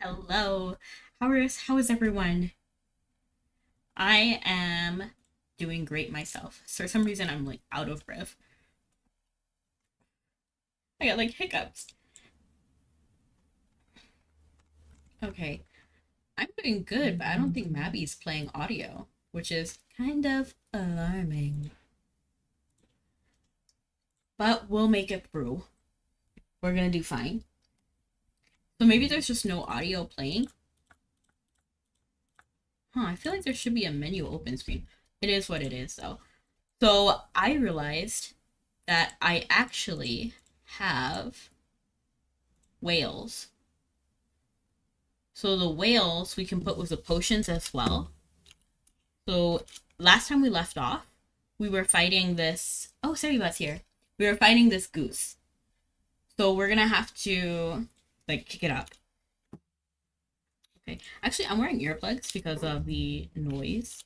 Hello. How is everyone? I am doing great myself. So for some reason I'm like out of breath. I got like hiccups. Okay. I'm doing good, but I don't think Mabby's playing audio, which is kind of alarming. But we'll make it through. We're gonna do fine. So maybe there's just no audio playing. I feel like there should be a menu open screen. It is what it is though. So I realized that I actually have whales. So the whales we can put with the potions as well. So last time we left off, we were fighting this. Oh, Saribut's here. We were fighting this goose. So we're gonna have to like kick it up. Okay. Actually, I'm wearing earplugs because of the noise,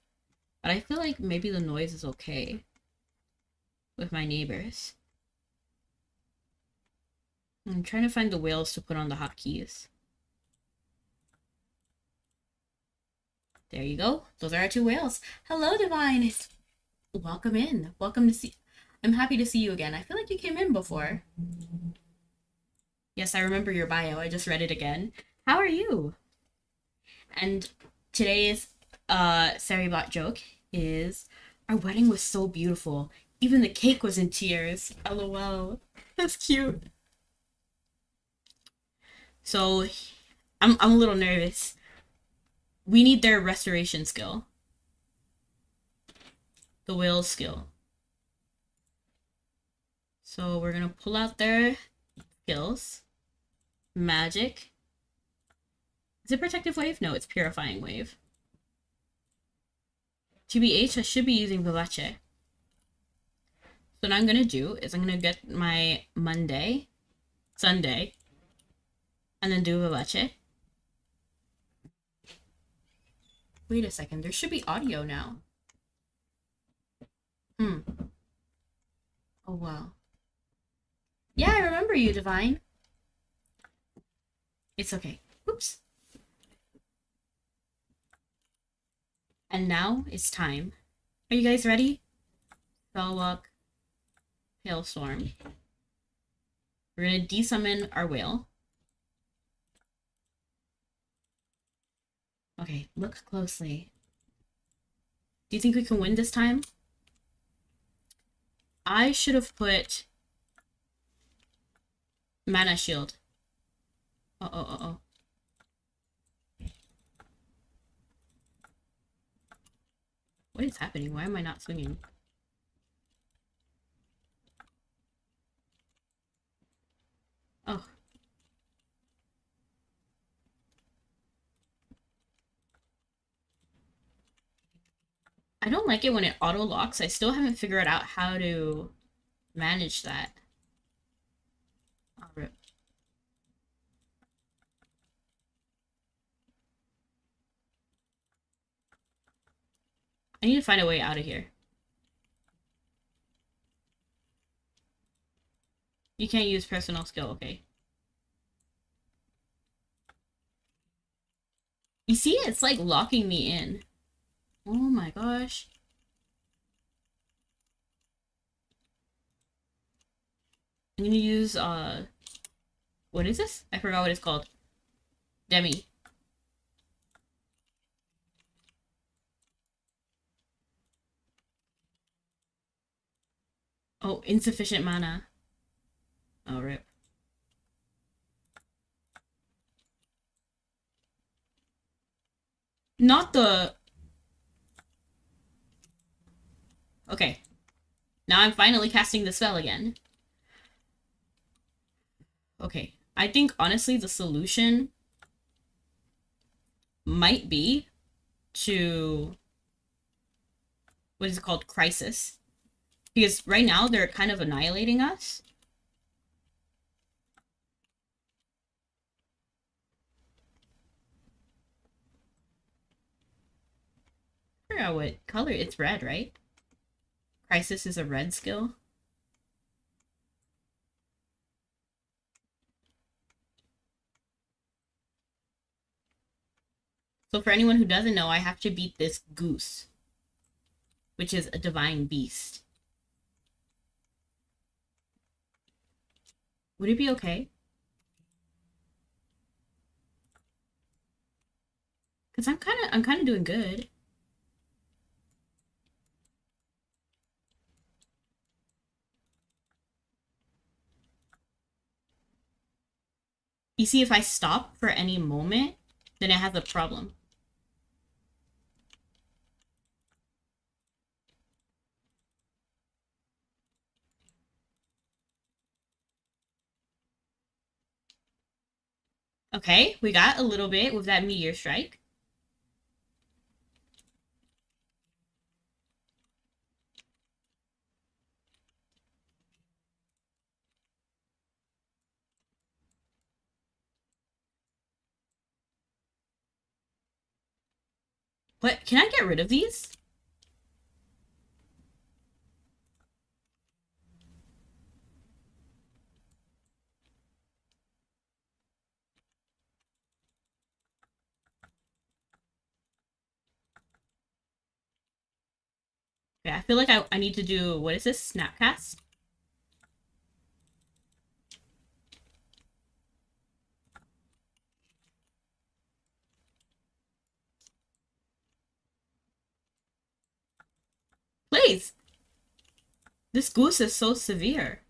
but I feel like maybe the noise is okay with my neighbors. I'm trying to find the whales to put on the hotkeys. There you go. Those are our two whales. Hello, Divine. Welcome in. Welcome to see. I'm happy to see you again. I feel like you came in before. Yes, I remember your bio. I just read it again. How are you? And today's Saribot joke is our wedding was so beautiful. Even the cake was in tears. LOL. That's cute. So I'm a little nervous. We need their restoration skill. The whale skill. So we're gonna pull out their skills. Magic. Is it protective wave? No, it's purifying wave. TBH, I should be using Vivace. So what I'm gonna do is I'm gonna get my Sunday, and then do Vivace. Wait a second, there should be audio now. Oh wow. Yeah, I remember you, Divine. It's okay. Oops. And now it's time. Are you guys ready? Spellwalk, Hailstorm. We're gonna desummon our whale. Okay, look closely. Do you think we can win this time? I should have put mana shield. Oh. What is happening? Why am I not swinging? Oh. I don't like it when it auto locks. I still haven't figured out how to manage that. Oh, rip. I need to find a way out of here. You can't use personal skill, okay. You see, it's like locking me in. Oh my gosh. I'm gonna use, what is this? I forgot what it's called. Demi. Oh, insufficient mana. Oh, rip. Not the... Okay. Now I'm finally casting the spell again. Okay. I think, honestly, the solution might be to... What is it called? Crisis. Because right now, they're kind of annihilating us. I forgot what color. It's red, right? Crisis is a red skill. So for anyone who doesn't know, I have to beat this goose, which is a divine beast. Would it be okay? Cause I'm kind of doing good. You see, if I stop for any moment, then it has a problem. Okay, we got a little bit with that meteor strike. But can I get rid of these? Yeah, I feel like I need to do, what is this? Snapcast? Please! This goose is so severe.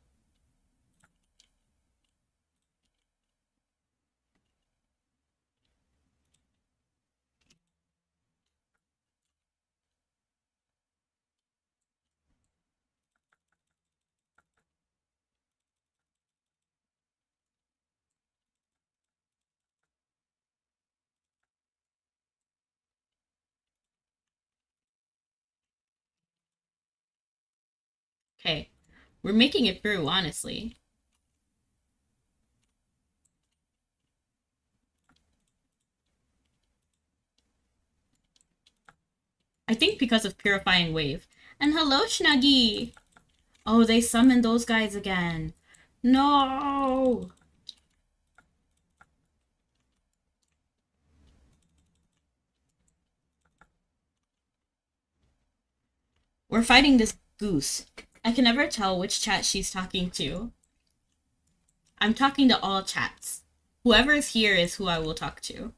Okay, we're making it through, honestly. I think because of Purifying Wave. And hello, Snuggy! Oh, they summoned those guys again. No! We're fighting this goose. I can never tell which chat she's talking to. I'm talking to all chats. Whoever is here is who I will talk to.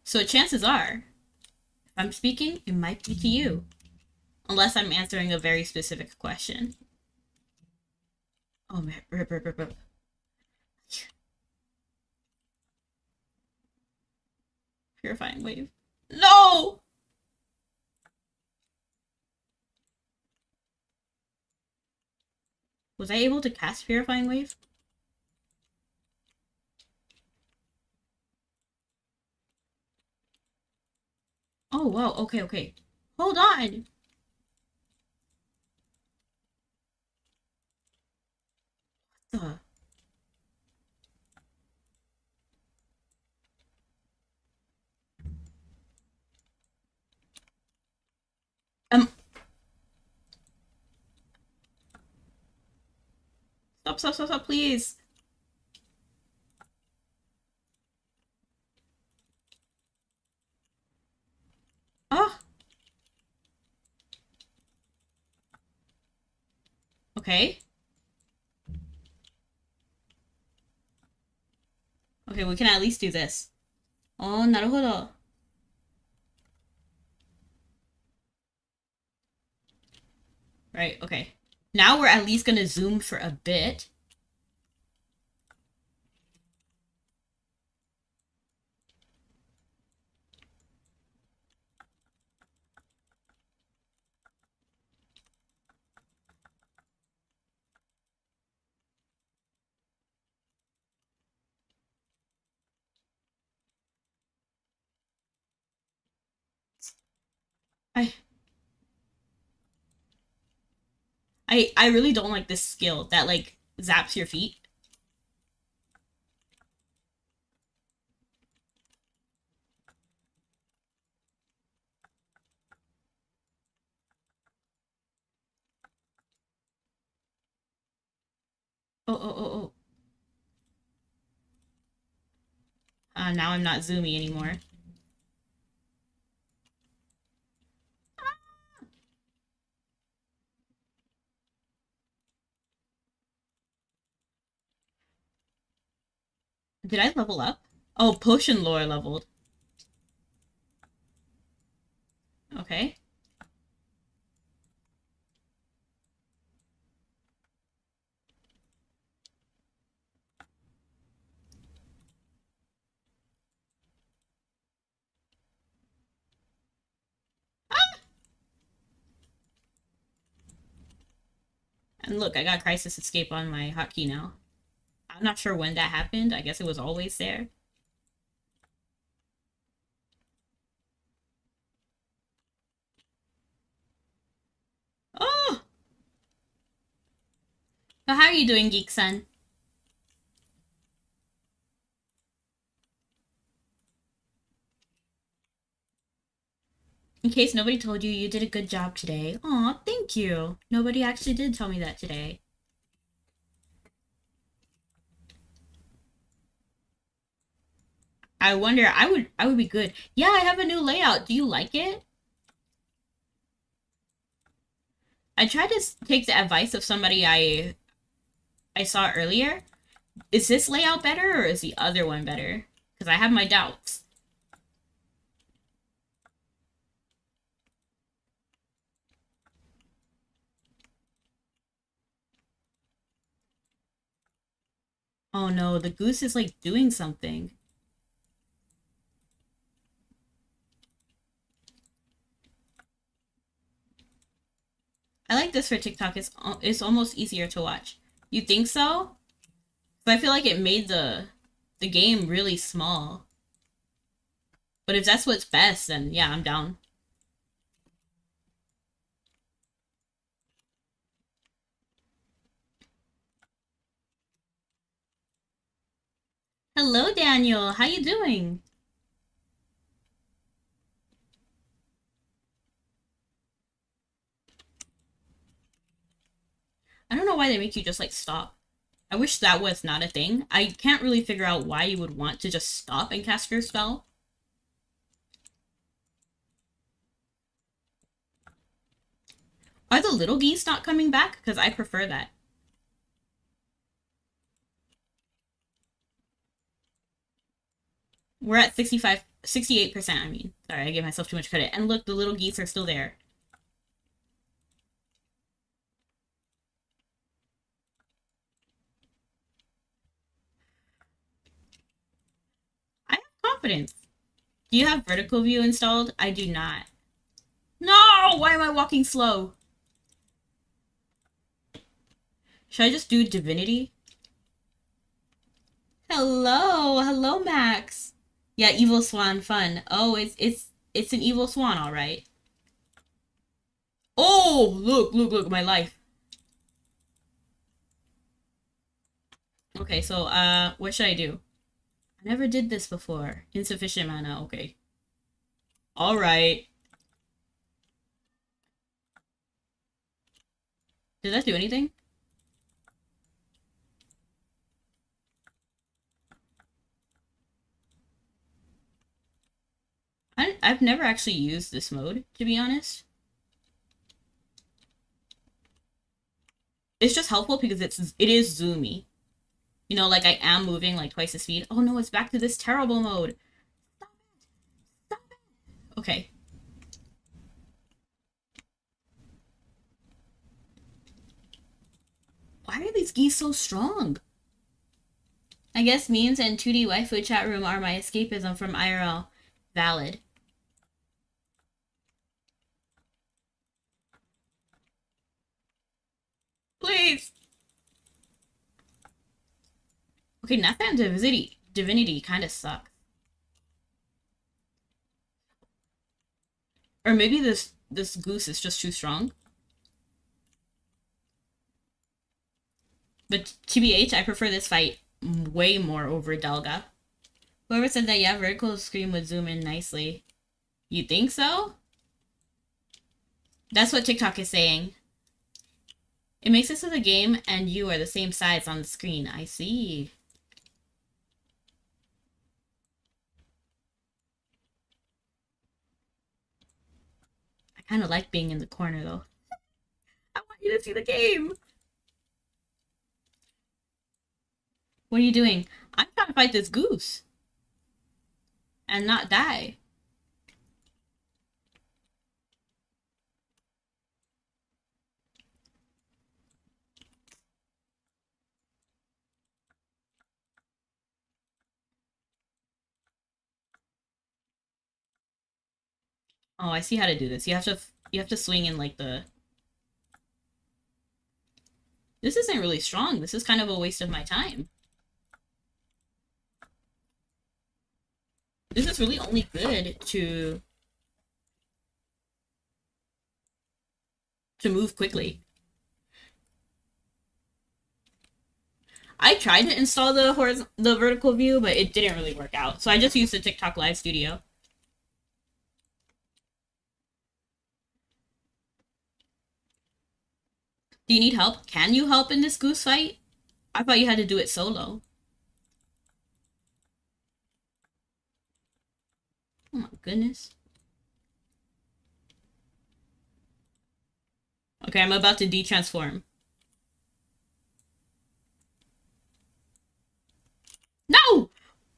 So chances are, if I'm speaking, it might be to you. Unless I'm answering a very specific question. Oh man, rip, rip, rip, rip. Purifying Wave. No! Was I able to cast Purifying Wave? Oh, wow. Okay, okay. Hold on. The... Um, stop, stop, stop, stop, please. Ah. Okay. Okay, we can at least do this. Oh, naruhodo. Right, okay. Now we're at least gonna zoom for a bit. I I really don't like this skill that like zaps your feet. Oh, oh, oh, oh. Now I'm not zoomy anymore. Did I level up? Oh, potion lore leveled. Okay. Ah! And look, I got Crisis Escape on my hotkey now. I'm not sure when that happened. I guess it was always there. Oh! So how are you doing, Geek-san? In case nobody told you, you did a good job today. Aw, thank you. Nobody actually did tell me that today. I wonder, I would be good. Yeah, I have a new layout. Do you like it? I tried to take the advice of somebody I saw earlier. Is this layout better or is the other one better? Because I have my doubts. Oh no, the goose is like doing something. I like this for TikTok. It's almost easier to watch. You think so? But I feel like it made the game really small. But if that's what's best, then yeah, I'm down. Hello, Daniel. How you doing? I don't know why they make you just like stop. I wish that was not a thing. I can't really figure out why you would want to just stop and cast your spell. Are the little geese not coming back? Because I prefer that. We're at 68%, I mean. Sorry, I gave myself too much credit. And look, the little geese are still there. I have confidence. Do you have vertical view installed? I do not. No! Why am I walking slow? Should I just do divinity? Hello, hello, Max. Yeah, evil swan fun. Oh, it's an evil swan, all right. Oh, look, my life. Okay, so what should I do? I never did this before. Insufficient mana. Okay. All right. Did that do anything? I've never actually used this mode, to be honest. It's just helpful because it is zoomy. You know, like I am moving like twice the speed. Oh no, it's back to this terrible mode. Stop it! Stop it! Okay. Why are these geese so strong? I guess memes and 2D waifu chat room are my escapism from IRL. Valid. Please! Okay, Nathan Divinity kind of sucks. Or maybe this goose is just too strong. But TBH, I prefer this fight way more over Delga. Whoever said that, yeah, vertical screen would zoom in nicely. You think so? That's what TikTok is saying. It makes it so the game and you are the same size on the screen. I see. kind of like being in the corner, though. I want you to see the game. What are you doing? I'm trying to fight this goose and not die. Oh, I see how to do this. You have to swing in like the. This isn't really strong. This is kind of a waste of my time. This is really only good to move quickly. I tried to install the vertical view, but it didn't really work out. So I just used the TikTok Live Studio. Do you need help? Can you help in this goose fight? I thought you had to do it solo. Oh my goodness. Okay, I'm about to de-transform. No!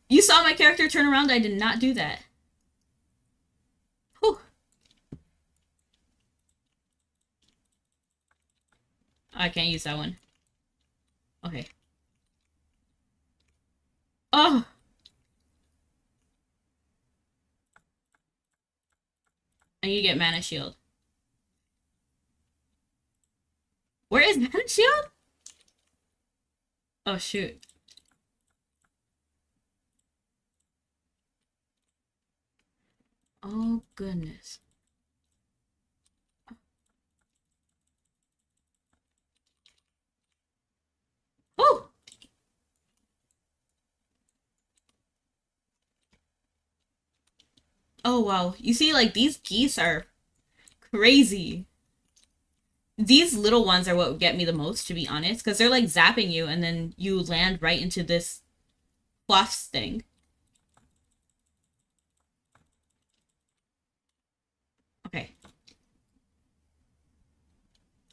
You saw my character turn around? I did not do that. Whew. I can't use that one. Okay. Oh! I need to get mana shield. Where is mana shield? Oh, shoot. Oh, goodness. Oh! Oh, wow. You see, like, these geese are crazy. These little ones are what get me the most, to be honest, because they're, like, zapping you, and then you land right into this fluff thing. Okay.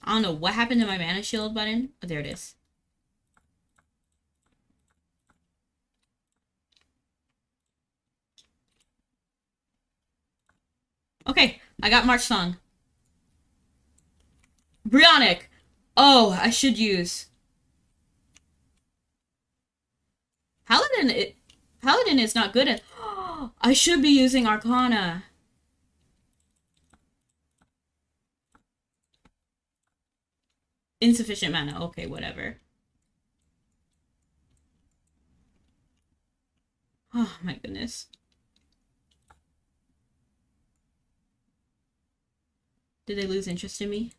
I don't know what happened to my mana shield button. Oh, there it is. Okay, I got March Song. Brionic! Oh, I should use. Paladin, Paladin is not good at. I should be using Arcana. Insufficient mana. Okay, whatever. Oh my goodness. Did they lose interest in me?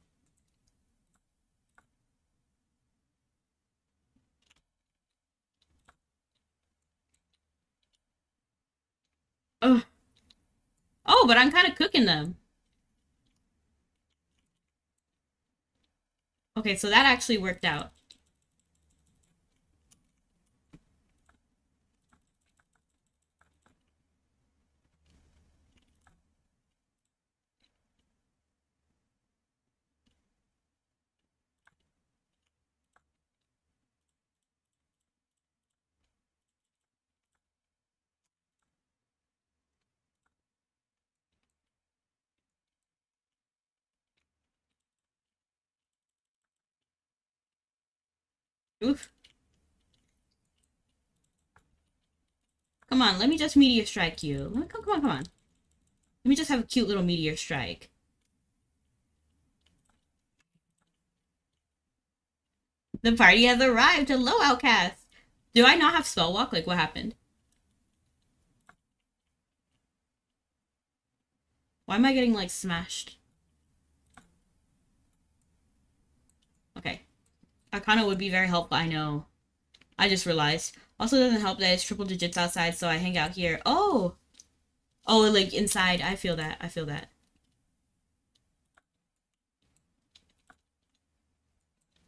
Ugh. Oh, but I'm kind of cooking them. Okay, so that actually worked out. Oof. Come on, let me just meteor strike you. Come on, come on. Let me just have a cute little meteor strike. The party has arrived. Hello, outcast. Do I not have spell walk? Like, what happened? Why am I getting, like, smashed? Okay. Arcana would be very helpful, I know. I just realized. Also doesn't help that it's triple digits outside, so I hang out here. Oh! Oh, like, inside. I feel that. I feel that.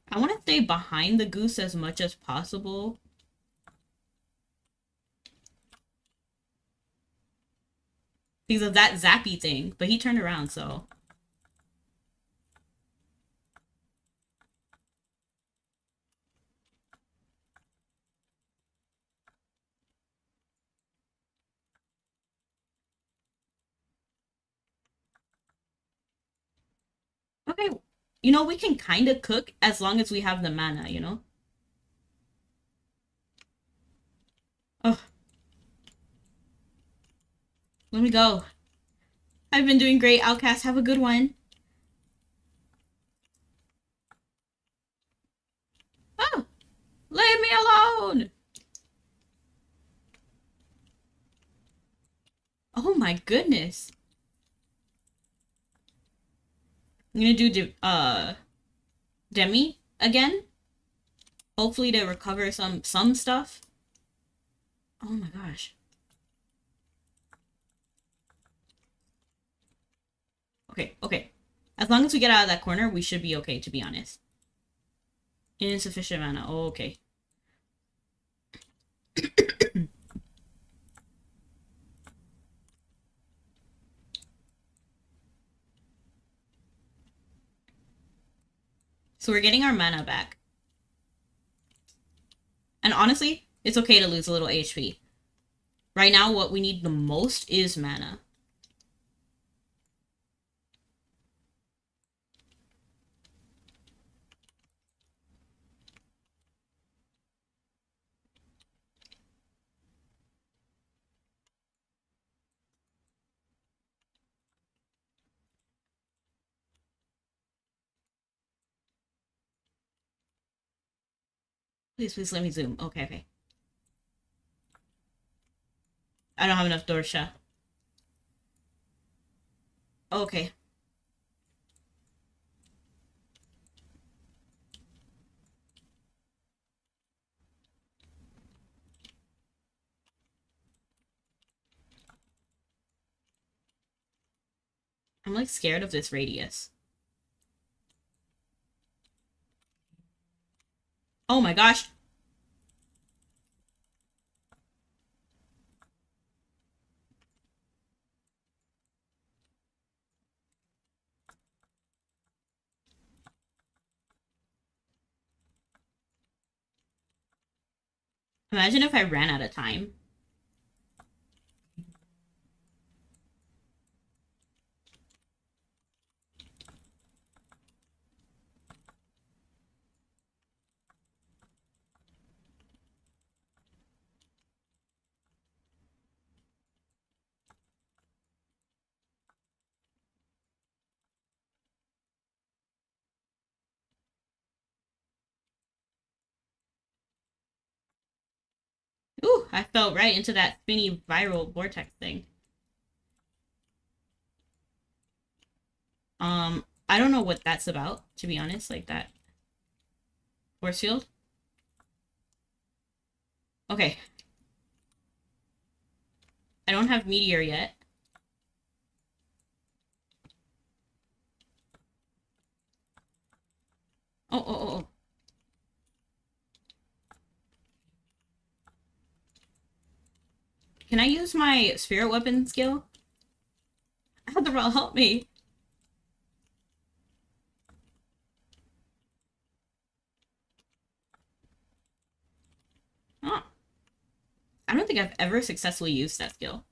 I want to stay behind the goose as much as possible. Because of that zappy thing. But he turned around, so... okay. You know, we can kind of cook as long as we have the mana, you know? Oh, let me go. I've been doing great, Outcast. Have a good one. Oh, leave me alone. Oh my goodness. I'm gonna do Demi again. Hopefully to recover some stuff. Oh my gosh. Okay, okay. As long as we get out of that corner, we should be okay, to be honest. Insufficient mana. Oh, okay. So we're getting our mana back. And honestly, it's okay to lose a little HP. Right now, what we need the most is mana. Please, please let me zoom. Okay, okay. I don't have enough Dorsha. Okay. I'm like scared of this radius. Oh my gosh. Imagine if I ran out of time. Ooh, I fell right into that spinny viral vortex thing. I don't know what that's about, to be honest, like that force field. Okay. I don't have meteor yet. Oh, oh, oh, oh. Can I use my spirit weapon skill? Adderall, help me. Oh. I don't think I've ever successfully used that skill.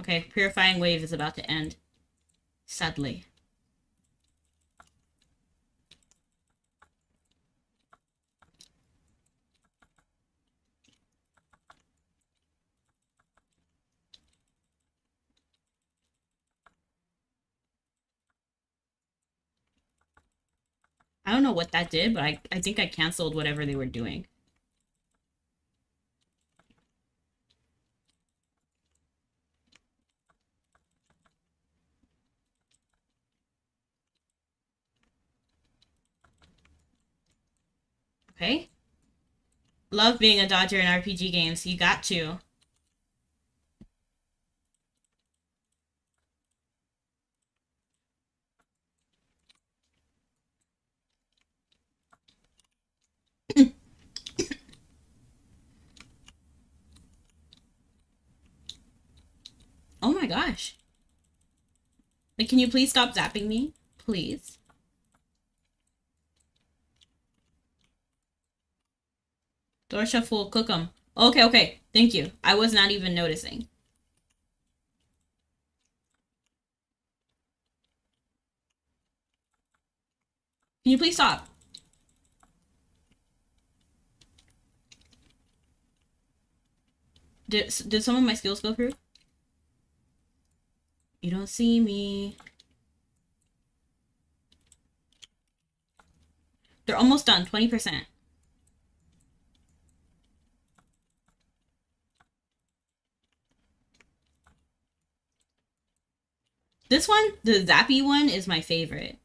Okay, Purifying Wave is about to end. Sadly. I don't know what that did, but I think I canceled whatever they were doing. Okay. Love being a dodger in RPG games. You got to. Oh my gosh. Like, can you please stop zapping me? Please. Dorsha fool, cook 'em. Okay, okay. Thank you. I was not even noticing. Can you please stop? Did some of my skills go through? You don't see me. They're almost done. 20%. This one, the zappy one, is my favorite.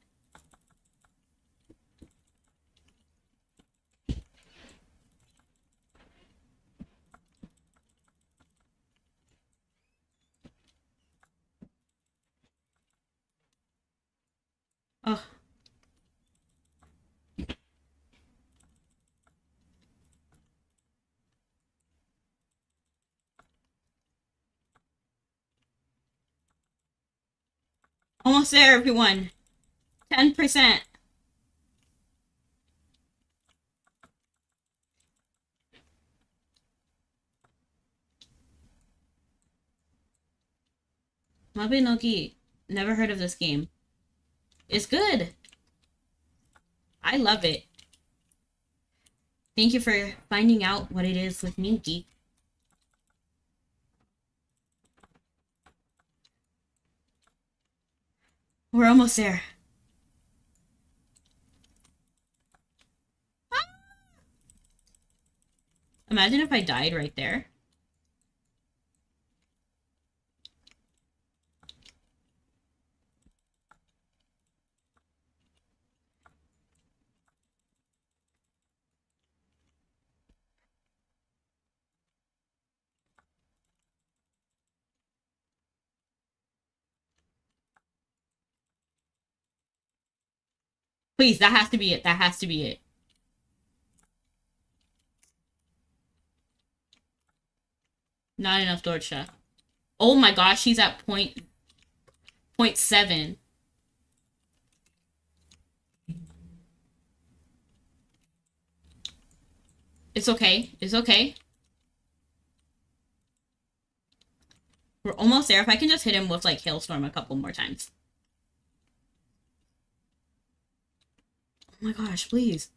Oh. Almost there, everyone. 10%. Mabinogi. Never heard of this game. It's good. I love it. Thank you for finding out what it is with me, geek. We're almost there. Ah! Imagine if I died right there. Please, that has to be it. That has to be it. Not enough Dorcha. Oh my gosh, she's at point 0.7. It's okay. It's okay. We're almost there. If I can just hit him with, like, Hailstorm a couple more times. Oh my gosh, please.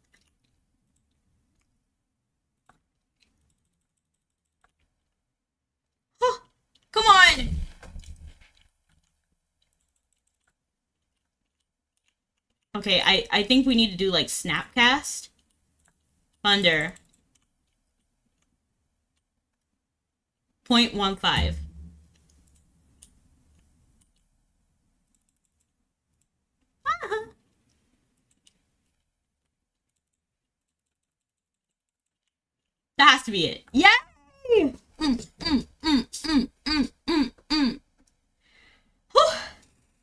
Oh, come on! Okay, I think we need to do, like, Snapcast. Thunder. 0.15. That has to be it. Yay!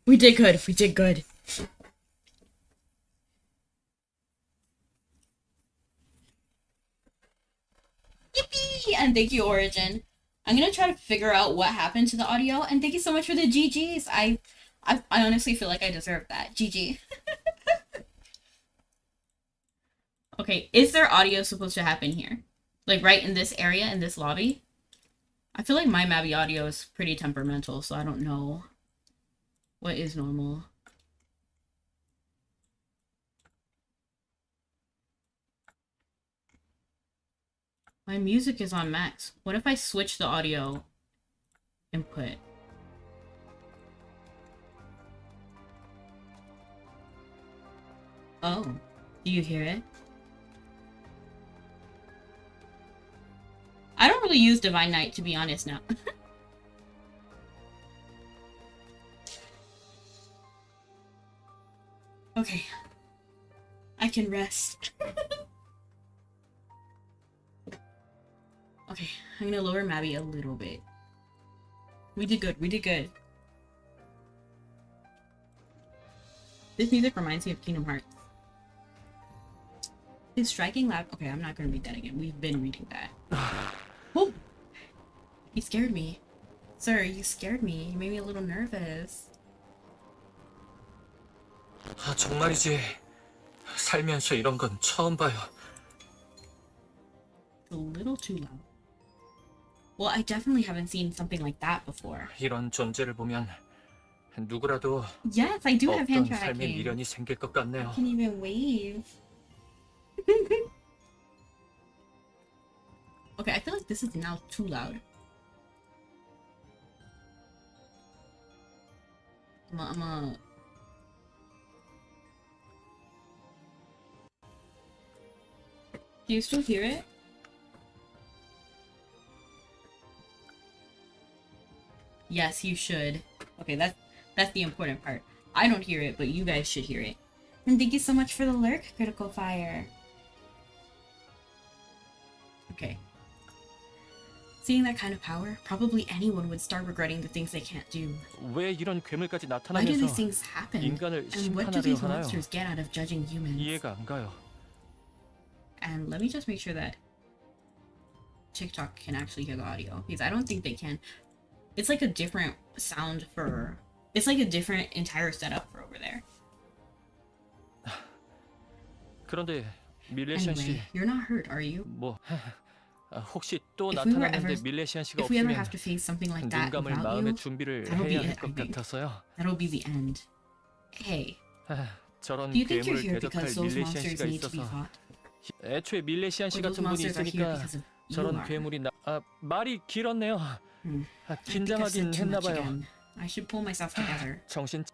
We did good. We did good. Yippee! And thank you, Origin. I'm gonna try to figure out what happened to the audio. And thank you so much for the GGs. I honestly feel like I deserve that. GG. Okay, is there audio supposed to happen here? Like right in this area, in this lobby? I feel like my Mabby audio is pretty temperamental, so I don't know what is normal. My music is on max. What if I switch the audio input? Oh, do you hear it? I don't really use Divine Knight, to be honest now. Okay. I can rest. Okay, I'm gonna lower Mabby a little bit. We did good, we did good. This music reminds me of Kingdom Hearts. Is striking loud? Okay, I'm not gonna read that again. We've been reading that. Oh! You scared me. Sir, you scared me. You made me a little nervous. 아, 정말이지. 살면서 이런 건 처음 봐요. It's a little too loud. Well, I definitely haven't seen something like that before. 이런 존재를 보면 누구라도 Yes, I do have hand 없던 삶에 tracking. 미련이 생길 것 같네요. I can even wave. Okay, I feel like this is now too loud. Do you still hear it? Yes, you should. Okay, that's the important part. I don't hear it, but you guys should hear it. And thank you so much for the lurk, Critical Fire. Okay. Seeing that kind of power, probably anyone would start regretting the things they can't do. 왜 이런 괴물까지 Why do these 나타나면서 things happen? 인간을 And what do 심판하려 these 하나요? monsters get out of judging humans? 이해가 안 가요. And let me just make sure that TikTok can actually hear the audio, because I don't think they can. It's like a different sound for... It's like a different entire setup for over there. 그런데 밀레시안 씨, Anyway, you're not hurt, are you? 뭐 혹시 또 If we were 나타났는데 ever- 밀레시안 씨가 If we ever 없으면 have to face something like 눈 that 감을 without 마음의 you, 준비를 that'll be 해야 할 it, I 것 think. 같아서요. that'll be the end. Hey, 저런 do you think you're 괴물을 here 대적할 because those 밀레시안 monsters 씨가 need to be 있어서 fought? 애초에 밀레시안 씨 Or those 같은 분이 monsters are here 있으니까 because of you 저런 are? 괴물이 말이 길었네요. I think I've 긴장하긴 said too 했나 much 봐요. again. I should pull myself together. 정신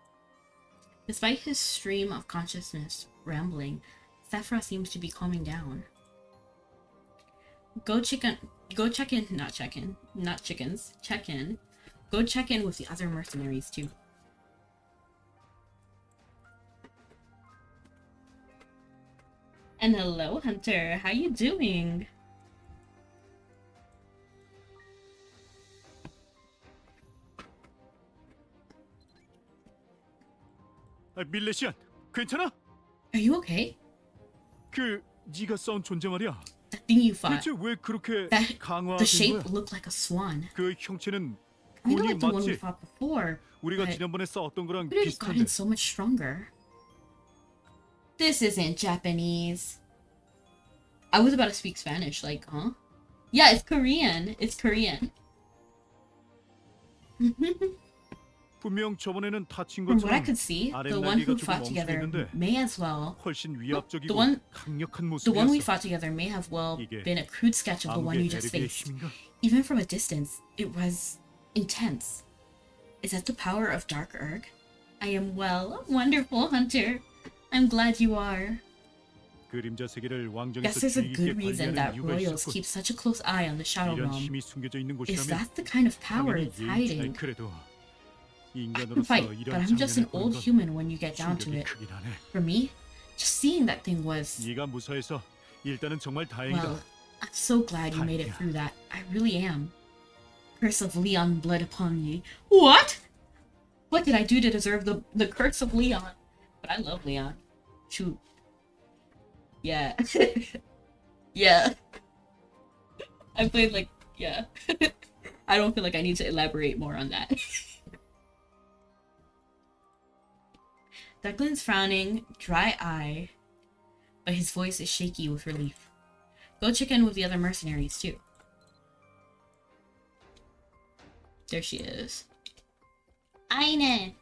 Despite his stream of consciousness rambling, Sephra seems to be calming down. Go check in, not chickens, check in. Go check in with the other mercenaries too. And hello, Hunter, how you doing? 밀레시안, 괜찮아? Are you okay? 네가 싸운 존재 말이야. That thing you fought, 대체 왜 그렇게 that the 강화된 shape 거야? looked like a swan. 그 형체는 Kind of 곤이 like the one we 맞지? fought before. 우리가 but 지난번에 싸웠던 거랑 could have 비슷한데. gotten so much stronger. This isn't Japanese. I was about to speak Spanish, like, huh? Yeah, it's Korean. It's Korean. 분명 저번에는 다친 From what I 것처럼 could see, the one 아랫날개가 who 조금 fought together 멈춰있는데 may as well. 훨씬 위압적이고 one- 강력한 The one we 모습이었어. fought together may have well 이게 been a crude sketch of the one you 암흑의 just 에르비의 faced. 힘인가? Even from a distance, it was intense. Is that the power of Dark Erg? I am well, wonderful hunter. I'm glad you are. 그림자 세계를 왕정에서 Guess there's a 주의 good 깊게 reason that 관리하는 이유가 royals 있었고 keep such a close eye on the Shadow 이런 Realm. 힘이 숨겨져 있는 Is 곳이라면 that the kind of power 당연히 it's 예의잘 hiding? 그래도 I can 인간으로서 fight, but 이런 I'm just an 장면을 보는 old 건 human when you get down to 충격이 it. 크긴 하네. For me, just seeing that thing was... 네가 무사해서 일단은 정말 다행이다. Well, I'm so glad you made it through that. I really am. Curse of Leon blood upon me. What? What did I do to deserve the curse of Leon? But I love Leon. Shoot. Yeah. Yeah. I played like, yeah. I don't feel like I need to elaborate more on that. Declan's frowning, dry eye, but his voice is shaky with relief. Go check in with the other mercenaries too. There she is. Aine!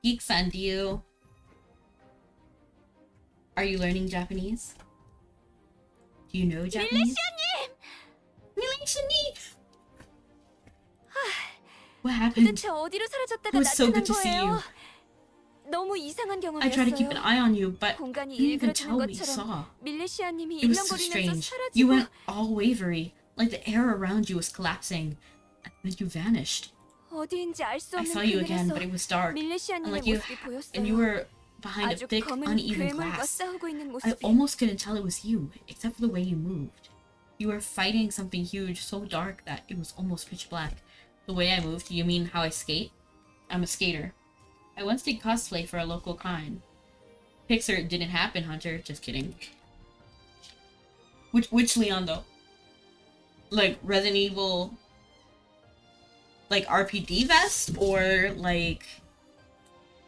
Geek-san, are you learning Japanese? Do you know Japanese? 밀레시아님! What happened? 도대체 어디로 사라졌다가 It was so 나타난 good to see you. 거예요? 너무 이상한 I tried to keep an 경험이었어요. eye on you, but 공간이 you didn't even 일그러지는 tell me you 것처럼 saw. 밀레시아님이 It was so 일렁거리면서 strange. You 사라지고 went all wavery, like the air around you was collapsing, and then you vanished. 어디인지 알 수 I 없는 saw you again, 그늘에서 but it was dark, and 밀레시아님의 like you, 모습이 and you 보였어요. were behind a 아주 thick, 검은 uneven 괴물과 glass. 싸우고 있는 I 모습이 almost couldn't tell it was you, except for the way you moved. You were fighting something huge, so dark that it was almost pitch black. The way I moved, you mean how I skate? I'm a skater. I once did cosplay for a local con. Pixar, it didn't happen, Hunter. Just kidding. Which Leon though? Like Resident Evil, like RPD vest, or like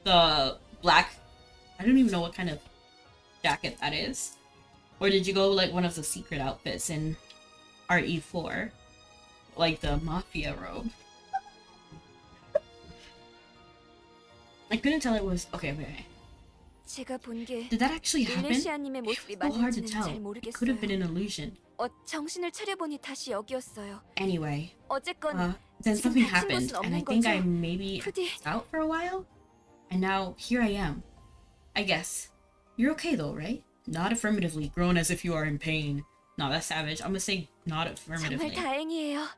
the black? I don't even know what kind of jacket that is. Or did you go like one of the secret outfits in RE4? Like the mafia robe? I couldn't tell it was. Okay, okay. 제가 본 게 Did that actually happen? 밀레시아님의 모습이 So hard to 맞는지는 tell. 잘 It could have been 모르겠어요. an illusion. 정신을 차려보니 다시 여기였어요. Anyway, 어쨌건 then 지금 something 다친 happened, 것은 and I 없는 think I 거죠? maybe 부디 out for a while, and now here I am. I guess. You're okay though, right? Not affirmatively, groan as if you are in pain. No, that's savage. I'm gonna say not 정말 affirmatively. 다행이에요.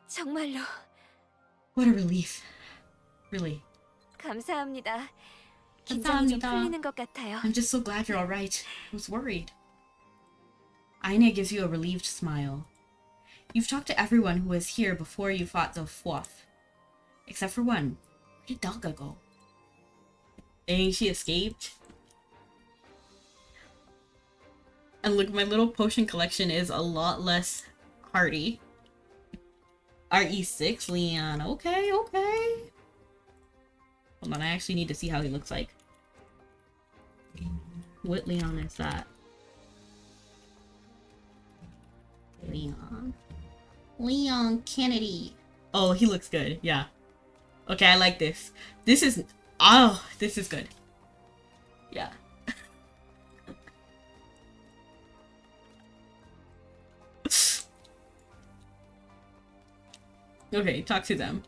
정말로 What a relief. Really. 감사합니다. 긴장이 좀 감사합니다. 풀리는 것 같아요. I'm just so glad you're alright. I was worried. Aine gives you a relieved smile. You've talked to everyone who was here before you fought the Fwoth. Except for one. Where did Dalga go? Dang, she escaped. And look, my little potion collection is a lot less hardy. RE6, Leon. Okay, okay. Hold on, I actually need to see how he looks like. What Leon is that? Leon Kennedy. Oh, he looks good. Yeah. Okay, I like this. This is... Oh, this is good. Yeah. Okay, talk to them.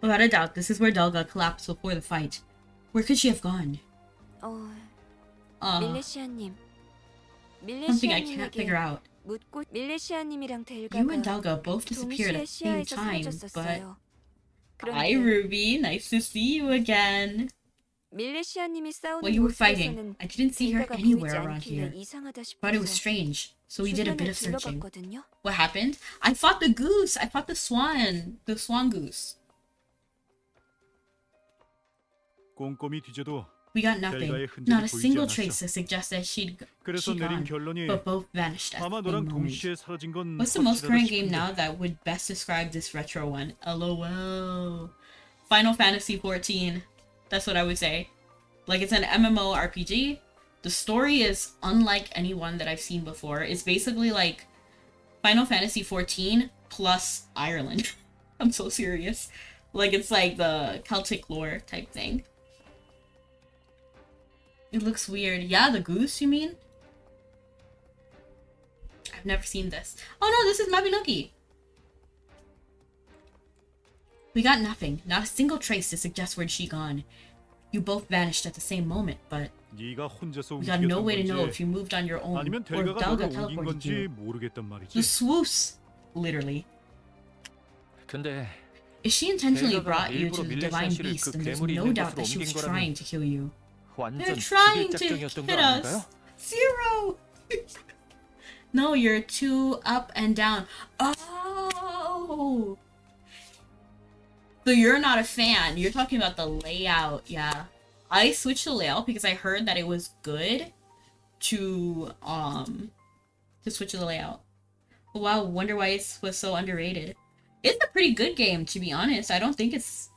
Without a doubt, this is where Delga collapsed before the fight. Where could she have gone? 밀레시아님. Something I can't figure 밀레시아님에게 out. 묻고 밀레시아님이랑 You and 델가가 Delga both disappeared at 동시에 the same 시야에서 time, but... 사라졌었어요. Hi, Ruby. Nice to see you again. 밀레시아님이 싸우는 While you were 모습에서는 fighting, I didn't see her 델가가 anywhere 보이지 around 않길래 here. 이상하다 But it was 싶어서 strange, so we did a bit 주변을 of searching. 둘러봤거든요. What happened? I fought the goose. I fought the swan. The swan goose. 꼼꼼히 뒤져도 We got nothing. 델가의 흔적이 Not a 보이지 single 않았어. trace to suggest that she'd 그래서 내린 gone, 결론이 but both vanished at 아마 the same 너랑 moment. 동시에 사라진 건 What's the most 확실하다 current game 싶은데. now that would best describe this retro one? LOL. Final Fantasy 14. That's what I would say. Like, it's an MMORPG. The story is unlike any one that I've seen before. It's basically like Final Fantasy 14 plus Ireland. I'm so serious. Like, it's like the Celtic lore type thing. It looks weird. Yeah, the goose, you mean? I've never seen this. Oh no, this is Mabinogi! We got nothing. Not a single trace to suggest where she gone. You both vanished at the same moment, but 네가 혼자서 we got no 움직였던 way to know if 건지 you moved on your own 아니면 or if 델가가 Dalga 너를 옮긴 teleported 건지 you. 모르겠단 말이지. The swoops! Literally. 근데 If she intentionally 델가가 brought you to 일부러 the divine 밀레시아 씨를 beast, 그 then there's 괴물이 no 있는 doubt that 곳으로 she was 옮긴 trying 거라면 to kill you. 완전 They're trying 지길 to 작전이었던 거 hit 아닌가요? us. Zero! No, you're too up and down. Oh! So you're not a fan. You're talking about the layout, yeah. I switched the layout because I heard that it was good to switch the layout. But wow, wonder why it was so underrated. It's a pretty good game, to be honest. I don't think it's...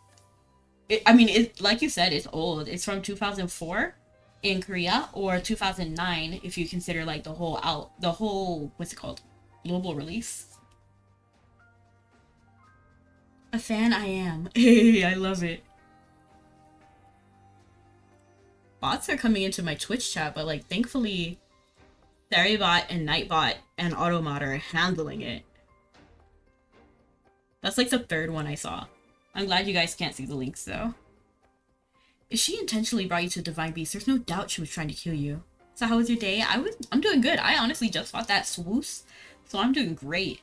I mean, it, like you said, it's old. It's from 2004 in Korea, or 2009 if you consider like the whole what's it called, global release. A fan I am. Hey, I love it. Bots are coming into my Twitch chat, but like thankfully Theribot and Nightbot and Automod are handling it. That's like the third one I saw. I'm glad you guys can't see the links though. If she intentionally brought you to Divine Beast, there's no doubt she was trying to kill you. So how was your day? I'm doing good. I honestly just fought that swoos, so I'm doing great.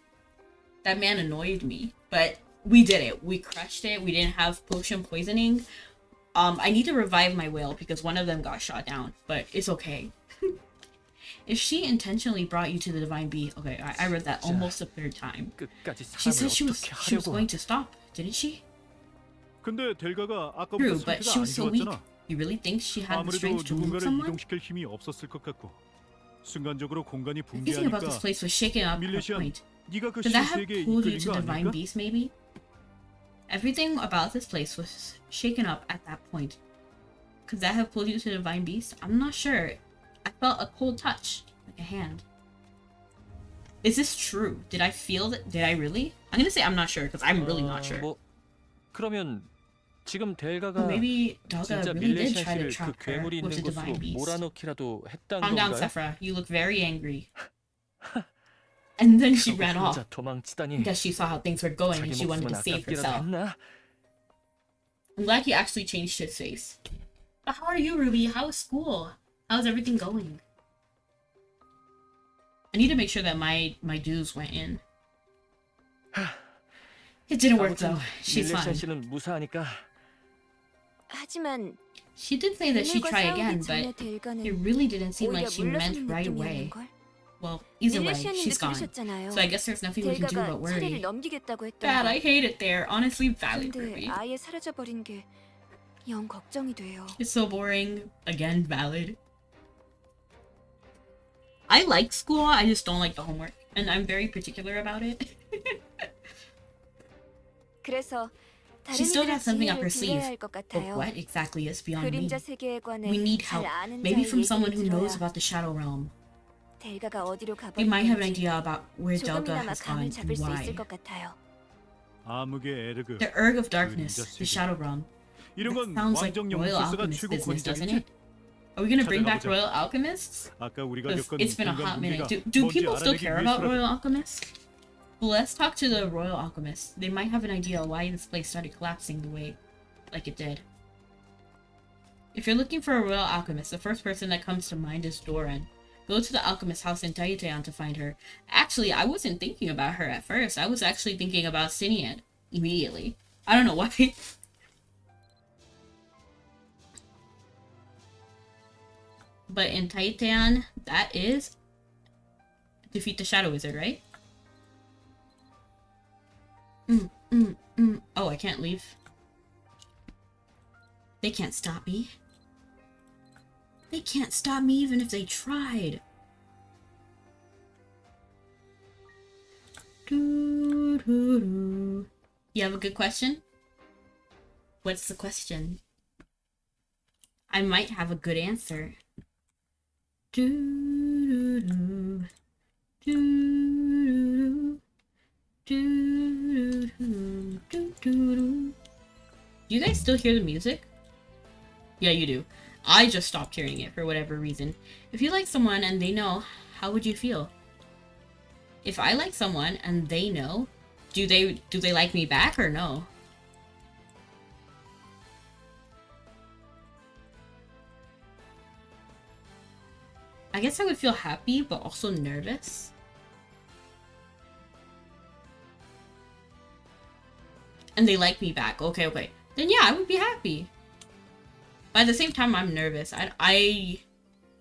That man annoyed me, but we did it. We crushed it. We didn't have potion poisoning. I need to revive my whale because one of them got shot down, but it's okay. If she intentionally brought you to the Divine Beast, okay, I read that almost a third time. 끝까지 She 사람을 said she was 어떻게 going 하려고? to stop, didn't she? 근데 델가가 아까부터 True, but 상태가 she 안 was so weak. 좋았잖아. You really think she had the 아무래도 strength to move 누군가를 someone? 이동시킬 힘이 없었을 것 같고 순간적으로 공간이 Everything about this 붕괴하니까 place was shaken up at a 밀레시안, point. 네가 그 Did that have 실세에게 pulled you 이끌린 to 거 Divine 아닐까? Beast, maybe? Everything about this place was shaken up at that point. Could that have pulled you to Divine Beast? I'm not sure. I felt a cold touch, like a hand. Is this true? Did I feel that? Did I really? I'm gonna say I'm not sure because I'm really not sure. 뭐 그러면 지금 Or 델가가 maybe Daga 진짜 really did 밀레시아 try to 씨를 그 trap her 괴물이 with 있는 the 곳으로 divine beast. 몰아넣기라도 했다는 Calm down, 건가요? Sephra. You look very angry. And then she 그러고 ran 혼자 off. 도망치다니. I guess she saw how things were going 자기 and she wanted to 목숨은 save 아깝기라도 herself. 했나? I'm glad he actually changed his face. But how are you, Ruby? How's school? How's everything going? I need to make sure that my dues went in. It didn't work 아무튼 though. She's 밀레시아 fine. 씨는 무사하니까 하지만 She did say that she'd 괴물과 try 싸우기 again, 전에 but 델가는 it really didn't seem 오히려 like she 물러서는 meant right away. 느낌이었는 걸. Well, either way, 밀레시아님도 she's gone. 그러셨잖아요. So I guess there's nothing we can do 델가가 but 차례를 worry. 넘기겠다고 했던 Bad, I 거. hate it there. Honestly, valid, 근데 Ruby. 아예 사라져버린 게 영 걱정이 돼요. It's so boring. Again, valid. I like school, I just don't like the homework. And I'm very particular about it. 그래서 다른 She still 이들의 has something up her 지혜를 sleeve. 빌려야 할 것 But 같아요. what exactly is beyond me? 그림자 세계에 관해 We need 잘 help. 아는 Maybe 자의 from someone who 얘기를 knows 들어야 about the Shadow Realm. 델가가 어디로 We might have an 가버렸는지 idea about where Delga 조금이나마 has gone 감을 잡을 and 수 why. 있을 것 같아요. 암흑의 에르그. The Urg of Darkness, 그림자 the 세계. Shadow Realm. 이런 That 건 sounds like 왕정 Royal 연구소가 Alchemist 최고 business, doesn't 권위자겠지? it? Are we gonna bring back 찾아가보자. Royal Alchemists? 아까 우리가 'Cause 겪은 it's been a 공간 hot minute. 붕괴가 Do 뭔지 people still 알아내기 care about 위해서라도 Royal Alchemists? Well, let's talk to the Royal Alchemists. They might have an idea why this place started collapsing the way, like it did. If you're looking for a Royal Alchemist, the first person that comes to mind is Doran. Go to the alchemist's house in Taiteon to find her. Actually, I wasn't thinking about her at first. I was actually thinking about Sinian immediately. I don't know why. But in Taiteon, that is defeat the Shadow Wizard, right? Oh, I can't leave. They can't stop me. They can't stop me even if they tried. You have a good question? What's the question? I might have a good answer. Do you guys still hear the music? Yeah, you do. I just stopped hearing it for whatever reason. If you like someone and they know, how would you feel? If I like someone and they know, do they like me back or no? I guess I would feel happy, but also nervous. And they like me back. Okay. Then yeah, I would be happy. But at the same time, I'm nervous. I'm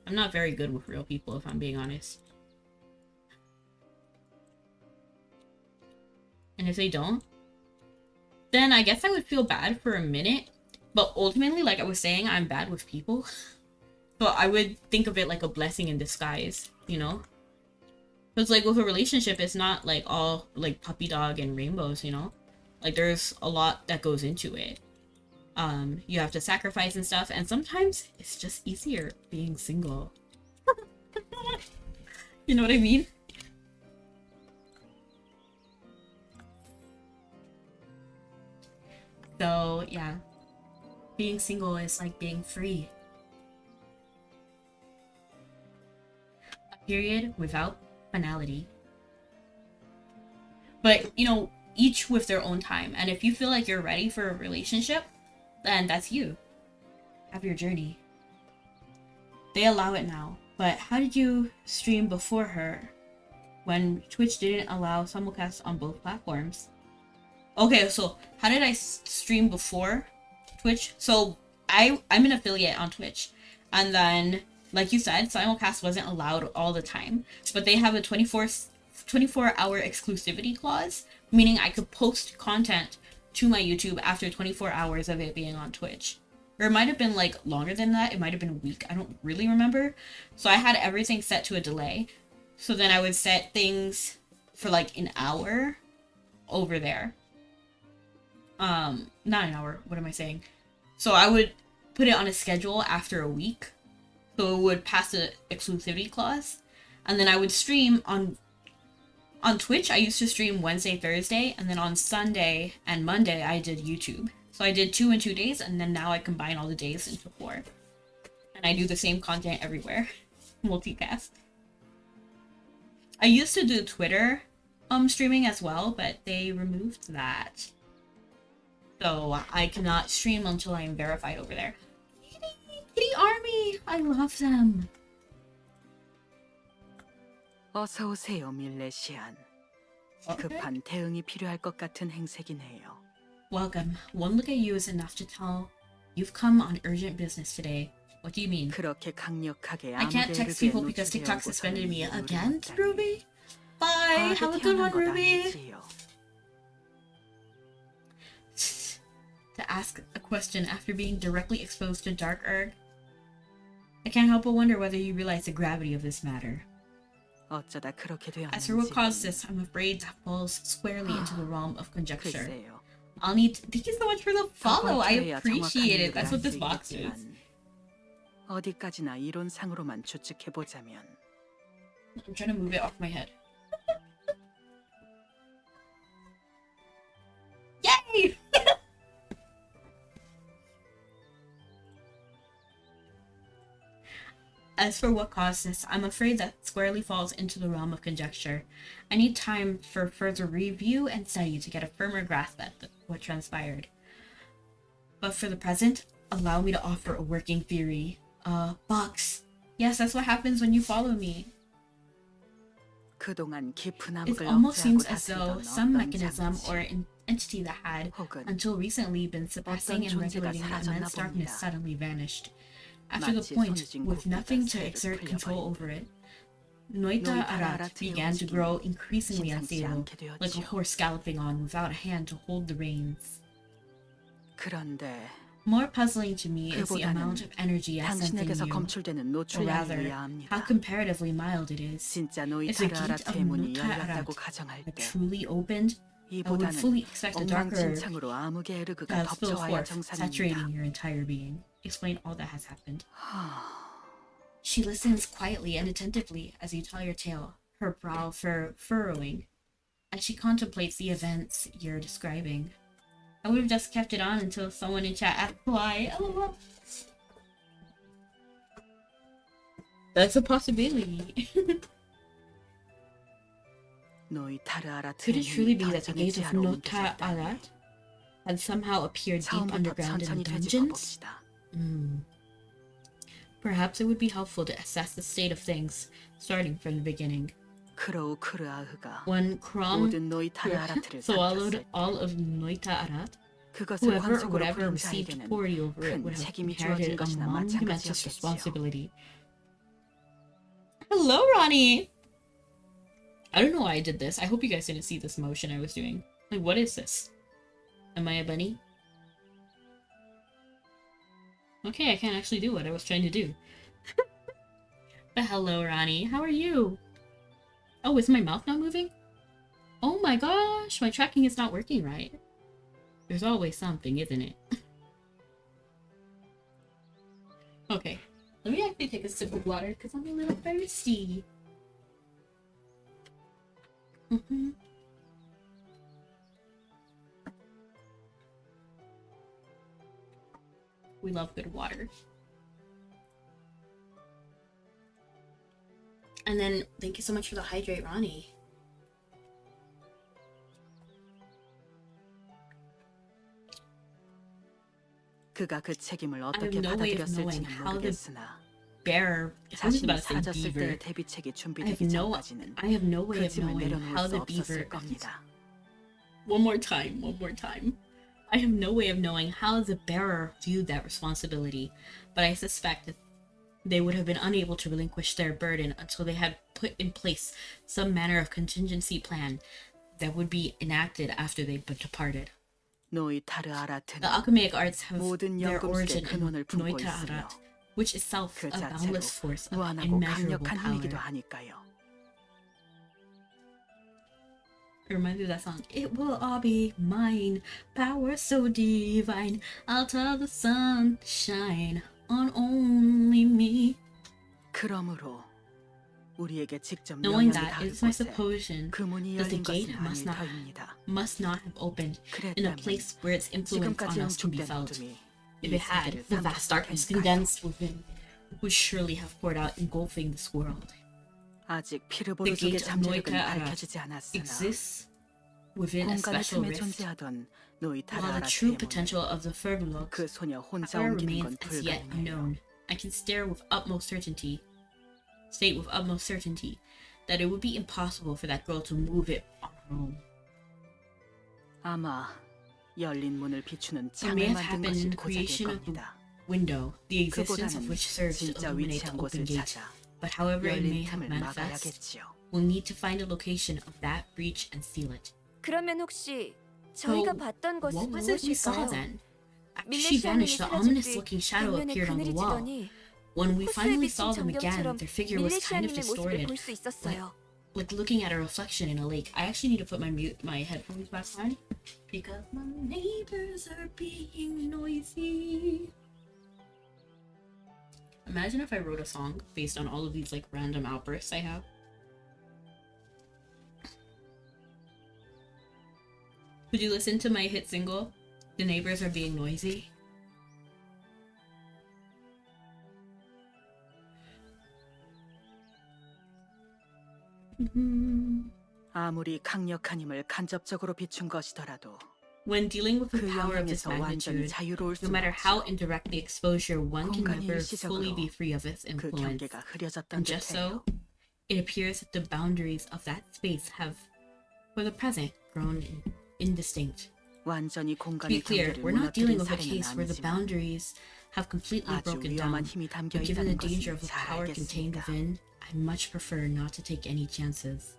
not very good with real people, if I'm being honest. And if they don't, then I guess I would feel bad for a minute. But ultimately, like I was saying, I'm bad with people. So I would think of it like a blessing in disguise, you know? Because like with a relationship, it's not like all like puppy dog and rainbows, you know? Like there's a lot that goes into it. You have to sacrifice and stuff, and sometimes it's just easier being single. You know what I mean? So yeah, being single is like being free. A period without finality. But you know, each with their own time, and if you feel like you're ready for a relationship, then that's you. Have your journey. They allow it now, but how did you stream before her when Twitch didn't allow simulcast on both platforms? Okay, so how did I stream before Twitch? So I'm an affiliate on Twitch, and then like you said, simulcast wasn't allowed all the time, but they have a 24-hour exclusivity clause, meaning I could post content to my YouTube after 24 hours of it being on Twitch. Or it might have been like longer than that. It might have been a week. I don't really remember. So I had everything set to a delay. So then I would set things for like an hour over there. Not an hour. What am I saying? So I would put it on a schedule after a week. So it would pass the exclusivity clause. And then I would stream on On Twitch, I used to stream Wednesday, Thursday, and then on Sunday and Monday, I did YouTube. So I did 2 in 2 days, and then now I combine all the days into 4. And I do the same content everywhere. Multicast. I used to do Twitter streaming as well, but they removed that. So I cannot stream until I am verified over there. Kitty Army! I love them. 어서 오세요, 밀레시안. 급한 대응이 필요할 것 같은 행색이네요. Welcome. One look at you is enough to tell you've come on urgent business today. What do you mean? 그렇게 강력하게 I can't text people because TikTok suspended me again, Ruby? Bye! Have a good one, Ruby! To ask a question after being directly exposed to dark erg? I can't help but wonder whether you realize the gravity of this matter. 어쩌다 그렇게 As for what caused 되었는지. this, I'm afraid that falls squarely into the realm of conjecture. 글쎄요. I'll need to... Thank you so much for the follow. I 더 appreciate it. 정확한 That's what this 이유를 box 알수 is. 있겠지만, 어디까지나 이론상으로만 추측해 보자면 I'm trying to move it off my head. Yay! As for what caused this, I'm afraid that squarely falls into the realm of conjecture. I need time for further review and study to get a firmer grasp at what transpired. But for the present, allow me to offer a working theory. Box. Yes, that's what happens when you follow me. 그동안 깊은 It 암흑을 almost 억제하고 seems as though 다스리던 some 어떤 mechanism 장치 or an entity that had, 혹은 until recently, been suppressing and 존재가 regulating the 사라졌나 immense darkness 봅니다. suddenly vanished. After the 마치 point, 손을 with 쥔 nothing 고기가 to 살을 exert control 풀려버린 over it, Noita Arat began to grow increasingly 심상치 unstable, 않게 like a 되었지요. horse galloping on without a hand to hold the reins. 그런데 More puzzling to me is the 그보다는 amount of energy I sense in 당신에게서 you, 검출되는 or 노출량에 rather, 의해야 how 합니다. comparatively mild it is. 진짜 If the 노이타르 gate of 아라트의 문이 Noita 열렸다고 Arat 가정할 had 때 truly opened, I would 이보다는 fully expect a darker 엉망진창으로 암흑의 에르그가 to spill 덮쳐와야 forth, 정상입니다. saturating your entire being. Explain all that has happened. 하... She listens quietly and attentively as you tell your tale, her brow furrowing, as she contemplates the events you're describing. I would have just kept it on until someone in chat asked why. Oh, that's a possibility. 노이타르 아라트의 Could it truly be 문이 that the 던전의 gates of 지하로 Nota 옮겨졌다니. Arat had somehow appeared deep 처음부터 underground in 천천히 the 되짚어 dungeons? 봅시다. Perhaps it would be helpful to assess the state of things, starting from the beginning. 크로우 크르아흐가 When Krom 모든 노이타르 아라트를 swallowed 삼켰을 때 all of Noita Arat, 그것을 whoever or 황속으로 whatever 부른 received 자에게는 authority over it 큰 would have 책임이 inherited 주어진 a 것이나 monumentous 마찬가지였겠지요. responsibility. Hello, Ronnie! I don't know why I did this. I hope you guys didn't see this motion I was doing. Like, what is this? Am I a bunny? Okay, I can't actually do what I was trying to do. But hello, Ronnie. How are you? Oh, is my mouth not moving? Oh my gosh, my tracking is not working right. There's always something, isn't it? Okay, let me actually take a sip of water because I'm a little thirsty. We love good water. And then, thank you so much for the hydrate, Ronnie. 그가 그 책임을 I 어떻게 have no way of knowing 받아들였을지는 how the 모르겠으나 bearer, I was 자신이 about to say 사라졌을 beaver. 때의 대비책이 I have 준비되기 전까지는 I have no way 그 of 짐을 knowing 내려놓을 how 수 the beaver. 없었을 겁니다. One more time. I have no way of knowing how the bearer viewed that responsibility, but I suspect that they would have been unable to relinquish their burden until they had put in place some manner of contingency plan that would be enacted after they departed. 노이타르 The 아라트는 alchemic arts have 모든 their 연금술의 origin in 근원을 품고 Noita 있으며 Arat, which is itself 그 a 자체로 boundless force of 무한하고 immeasurable 강력한 힘이기도 power. 하니까요. It reminds me of that song. It will all be mine, power so divine. I'll tell the sun to shine on only me. 그러므로 우리에게 직접 Knowing 영향이 that, 닿을 it is my 곳에 supposition 그 문이 that the 열린 gate 것은 아닐 터입니다. must not have opened in a 그랬다면 place where its influence 지금까지 on us can be 응축된 felt. 어둠이 If 이 it had, 세계를 the vast darkness 삼켰을 테니까요. condensed within would surely have poured out, engulfing this world. 아직 The 피르보르족의 gate of 잠재력은 Noita 밝혀지지 않았으나 exists within a 공간의 special 틈에 rift, 존재하던 노이타라 while the true 아라테몬을 potential of the Fervulok 그 소녀 혼자 power 옮기는 건 remains as yet 불가능해요. unknown. I can state with utmost certainty that it would be impossible for that girl to move it on her own. 아마 열린 문을 비추는 It may 창을 have 만든 happened in 것이 the 고작일 creation of the 겁니다. window, the existence of 그보다는 which serves to 진짜 illuminate the 위치한 open 곳을 gate. 찾아 But however it may 열린 have 틈을 manifest, 막아야겠지요. we'll need to find a location of that breach and seal it. 그러면 혹시 저희가 So, 봤던 것은 what was it we saw 무엇일까요? then? After she vanished, the ominous-looking shadow 벽면에 appeared on the 그늘이 wall. 지더니 When we 호수에 finally 비친 saw them again, 전경처럼 their figure was kind of 밀레시아님의 모습을 distorted, 볼 수 있었어요. like looking at a reflection in a lake. I actually need to put my headphones back on because my neighbors are being noisy. Imagine if I wrote a song based on all of these like random outbursts I have. Would you listen to my hit single, The Neighbors Are Being Noisy? 아무리 강력한 힘을 간접적으로 비춘 것이더라도 When dealing with the 그 power of this 영향에서 완전히 magnitude, 자유로울 no 수는 matter how 없죠. indirect the exposure, one can 공간이 never fully 일시적으로 be free of its 그 influence. 경계가 흐려졌던 And just 듯해요. so, it appears that the boundaries of that space have, for the present, grown indistinct. 완전히 To be 공간의 clear, 경계를 we're not dealing 무너뜨린 with a 사례는 case where the 아니지만 boundaries have completely 아주 broken 위험한 down. 힘이 담겨 But given the 있다는 danger of 것은 the 잘 power contained 알겠습니다. within, I much prefer not to take any chances.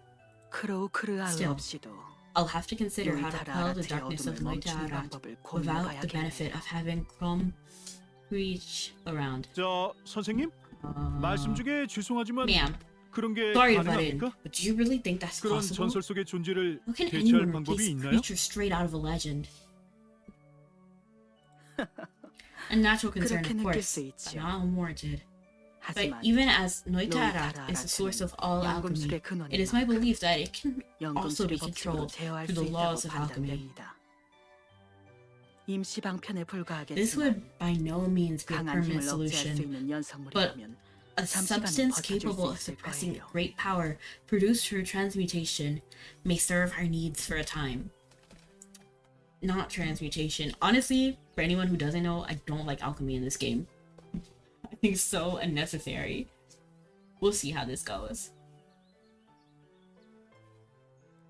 크로우 크르아흐 Still, 없이도 I'll have to consider how to 노이타라 quell the 아라테의 darkness of 어둠을 Noita 멈추는 Arat 방법을 without the benefit 고민해봐야겠네요. of having Chrome reach around. 저 선생님 말씀 중에 죄송하지만 Ma'am, 그런 게 sorry to butt in, 가능합니까? but do you really think that's 그런 possible? 전설 속의 존재를 How can 대체할 anyone 방법이 replace 있나요? creatures straight out of a legend? A natural concern, 그렇게 of 느낄 course, 수 but 있죠. not unwarranted. But 하지만 even as Noita 노이타라 Arat is the source of 아라테는 all alchemy, 연금술의 근원인 it is my 만큼 belief that it can also 연금술의 be 법칙으로 controlled 제어할 through 수 the 있다고 laws of alchemy. 판단됩니다. 임시 방편에 This would 불과하겠지만 by no means be a 강한 permanent 힘을 억제할 수 solution, 있는 연성물이라면 a 잠시간은 substance 버텨줄 capable 수 of 있을 suppressing 거예요. great power produced through transmutation may serve our needs for a time. Not transmutation. Honestly, for anyone who doesn't know, I don't like alchemy in this game. I think it's so unnecessary. We'll see how this goes.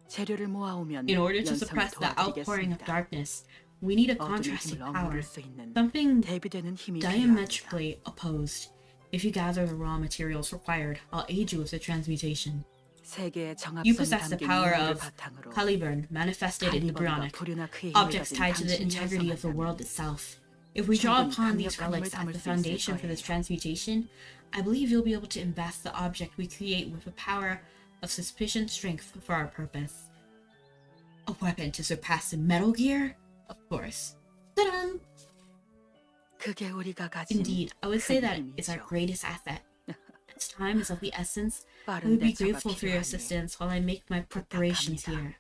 재료를 모아오면 In order to 연성을 suppress the outpouring of 도와드리겠습니다. darkness, we need a 어둠의 contrasting 힘을 power, 억누를 수 있는 something 대비되는 힘이 필요합니다. diametrically opposed. If you gather the raw materials required, I'll aid you with the transmutation. 세계의 You 정합선이 possess the 담긴 power 유물을 of 바탕으로 Caliburn, manifested in the 칼리버가 Bryonic, 불유나 그의 힘을 objects 가진 tied to the 당신이 integrity of the 연성한다면 world itself. If we draw 충분히 upon these 강력한 relics 힘을 as 담을 the 수 있을 foundation for this 거예요. transmutation, I believe you'll be able to invest the object we create with a power of sufficient strength for our purpose. A weapon to surpass the Metal Gear? Of course. Ta-da! 그게 우리가 가진 Indeed, I would say 큰 that it's our 힘이죠. greatest asset. As time is of the essence, I 빠른 would be 대처가 grateful for your 필요하니 assistance while I make my preparations 부탁합니다. here.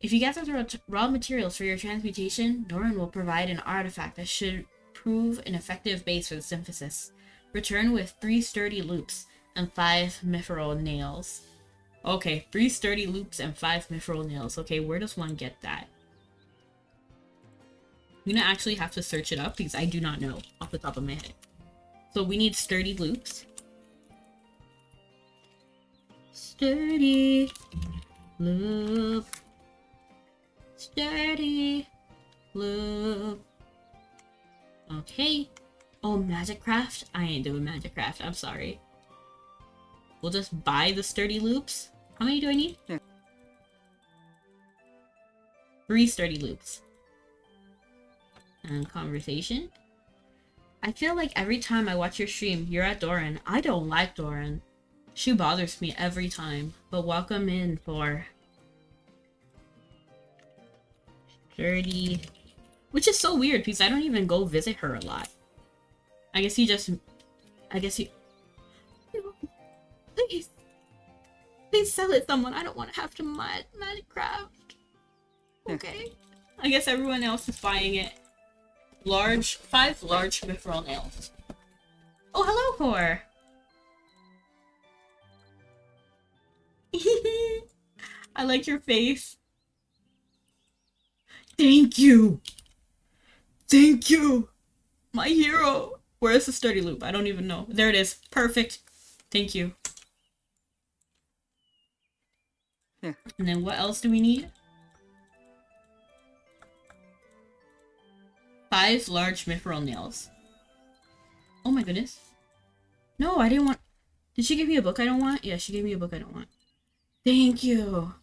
If you gather the raw materials for your transmutation, Norin will provide an artifact that should prove an effective base for the synthesis. Return with 3 sturdy loops and 5 mithril nails. Okay, 3 sturdy loops and 5 mithril nails. Okay, where does one get that? I'm gonna actually have to search it up because I do not know off the top of my head. So we need sturdy loops. Sturdy loop. Sturdy loop. Okay. Oh, magic craft? I ain't doing magic craft. I'm sorry. We'll just buy the sturdy loops. How many do I need? Yeah. 3 sturdy loops. And conversation. I feel like every time I watch your stream, you're at Doran. I don't like Doran. She bothers me every time. But welcome in for 30. Which is so weird because I don't even go visit her a lot. I guess you. Please. Please sell it someone. I don't want to have to magic craft. Okay. I guess everyone else is buying it. 5 large mithril nails. Oh, hello, Core. I like your face. Thank you. Thank you. My hero. Where's the sturdy loop? I don't even know. There it is. Perfect. Thank you. Yeah. And then what else do we need? 5 large mithril nails. Oh my goodness. No, I didn't want... Did she give me a book I don't want? Yeah, she gave me a book I don't want. Thank you.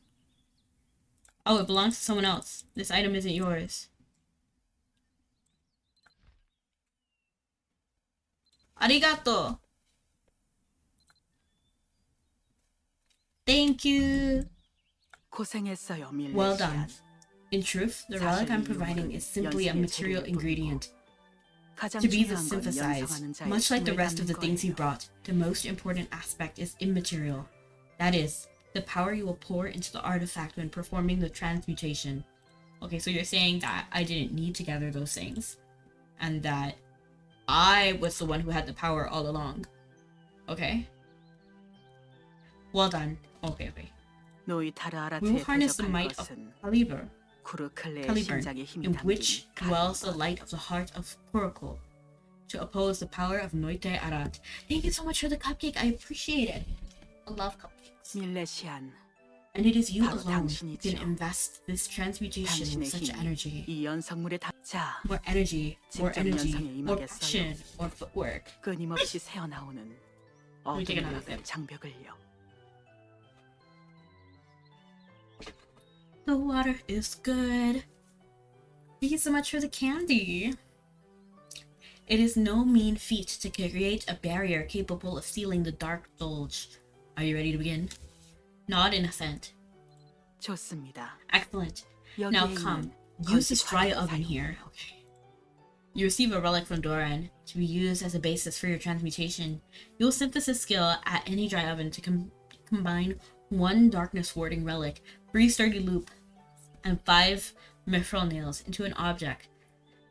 Oh, it belongs to someone else. This item isn't yours. Arigato. Thank you. 고생했어요, 밀레시안. Well done. In truth, the relic I'm providing is simply a material ingredient to be synthesized. Much like the rest of the things he brought, the most important aspect is immaterial. That is, the power you will pour into the artifact when performing the transmutation. Okay, so you're saying that I didn't need to gather those things, and that I was the one who had the power all along. Okay. Well done. Okay. We will harness the might of Caliber, in which dwells the light of the heart of Coracle, to oppose the power of Noite Arat. Thank you so much for the cupcake. I appreciate it. I love cupcakes. 밀레시안, And it is you 바로 alone who 당신이죠. can invest this transmutation with 당신의 such 힘이 energy. 이 연성물에 자, More energy, more 직접 energy, 연성에 more 임하겠어요. passion, more footwork. 끊임없이 새어나오는 We take another 어둠의 sip. 장벽을요. The water is good. Thank you so much for the candy. It is no mean feat to create a barrier capable of sealing the dark bulge. Are you ready to begin? Nod in assent. 좋습니다. Excellent. 여기에 Now 있는 come, use this 건축 dry 화약을 oven 사용. here. Okay. You receive a relic from Doran to be used as a basis for your transmutation. You'll synthesis skill at any dry oven to combine 1 darkness warding relic, 3 sturdy loop, and 5 mithril nails into an object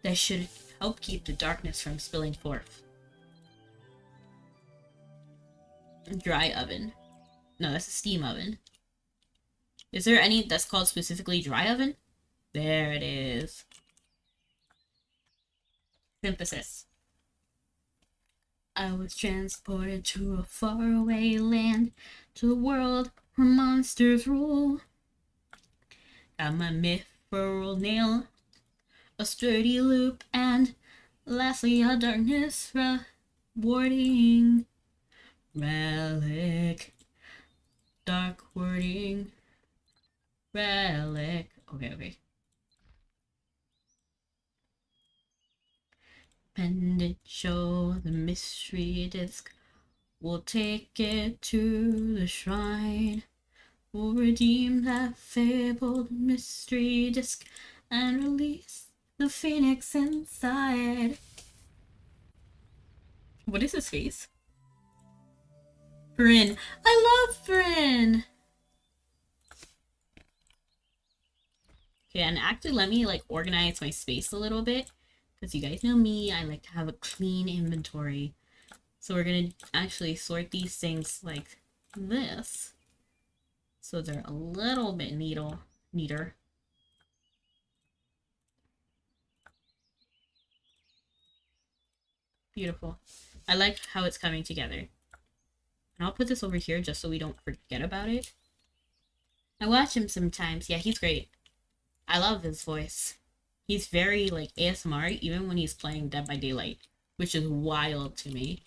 that should help keep the darkness from spilling forth. Dry oven. No, that's a steam oven. Is there any that's called specifically dry oven? There it is. Synthesis. I was transported to a faraway land, to a world where monsters rule. Got my mithril nail, a sturdy loop, and lastly a darkness warding relic. Dark warding relic. Okay. Pendant show the mystery disc. We'll take it to the shrine. We'll redeem that fabled mystery disc and release the phoenix inside. What is his face? Bryn. I love Bryn! Okay, and actually let me organize my space a little bit. Because you guys know me, I like to have a clean inventory. So we're going to actually sort these things like this. So they're a little bit neater. Beautiful. I like how it's coming together. And I'll put this over here just so we don't forget about it. I watch him sometimes. Yeah, he's great. I love his voice. He's very ASMR even when he's playing Dead by Daylight, which is wild to me.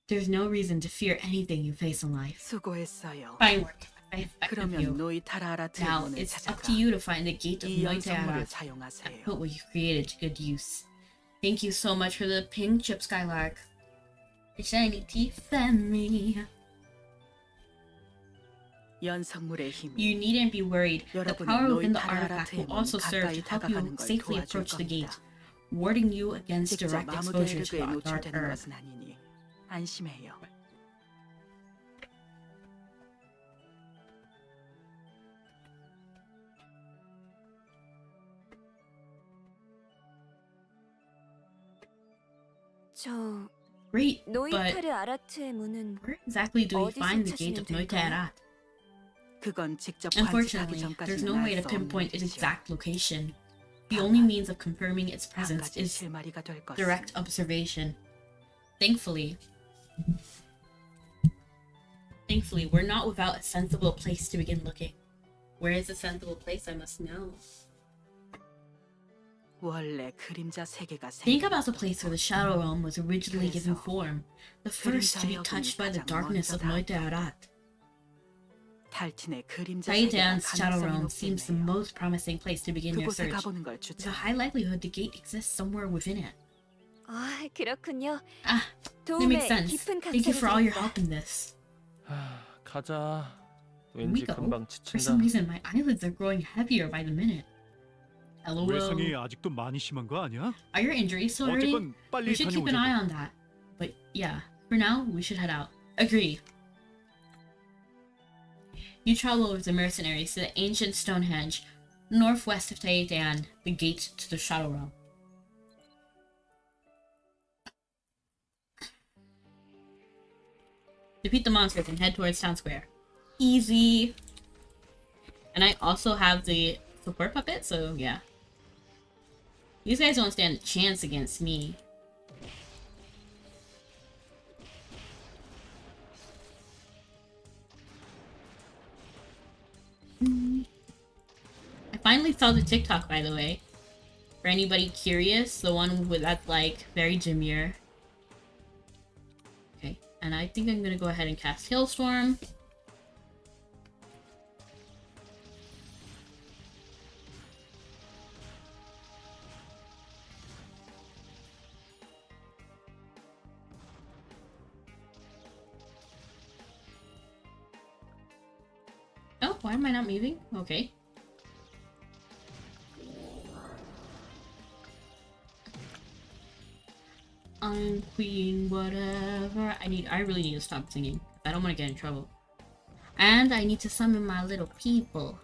There's no reason to fear anything you face in life. 수고했어요. Fine work. I expect of 그러면 you. 노이타라라트의 Now, 문을 it's up 찾아가 to you to find the gate of 이 Noiteara 연성물을 and 사용하세요. put what you created to good use. Thank you so much for the pink chip, Skylark. The shiny teeth and me. 연성물의 힘이 You needn't be worried. The 여러분을 power within the 노이타라라트의 artifact will 문 also serve 가까이 to help 다가가는 you 걸 safely 도와줄 approach the gate, 겁니다. warding you against 직접 direct 아무도 exposure to 에르그에 the dark 노출되는 earth. 것은 아니니 안심해요. 저 Great, but 노이타르 아라트의 문은 where exactly do we 어디서 find the gate 찾으면 of Noitarat? 그건 직접 관측하기 Unfortunately, there's 전까지는 no way 알 to 수 없는 pinpoint its 일이죠. exact location. The only means of confirming its presence 바깥이 is 실마리가 될 것은 direct observation. Thankfully, we're not without a sensible place to begin looking. Where is a sensible place, I must know. 원래 그림자 세계가 Think about the place where the Shadow Realm was originally given 그래서 form, the first to be touched by the darkness of Noitarat. 탈틴의 그림자 세계가 Taidan's Shadow 가능성이 Realm seems the 높겠네요. most promising place to begin your 그곳에 search. 가보는 걸 There's a 추천. high likelihood the gate exists somewhere within it. 아, 그렇군요. Ah, that makes 도움에 sense. 깊은 Thank you for all your 감사를 help in this. 가자. Here we 왠지 go. 금방 For some 지친다. reason, my eyelids are growing heavier by the minute. 외상이 LOL. 아직도 많이 심한 거 아니야? Are your injuries still hurting? 어쨌건 빨리 We should keep an eye 다녀오자고. on that. But yeah, for now, we should head out. Agree. You travel with the mercenaries to the ancient Stonehenge, northwest of Taidan, the gate to the Shadow Realm. Defeat the monsters and head towards town square. Easy. And I also have the support puppet, so yeah. These guys don't stand a chance against me. I finally saw the TikTok, by the way. For anybody curious, the one with that, like, very demure. Okay, and I think I'm gonna go ahead and cast Hailstorm. Oh, why am I not moving? Okay. I'm queen, whatever. I really need to stop singing. I don't want to get in trouble. And I need to summon my little people.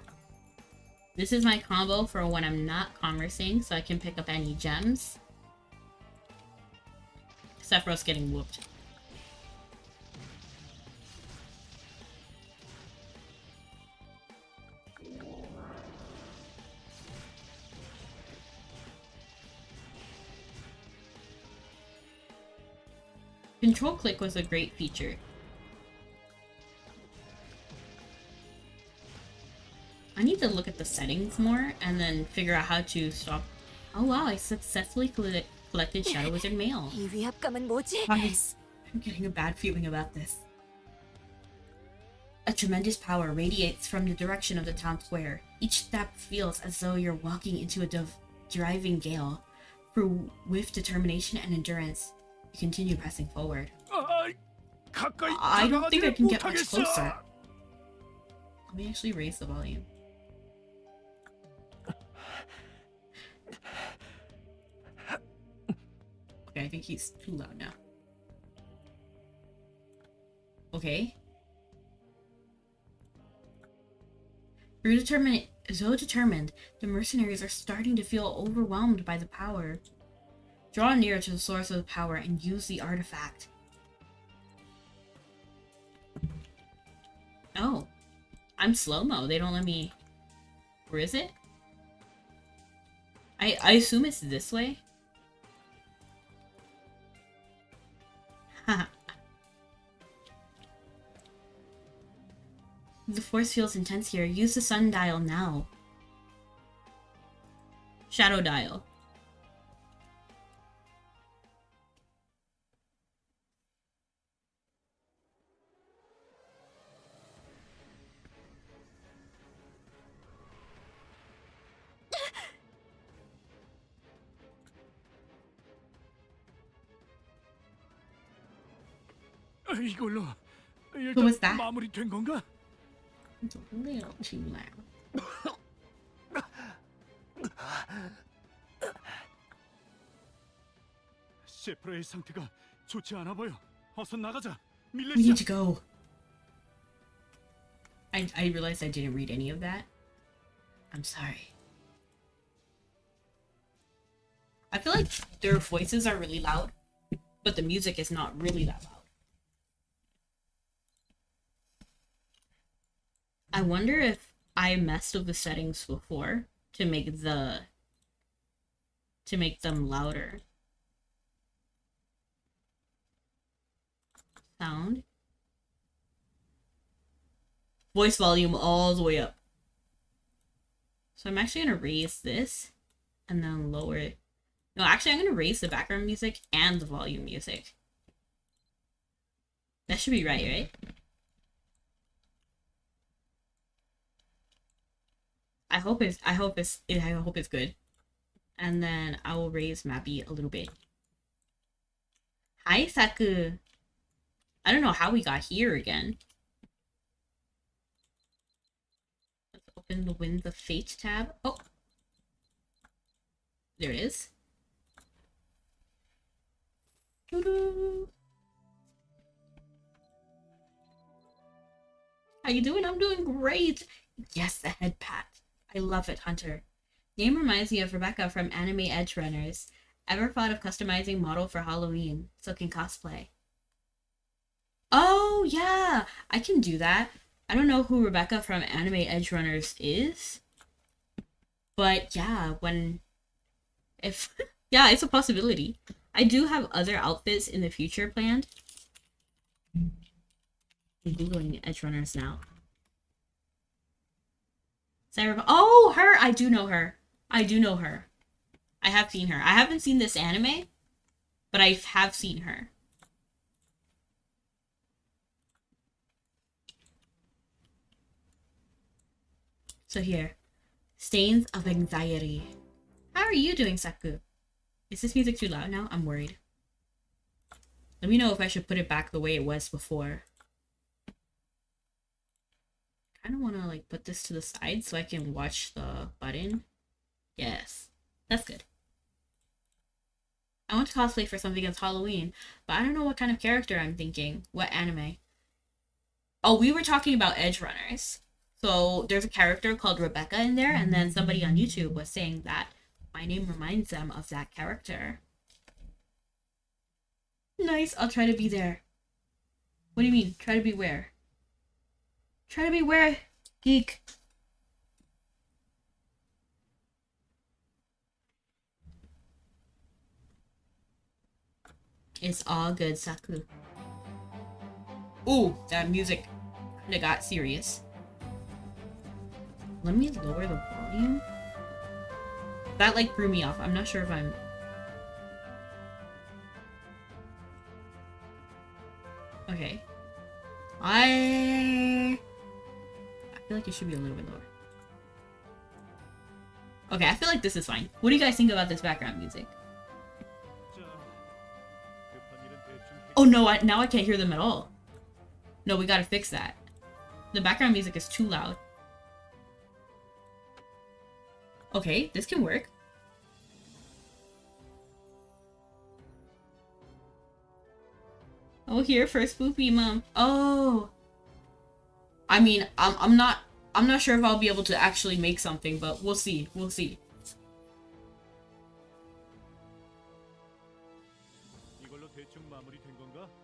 This is my combo for when I'm not conversing, so I can pick up any gems. Sephiroth's getting whooped. Control click was a great feature. I need to look at the settings more and then figure out how to stop. Oh wow, I successfully collected Shadow Wizard mail. 이 위압감은 뭐지? Guys, I'm getting a bad feeling about this. A tremendous power radiates from the direction of the town square. Each step feels as though you're walking into a driving gale. For with determination and endurance, you continue pressing forward. 가까이 I don't think I 다가가지를 can get much 못하겠어. closer. Let me actually raise the volume. Okay, I think he's too loud now. Okay. So determined, the mercenaries are starting to feel overwhelmed by the power. Draw near to the source of the power and use the artifact. Oh. I'm slow-mo. They don't let me... Where is it? I assume it's this way? Haha. The force feels intense here. Use the sun dial now. Shadow dial. 이걸로 Who was 일단 that? 마무리된 건가? It's a little too loud. 세프라의 상태가 좋지 않아 보여. 어서 나가자. We 밀레시아. need to go. I realized I didn't read any of that. I'm sorry. I feel like their voices are really loud. but the music is not really that loud. I wonder if I messed with the settings before to make them louder. Sound. Voice volume all the way up. So I'm actually gonna raise this and then lower it. No, actually I'm gonna raise the background music and the volume music. That should be right? I hope it's good. And then I will raise Mappy a little bit. Hi, Saku. I don't know how we got here again. Let's open the Winds of Fate tab. Oh. There it is. Doo-doo. How you doing? I'm doing great. Yes, the head pat. I love it, Hunter. Name reminds me of Rebecca from Anime Edge Runners. Ever thought of customizing model for Halloween so can cosplay? Oh, yeah! I can do that. I don't know who Rebecca from Anime Edge Runners is. But yeah, yeah, it's a possibility. I do have other outfits in the future planned. I'm Googling Edge Runners now. Sarah, oh, her! I do know her. I have seen her. I haven't seen this anime, but I have seen her. So here, Stains of Anxiety. How are you doing, Saku? Is this music too loud now? I'm worried. Let me know if I should put it back the way it was before. I kind of want to like put this to the side so I can watch the button. Yes, that's good. I want to cosplay for something as Halloween, but I don't know what kind of character I'm thinking. What anime? Oh, we were talking about Edge Runners. So there's a character called Rebecca in there, and then somebody on YouTube was saying that my name reminds them of that character. Nice, I'll try to be there. What do you mean? Try to be where? Try to be where? Geek. It's all good, Saku. Ooh, that music kinda got serious. Let me lower the volume. That like threw me off. I'm not sure if I'm... Okay. I feel like it should be a little bit lower. Okay, I feel like this is fine. What do you guys think about this background music? Oh no, now I can't hear them at all. No, we gotta fix that. The background music is too loud. Okay, this can work. Oh, here for Spoopy Mom. Oh. I mean, I'm not sure if I'll be able to actually make something, but we'll see. We'll see.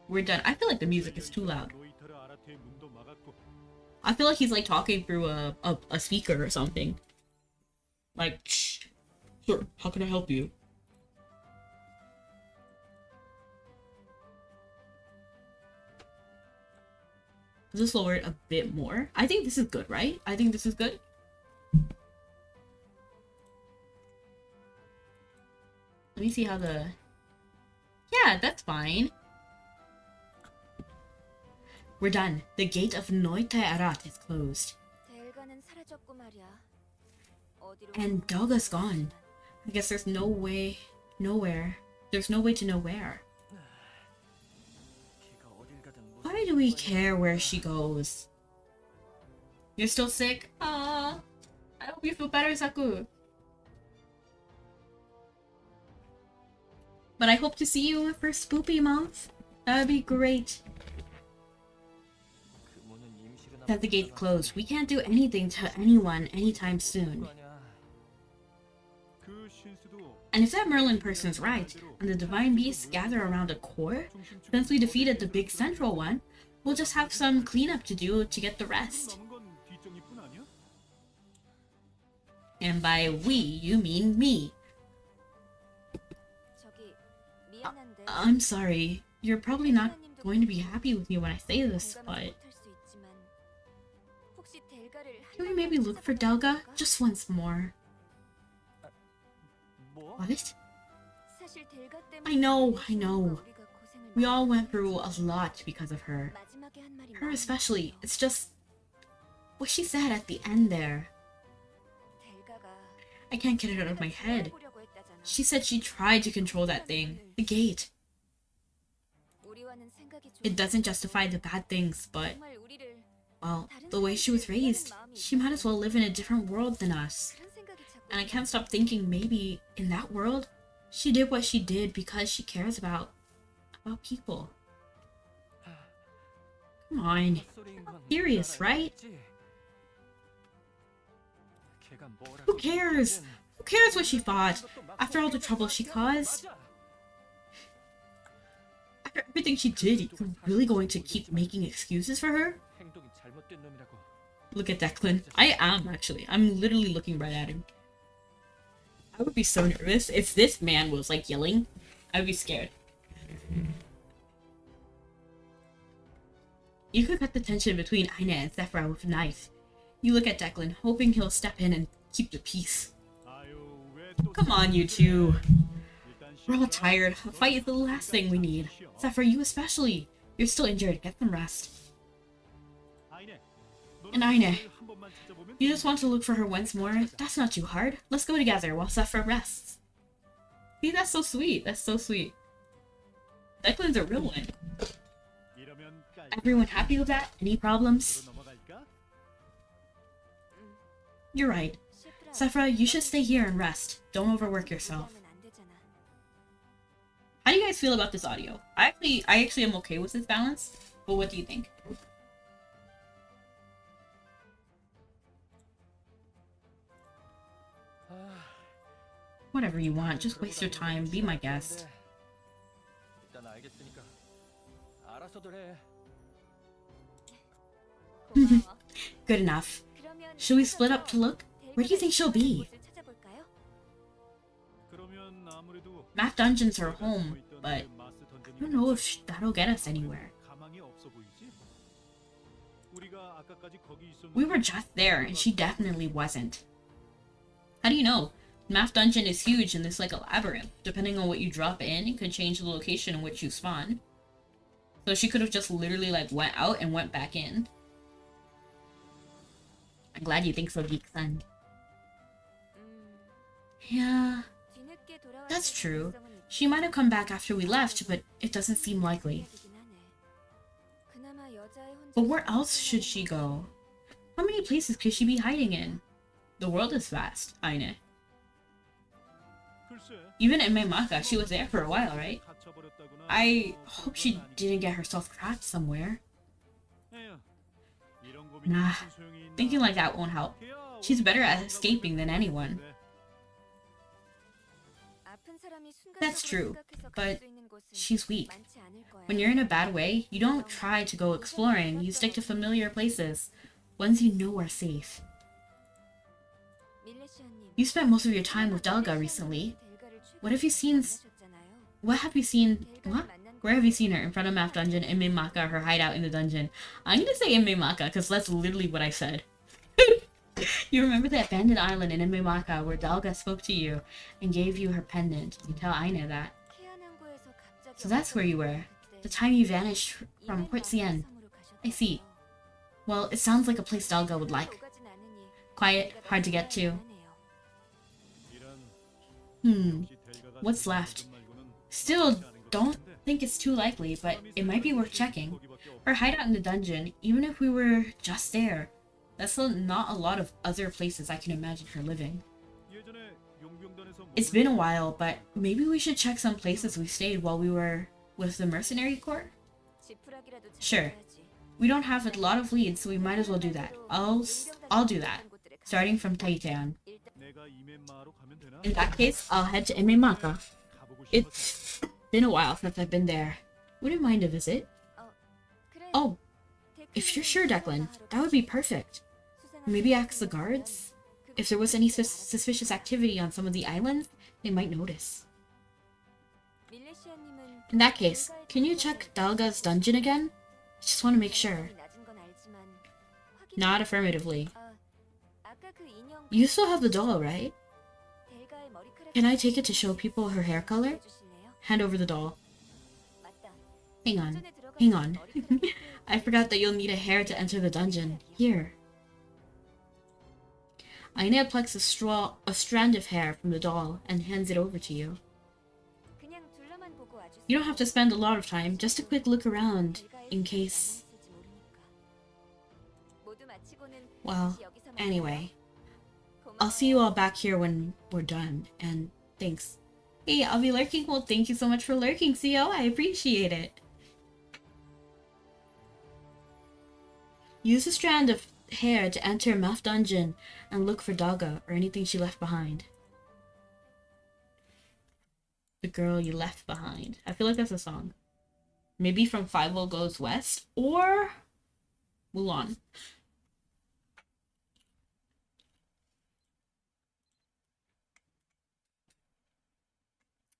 We're done. I feel like the music is too loud. I feel like he's like talking through a speaker or something. Like, shh. Sir, how can I help you? Just lower it a bit more. I think this is good, right? I think this is good. Let me see how the... Yeah, that's fine. We're done. The gate of Noite Arat is closed. And Dogga's gone. I guess there's no way... Nowhere. There's no way to know where. Why do we care where she goes? You're still sick? Ah, I hope you feel better, Saku. But I hope to see you for Spoopy Month. That would be great. That the gate's closed. We can't do anything to anyone anytime soon. 그 신수도 And if that Merlin person's right, and the divine beasts gather around a core, since we defeated the big central one, we'll just have some cleanup to do to get the rest. 남은 건 뒷정리뿐 아니야? And by we, you mean me. 저기 미안한데 I'm sorry. You're probably not going to be happy with me when I say this, but 못할 수 있지만 혹시 델가를 한 can we 번만 maybe look for Delga 찾아볼까? just once more? 뭐? What? 사실 델가 때문에 I know. 우리가 고생을 We all 많이 went through 했지. a lot because of her. 마지막에 한 말이 Her 마음에 especially. 들어. It's just what she said at the end there. 델가가 I can't get it out of my head. 해보려고 했다잖아. She said she tried to control that thing, the gate. 우리와는 생각이 It 좀 doesn't justify the bad things, but, 정말 우리를 well, the way she was raised, she might as well live in a different world than us. 그런 생각이 자꾸 And I can't stop thinking maybe in that world, she did what she did because she cares about people. Come on. 헛소리인 건 Serious, right? 알아야겠지? 걔가 뭐라고 Who cares? 그러든 Who cares what she thought? 그것도 막 After all the trouble she caused? 맞아. After everything she did, you're really going to keep making excuses for her? 행동이 잘못된 놈이라고. Look at Declan. I am, actually. I'm literally looking right at him. I would be so nervous if this man was, like, yelling. I would be scared. You could cut the tension between Aina and Sephra with a knife. You look at Declan, hoping he'll step in and keep the peace. 아유, 왜 또 Come on, you two. 일단 We're all 쉬어라. tired. A fight is the last thing we need. Sephra, you especially. You're still injured. Get some rest. 아이네, And Aine, 한 번만 찾아보면 you just want to look for her once more? That's not too hard. Let's go together while Sephra rests. See, that's so sweet. That's so sweet. Declan's a real one. 이러면 깔. Everyone happy with that? Any problems? 넘어갈까? You're right. Sephra, you should stay here and rest. Don't overwork yourself. 하면 안 되잖아. How do you guys feel about this audio? I actually am okay with this balance, but what do you think? Whatever you want, just waste your time, be my guest. 일단 알겠으니까 알아서들 해. 고마워. Good enough. 그러면 Should we split up to look? Where do you think she'll be? 곳을 찾아볼까요? 그러면 아무래도 Map dungeons are home, but I don't know if that'll get us anywhere. 가망이 없어 보이지? 우리가 아까까지 거기 있었는데 We were just there, and she definitely wasn't. How do you know? Map dungeon is huge and it's like a labyrinth. Depending on what you drop in, it could change the location in which you spawn. So she could have just literally like went out and went back in. I'm glad you think so, Geek Son. Yeah, 뒤늦게 돌아왔을 that's true. 가능성은 She might have come back after we left, but it doesn't seem likely. 이야기긴 하네. 그나마 여자의 혼자 But where else should she go? How many places could she be hiding in? The world is vast, Aine. 글쎄, Even in Maimaka, she was there for a while, right? 갇혀버렸다거나 I 뭐 hope 그런 she 건 아니겠지. didn't get herself trapped somewhere. 에휴, 이런 고민이 Nah, 무슨 소용이 있나. thinking like that won't help. 걔야, She's better at 어디서 escaping than anyone. 그래. 아픈 사람이 That's 순간적으로 true, 생각해서 갈 but 수 있는 곳은 she's weak. 많지 않을 거야. When you're in a bad way, you don't try to go exploring, you stick to familiar places, ones you know are safe. 밀레시아님, You spent most of your time with Delga recently. 델가를 What have you seen? 만나셨잖아요. What have you seen? 델가를 What? 만난 Where have you seen her? In front of Map Dungeon, in Mimaka, her hideout in the dungeon. I'm gonna say in Mimaka, because that's literally what I said. You remember that abandoned island in Mimaka where Delga spoke to you and gave you her pendant? You tell Aina that. 케아낭고에서 갑자기 So that's where you were. The time you vanished from Port Sien. I see. Well, it sounds like a place Delga would like. Quiet, hard to get to. 이런 What's left? Still, don't think it's too likely, but it might be worth checking. Her hideout in the dungeon, even if we were just there, that's still not a lot of other places I can imagine her living. It's been a while, but maybe we should check some places we stayed while we were with the mercenary corps? Sure. We don't have a lot of leads, so we might as well do that. I'll do that, starting from Taitean. 내가 이멘마로 가면 되나? In that case, I'll head to Imemaka. 가보고 싶어서. It's been a while since I've been there. Wouldn't mind a visit. 그래. Oh, if you're sure, Declan, that would be perfect. Maybe ask the guards? If there was any suspicious activity on some of the islands, they might notice. 밀레시아님은 In that case, can you check Dalga's dungeon again? I just want to make sure. 낮은 건 알지만 Nod affirmatively. 아까 그 인형 You still have the doll, right? 델가의 머리카락 Can I take it to show people her hair color? 보여주실래요? Hand over the doll. 맞다. Hang on. 전에 들어간 Hang on. 머리카락 I forgot that you'll need a hair to enter the dungeon. Here. Aina plucks a strand of hair from the doll and hands it over to you. 그냥 둘러만 보고 와주세요. You don't have to spend a lot of time, just a quick look around, in case... 모두 마치고는 Well, 다시 여기서 만나요. anyway. I'll see you all back here when we're done, and thanks. Hey, I'll be lurking. Well, thank you so much for lurking, CO. I appreciate it. Use a strand of hair to enter Math Dungeon and look for Daga or anything she left behind. The girl you left behind. I feel like that's a song. Maybe from 50 Goes West or Mulan.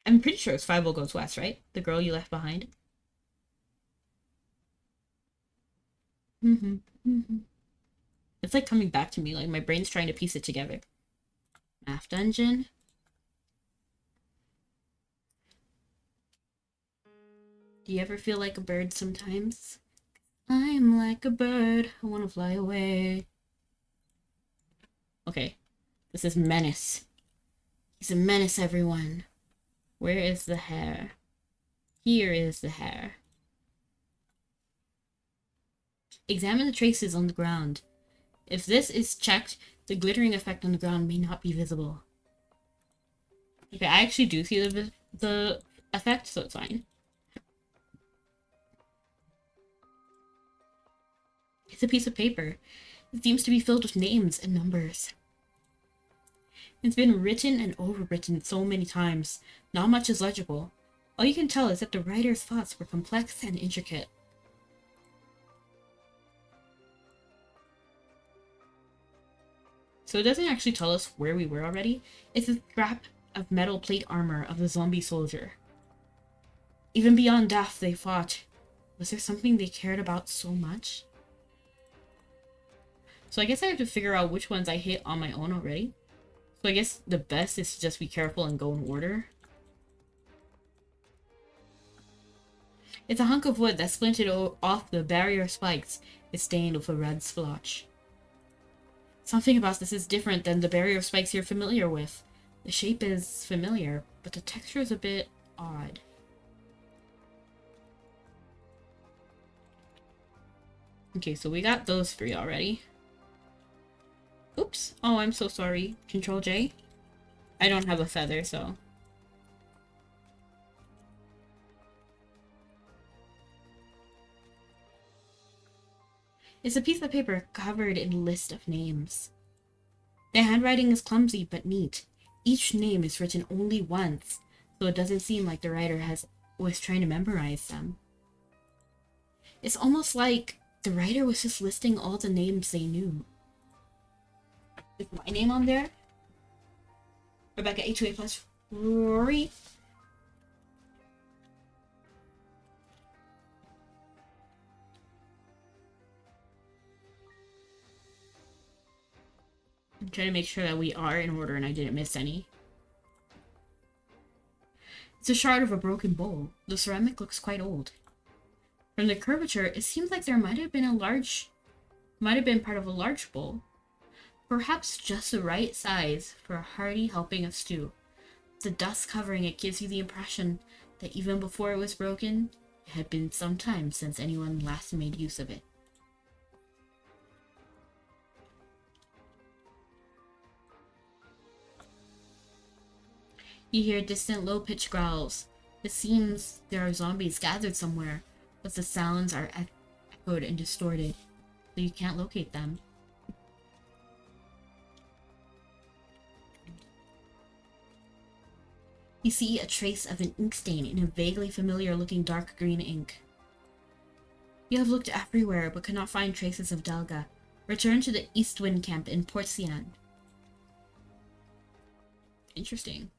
I'm pretty sure it's 50 Goes West, right? The girl you left behind. It's like coming back to me, like my brain's trying to piece it together. Math Dungeon. Do you ever feel like a bird sometimes? I'm like a bird, I wanna fly away. Okay, this is Menace. He's a menace, everyone. Where is the hair? Here is the hair. Examine the traces on the ground. If this is checked, the glittering effect on the ground may not be visible. Okay, I actually do see the effect, so it's fine. It's a piece of paper. It seems to be filled with names and numbers. It's been written and overwritten so many times. Not much is legible. All you can tell is that the writer's thoughts were complex and intricate. So it doesn't actually tell us where we were already. It's a scrap of metal plate armor of the zombie soldier. Even beyond death, they fought. Was there something they cared about so much? So I guess I have to figure out which ones I hit on my own already. So I guess the best is to just be careful and go in order. It's a hunk of wood that splintered off the barrier spikes. It's stained with a red splotch. Something about this is different than the barrier spikes you're familiar with. The shape is familiar, but the texture is a bit odd. Okay, so we got those three already. Oops. Oh, I'm so sorry. Control J. I don't have a feather, so... It's a piece of paper covered in a list of names. The handwriting is clumsy but neat. Each name is written only once, so it doesn't seem like the writer was trying to memorize them. It's almost like the writer was just listing all the names they knew. Is my name on there? Rebecca H2A plus Rory. I'm trying to make sure that we are in order and I didn't miss any. It's a shard of a broken bowl. The ceramic looks quite old. From the curvature, it seems like there might have been part of a large bowl. Perhaps just the right size for a hearty helping of stew. The dust covering it gives you the impression that even before it was broken, it had been some time since anyone last made use of it. You hear distant low-pitched growls. It seems there are zombies gathered somewhere, but the sounds are echoed and distorted, so you can't locate them. You see a trace of an ink stain in a vaguely familiar-looking dark green ink. You have looked everywhere but could not find traces of Delga. Return to the East Wind Camp in Port Sian. Interesting.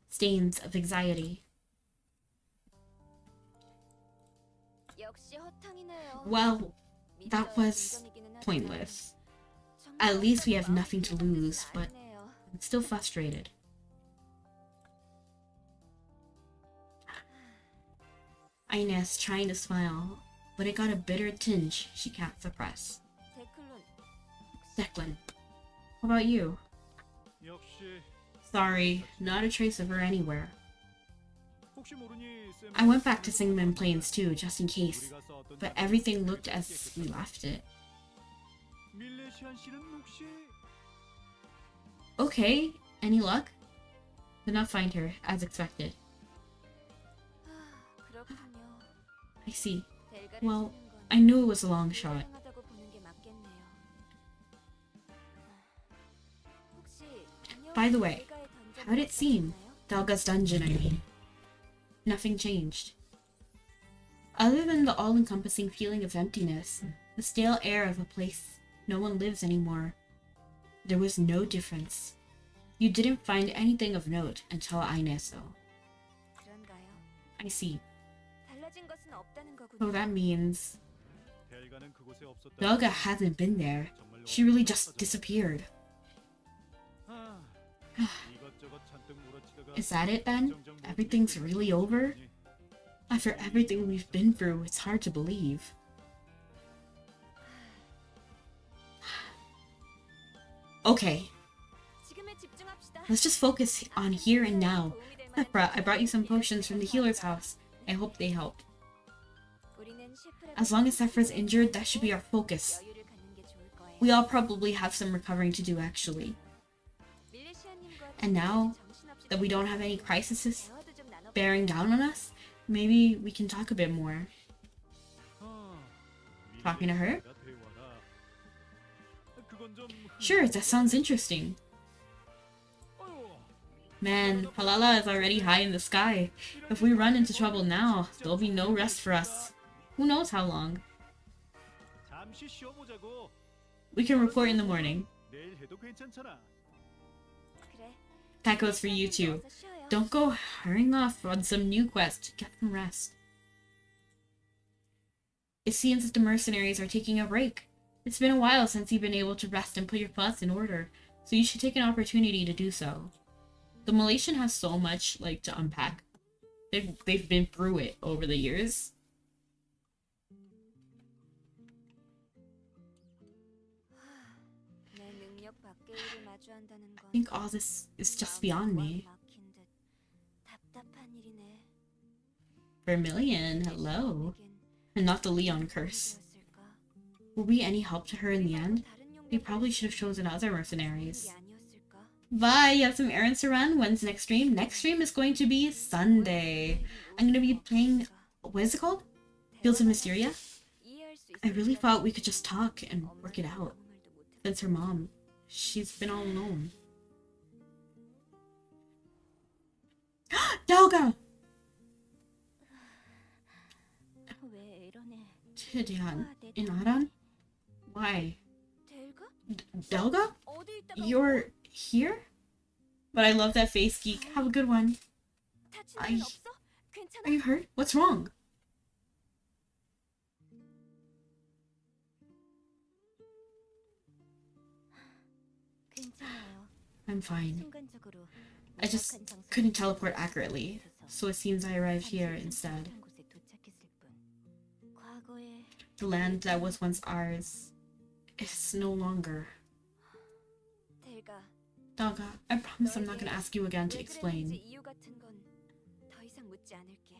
Stains of anxiety. 역시 허탕이네요. Well, that was pointless. At least we have nothing to lose, but I'm still frustrated. Ines trying to smile, but it got a bitter tinge she can't suppress. Declan, how about you? 역시 Sorry, not a trace of her anywhere. 혹시 모르니 I went back to Singman Plains too, just in case, 우리가 싸웠던 but everything looked as we left it. 밀레시안 씨는 혹시 Okay, any luck? Did not find her, as expected. 그렇군요. I see. 델가를 Well, 쓰는 건 I knew it was a long shot. 불가능하다고 보는 게 맞겠네요. 혹시 By the way, 델가의 던전을 how'd it seem? 어떠셨나요? Dalga's dungeon, I mean. Nothing changed. Other than the all-encompassing feeling of emptiness, the stale air of a place no one lives anymore, there was no difference. You didn't find anything of note until Ines, though. 그런가요? I see. 달라진 것은 없다는 거군요. So that means 델가는 그곳에 없었다. Delga hasn't been there. She really just disappeared. 아, 이것저것 잔뜩 몰아치다가 Is that it then? 정정 못 Everything's 지키고 really over? 있으니 After everything we've been through, it's hard to believe. Okay, 지금에 집중합시다. let's just focus on here and now. I brought you some potions from the healer's house. I hope they help. 우리는 셰프라고 As long as Sephra's injured, that should be our focus. 여유를 갖는 게 좋을 거예요. We all probably have some recovering to do, actually. 밀레시아님과 And now 정신없이 that we don't have any crises 대화도 좀 나눠. bearing down on us, maybe we can talk a bit more. 아, Talking to her? 밀레시아가 대화라. 그건 좀 Sure, that sounds interesting. 어휴, Man, Halala is already high in the sky. If we run into trouble now, there'll be no rest for us. Who knows how long? 잠시 쉬어보자고. We can report in the morning. 내일 해도 괜찮잖아. 그래. That goes for you too. 어서 쉬어요. Don't go hurrying off on some new quest. Get some rest. It seems that the mercenaries are taking a break. It's been a while since you've been able to rest and put your thoughts in order, so you should take an opportunity to do so. The Malaysian has so much to unpack. They've been through it over the years. 내 능력 밖의 일을 마주한다는 건 I think all this is just beyond me. 막힌 듯 답답한 일이네. Vermilion, hello. And not the Leon curse. Were we any help to her in the end? We probably should have chosen other mercenaries. Bye, you have some errands to run. When's next stream? Next stream is going to be Sunday. I'm going to be playing, what is it called? Fields of Mysteria? I really thought we could just talk and work it out. Since her mom, she's been all alone. Delga! 왜 이러네. 최대한 in Aran? Why? 델가? Delga? 어디 있다가 You're here? But I love that face, geek. Have a good one. 다친 I- 데는 없어? Are 괜찮아? you hurt? What's wrong? 괜찮아요. I'm fine. 순간적으로 I just 명확한 장소에 couldn't teleport accurately, 있어서 so it seems I arrived here 잠시 instead. 선택한 곳에 도착했을 뿐. 과거에 The land that was once ours is no longer. 델가 Delga, I promise I'm not gonna ask you again to 왜 그랬는지 explain. 이유 같은 건 더 이상 묻지 않을게.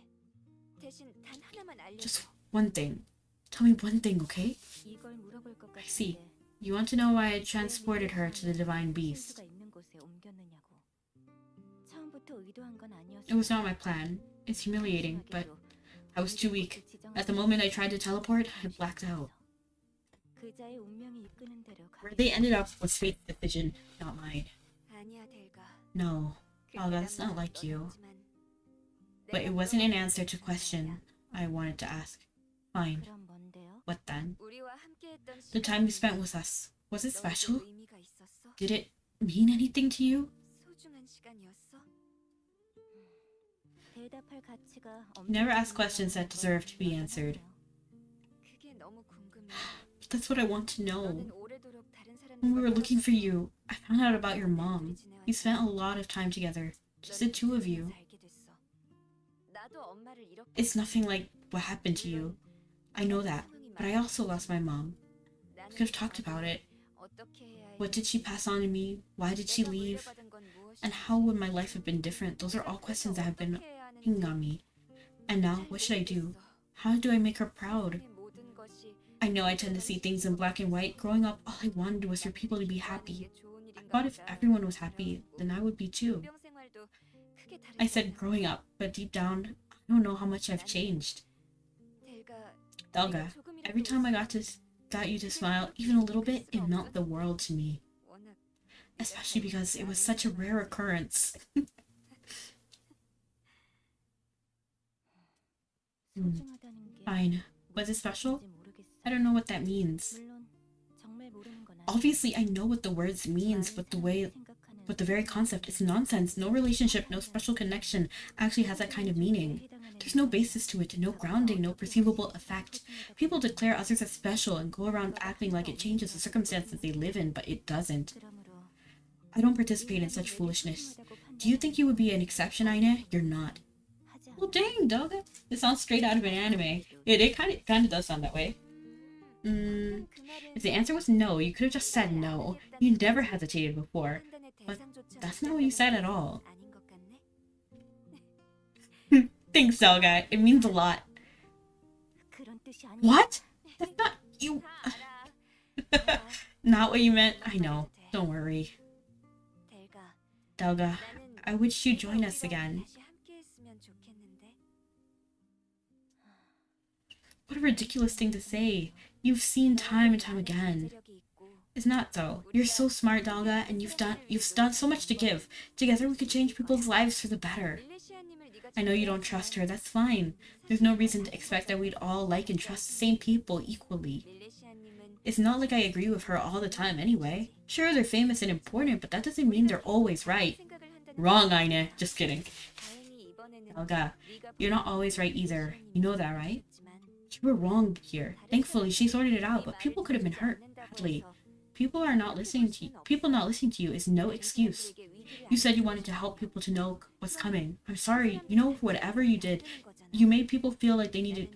대신 단 하나만 알려줘. Just one thing. Tell me one thing, okay? 이걸 물어볼 것 I see. 같은데 You want to know why I transported her to the Divine Beast. 신수가 있는 곳에 옮겼느냐고. 처음부터 의도한 건 아니었어. It was not my plan. It's humiliating, but I was too weak. At the moment I tried to teleport, I blacked out. 그자의 운명이 이끄는 대로 Where they ended up was fate's decision, not mine. 아니야, 델가. No, Helga, that's not like you. But it wasn't an answer to question I wanted to ask. Fine. 그럼 뭔데요? What then? 우리와 함께했던 The time you spent with us. Was it 너에게 special? 의미가 있었어? Did it mean anything to you? 소중한 시간이었어? 대답할 가치가 Never ask questions that deserve to be answered. 그게 너무 궁금해. But that's what I want to know. 너는 오래도록 다른 When we were 사람들과 looking for 떨어져서 you, I found out about your mom. You spent a lot of time together. Just the two of you. 알게 됐어. 나도 엄마를 잃었거든. It's nothing like what happened to you. I know that, but I also lost my mom. We could have talked about it. What did she pass on to me? Why did she leave? And how would my life have been different? Those are all questions that have been hanging on me. And now, what should I do? How do I make her proud? I know I tend to see things in black and white. Growing up, all I wanted was for people to be happy. I thought if everyone was happy, then I would be too. I said growing up, but deep down, I don't know how much I've changed. Delga, every time I got you to smile, even a little bit, it meant the world to me. Especially because it was such a rare occurrence. Fine. Was it special? I don't know what that means. Obviously, I know what the words means, but the very concept is nonsense. No relationship, no special connection actually has that kind of meaning. There's no basis to it, no grounding, no perceivable effect. People declare others as special and go around acting like it changes the circumstances they live in, but it doesn't. I don't participate in such foolishness. Do you think you would be an exception, Aine? You're not. Well, dang, dog. This sounds straight out of an anime. It kind of does sound that way. If the answer was no, you could have just said no. You never hesitated before. But that's not what you said at all. Thanks, Delga. It means a lot. What? That's not you. Not what you meant. I know. Don't worry. Delga, I wish you'd join us again. What a ridiculous thing to say. You've seen time and time again. It's not so. You're so smart, Delga, and you've done so much to give. Together we could change people's lives for the better. I know you don't trust her. That's fine. There's no reason to expect that we'd all like and trust the same people equally. It's not like I agree with her all the time anyway. Sure, they're famous and important, but that doesn't mean they're always right. Wrong, Aine. Just kidding. Delga, you're not always right either. You know that, right? You were wrong here. Thankfully, she sorted it out, but people could have been hurt badly. People not listening to you is no excuse. You said you wanted to help people to know what's coming. I'm sorry. You know, whatever you did, you made people feel like they needed...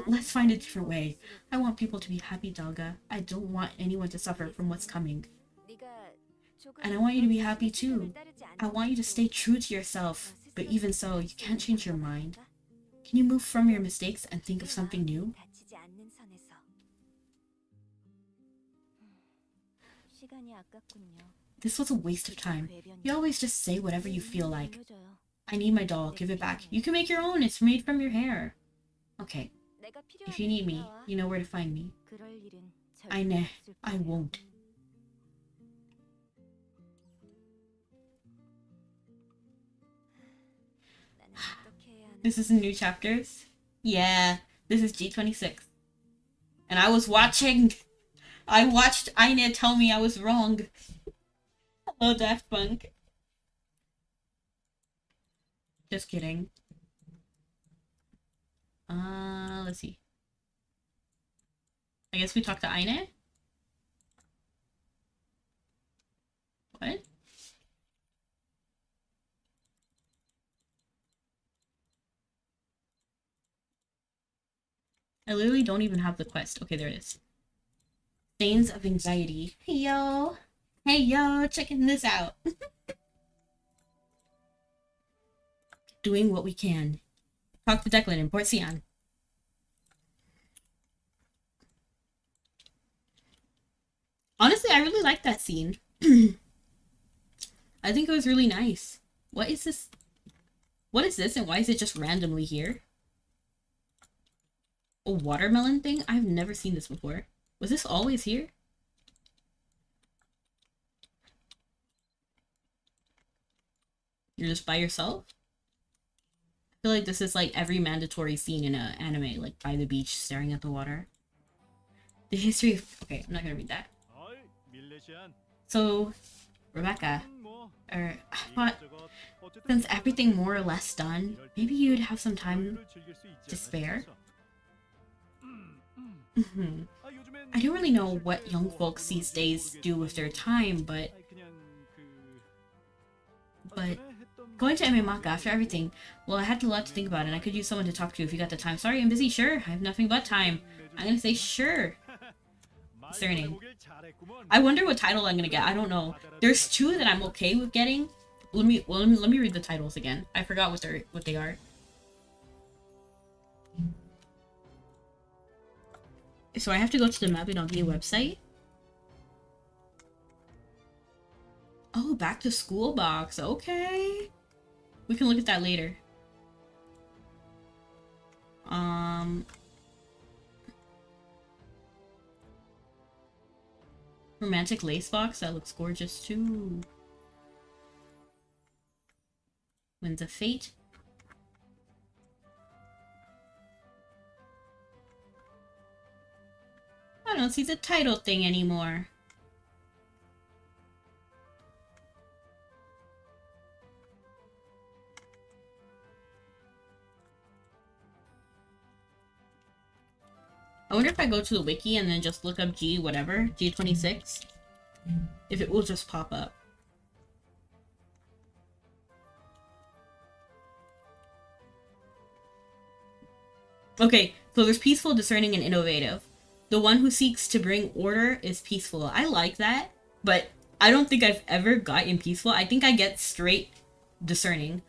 Let's find a different way. I want people to be happy, Delga. I don't want anyone to suffer from what's coming. And I want you to be happy too. I want you to stay true to yourself. But even so, you can't change your mind. Can you move from your mistakes and think of something new? This was a waste of time. You always just say whatever you feel like. I need my doll. Give it back. You can make your own. It's made from your hair. Okay. If you need me, you know where to find me. I won't. This is in new chapters? Yeah, this is G26. And I watched Aine tell me I was wrong. Hello, Daft Punk. Just kidding. Let's see. I guess we talked to Aine? What? I literally don't even have the quest. Okay, there it is. Stains of Anxiety. Hey, yo! Hey, yo! Checking this out! Doing what we can. Talk to Declan in Port Sion. Honestly, I really like that scene. I think it was really nice. What is this? What is this and why is it just randomly here? A watermelon thing? I've never seen this before. Was this always here? You're just by yourself? I feel like this is like every mandatory scene in an anime, like by the beach, staring at the water. The history of... Okay, I'm not gonna read that. 어이, 밀레시안. So, Rebecca, 뭐 I thought since everything more or less done, maybe you'd have some time to spare? I don't really know what young folks these days do with their time, but going to Mabinogi after everything, well, I had a lot to think about, and I could use someone to talk to if you got the time. Sorry, I'm busy. Sure, I have nothing but time. I'm gonna say sure. Concerning. I wonder what title I'm gonna get. I don't know. There's two that I'm okay with getting. Let me read the titles again. I forgot what they are. So I have to go to the Mabinogi website. Oh, back to school box. Okay. We can look at that later. Romantic lace box. That looks gorgeous too. Winds of Fate. I don't see the title thing anymore. I wonder if I go to the wiki and then just look up G whatever, G26, if it will just pop up. Okay, so there's peaceful, discerning, and innovative. The one who seeks to bring order is peaceful. I like that, but I don't think I've ever gotten peaceful. I think I get straight discerning,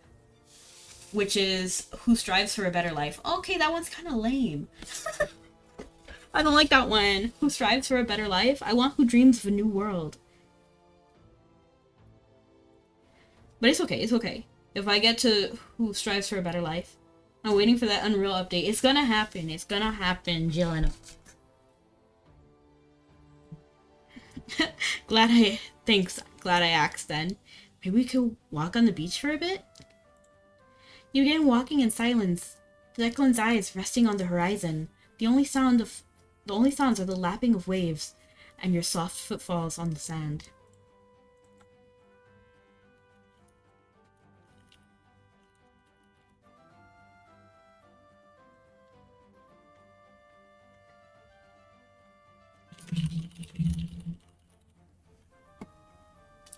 which is who strives for a better life. Okay, that one's kind of lame. I don't like that one. Who strives for a better life? I want who dreams of a new world. But it's okay, it's okay. If I get to who strives for a better life. I'm waiting for that Unreal update. It's gonna happen. It's gonna happen, Jillian. Thanks. Glad I asked then. Maybe we could walk on the beach for a bit? You begin walking in silence. Declan's eyes resting on the horizon. The only sounds are the lapping of waves and your soft footfalls on the sand.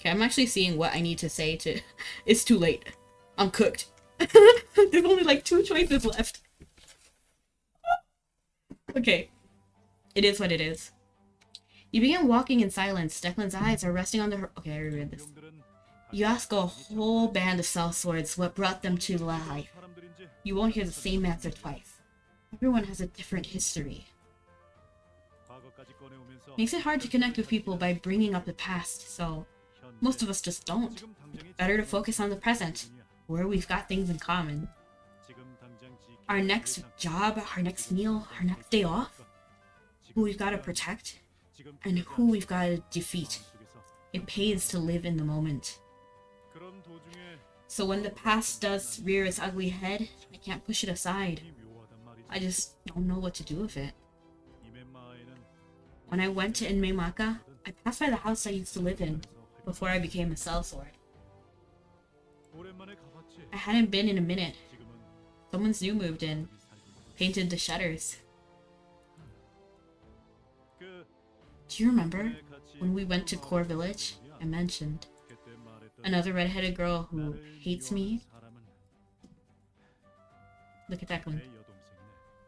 Okay, I'm actually seeing what I need to say to... It's too late. I'm cooked. There's only like 2 choices left. Okay. It is what it is. You begin walking in silence. Declan's eyes are resting on the... Okay, I reread this. You ask a whole band of sellswords what brought them to life. You won't hear the same answer twice. Everyone has a different history. Makes it hard to connect with people by bringing up the past, so... Most of us just don't. Better to focus on the present, where we've got things in common. Our next job, our next meal, our next day off. Who we've got to protect, and who we've got to defeat. It pays to live in the moment. So when the past does rear its ugly head, I can't push it aside. I just don't know what to do with it. When I went to Mabinogi, I passed by the house I used to live in before I became a sellsword. I hadn't been in a minute. Someone's new moved in, painted the shutters. Do you remember when we went to Core Village? I mentioned another redheaded girl who hates me. Look at that one.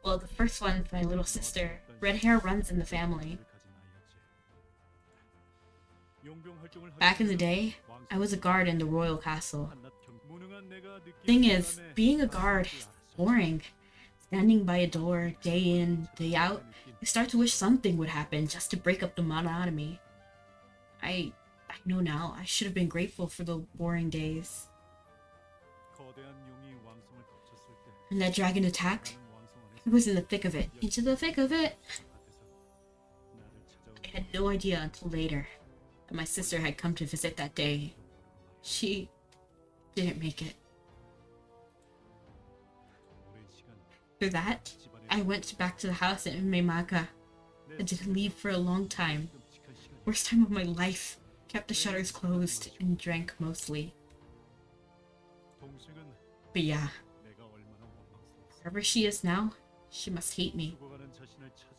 Well, the first one's my little sister. Red hair runs in the family. Back in the day, I was a guard in the royal castle. Thing is, being a guard is boring. Standing by a door, day in, day out, you start to wish something would happen just to break up the monotony. I know now, I should have been grateful for the boring days. And that dragon attacked? It was in the thick of it. Into the thick of it! had no idea until later that my sister had come to visit that day. She didn't make it. For that, I went back to the house in Meimaga. I didn't leave for a long time. Worst time of my life. Kept the shutters closed and drank mostly. But yeah, wherever she is now, she must hate me.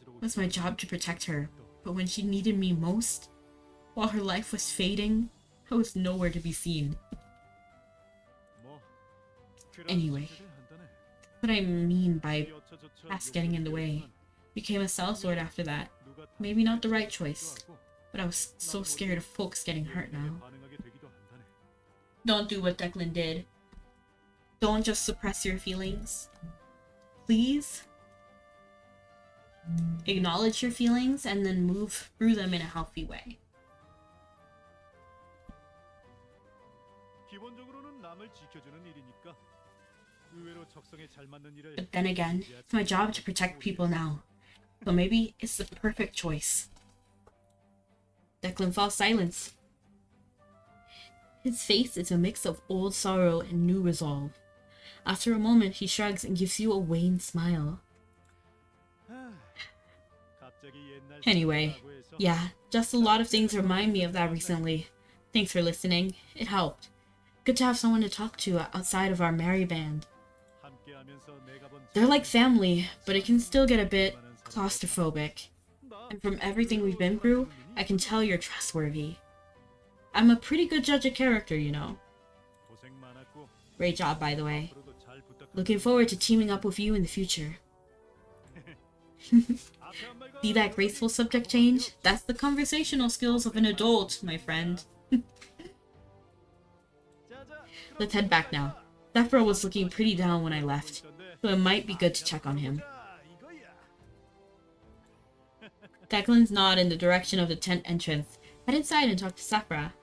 It was my job to protect her, but when she needed me most, while her life was fading, I was nowhere to be seen. Anyway, what I mean by past getting in the way. Became a sellsword after that. Maybe not the right choice, but I was so scared of folks getting hurt now. Don't do what Declan did. Don't just suppress your feelings. Please? Acknowledge your feelings and then move through them in a healthy way. But then again, it's my job to protect people now. So maybe it's the perfect choice. Declan falls silent. His face is a mix of old sorrow and new resolve. After a moment, he shrugs and gives you a wan smile. Anyway, yeah, just a lot of things remind me of that recently. Thanks for listening. It helped. Good to have someone to talk to outside of our merry band. They're like family, but it can still get a bit claustrophobic. And from everything we've been through, I can tell you're trustworthy. I'm a pretty good judge of character, you know. Great job, by the way. Looking forward to teaming up with you in the future. See that graceful subject change? That's the conversational skills of an adult, my friend. Let's head back now. Zephyr was looking pretty down when I left, so it might be good to check on him. Declan's nod in the direction of the tent entrance. Head inside and talk to Sakura.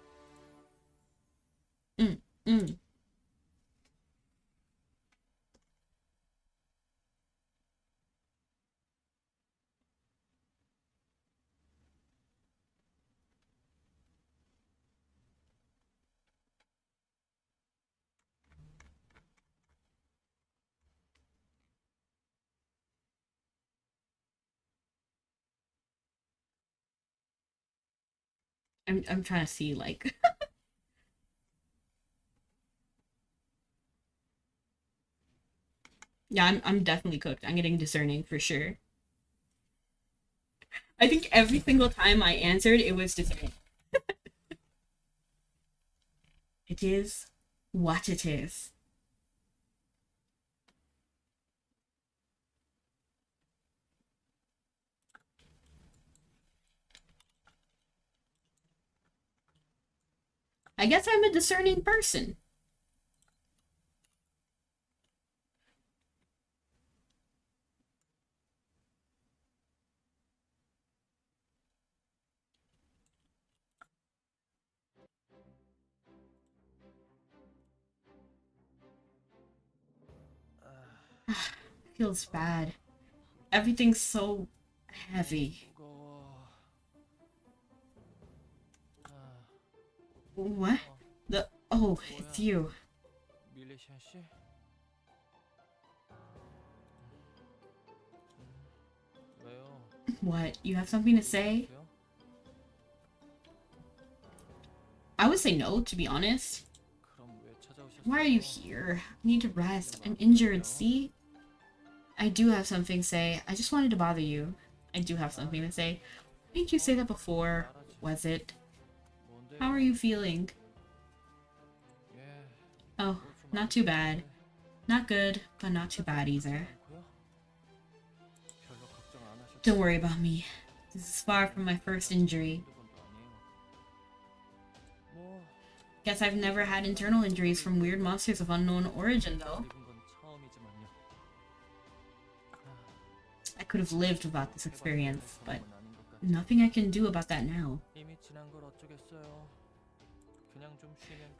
I'm trying to see, like... Yeah, I'm definitely cooked. I'm getting discerning for sure. I think every single time I answered, it was discerning. It is what it is. I guess I'm a discerning person. Feels bad. Everything's so heavy. What? Oh, it's you. What? You have something to say? I would say no, to be honest. Why are you here? I need to rest. I'm injured, see? I do have something to say. I just wanted to bother you. I do have something to say. Why didn't you say that before? Was it? How are you feeling? Oh, not too bad. Not good, but not too bad either. Don't worry about me. This is far from my first injury. Guess I've never had internal injuries from weird monsters of unknown origin, though. I could have lived without this experience, but nothing I can do about that now.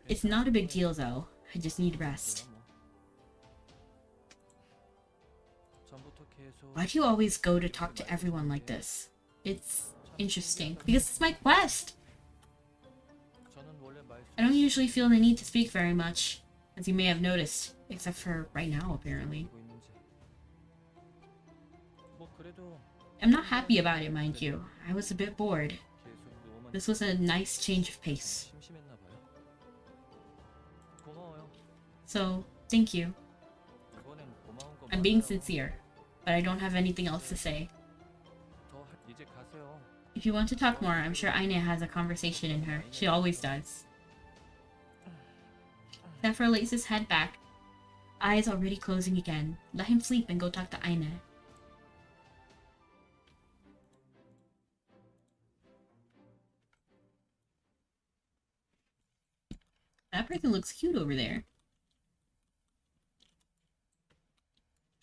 It's not a big deal, though. I just need rest. Why do you always go to talk to everyone like this? It's interesting because it's my quest. 저는 원래 I don't usually feel the need to speak very much, as you may have noticed, except for right now, apparently. 말씀하고 있는지. 뭐 그래도 I'm not happy about it, mind you. I was a bit bored. 계속 누워만 This was a nice change of pace. 심심했나 봐요. 고마워요. So, thank you. 이번엔 고마운 거 I'm being 맞아요. sincere, but I don't have anything else to say. 이제 가세요. If you want to talk more, I'm sure Aine has a conversation in her. She always does. Zephyr lays his head back, eyes already closing again. Let him sleep and go talk to Aine. That person looks cute over there.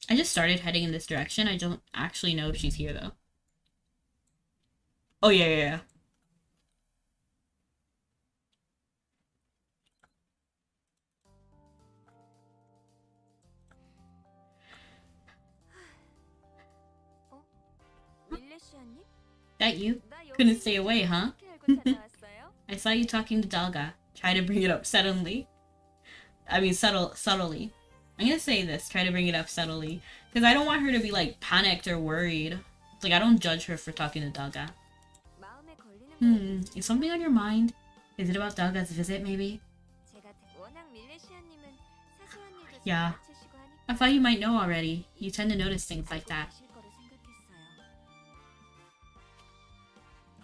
I just started heading in this direction. I don't actually know if she's here though. Oh yeah. 밀레시아님? That you? 나 여기 Couldn't stay away, huh? 어떻게 알고 찾아왔어요? I saw you talking to Dalga. Try to bring it up subtly. Subtly. I'm gonna say this, try to bring it up subtly. Because I don't want her to be like panicked or worried. Like I don't judge her for talking to Dalga. 마음에 걸리는 Is something on your mind? Is it about Dalga's visit maybe? 제가 워낙 밀레시아님은 사소한 일도 잘 Yeah. 맞추시고 하니까 I thought you might know already. You tend to notice things like that. 아실 거로 생각했어요.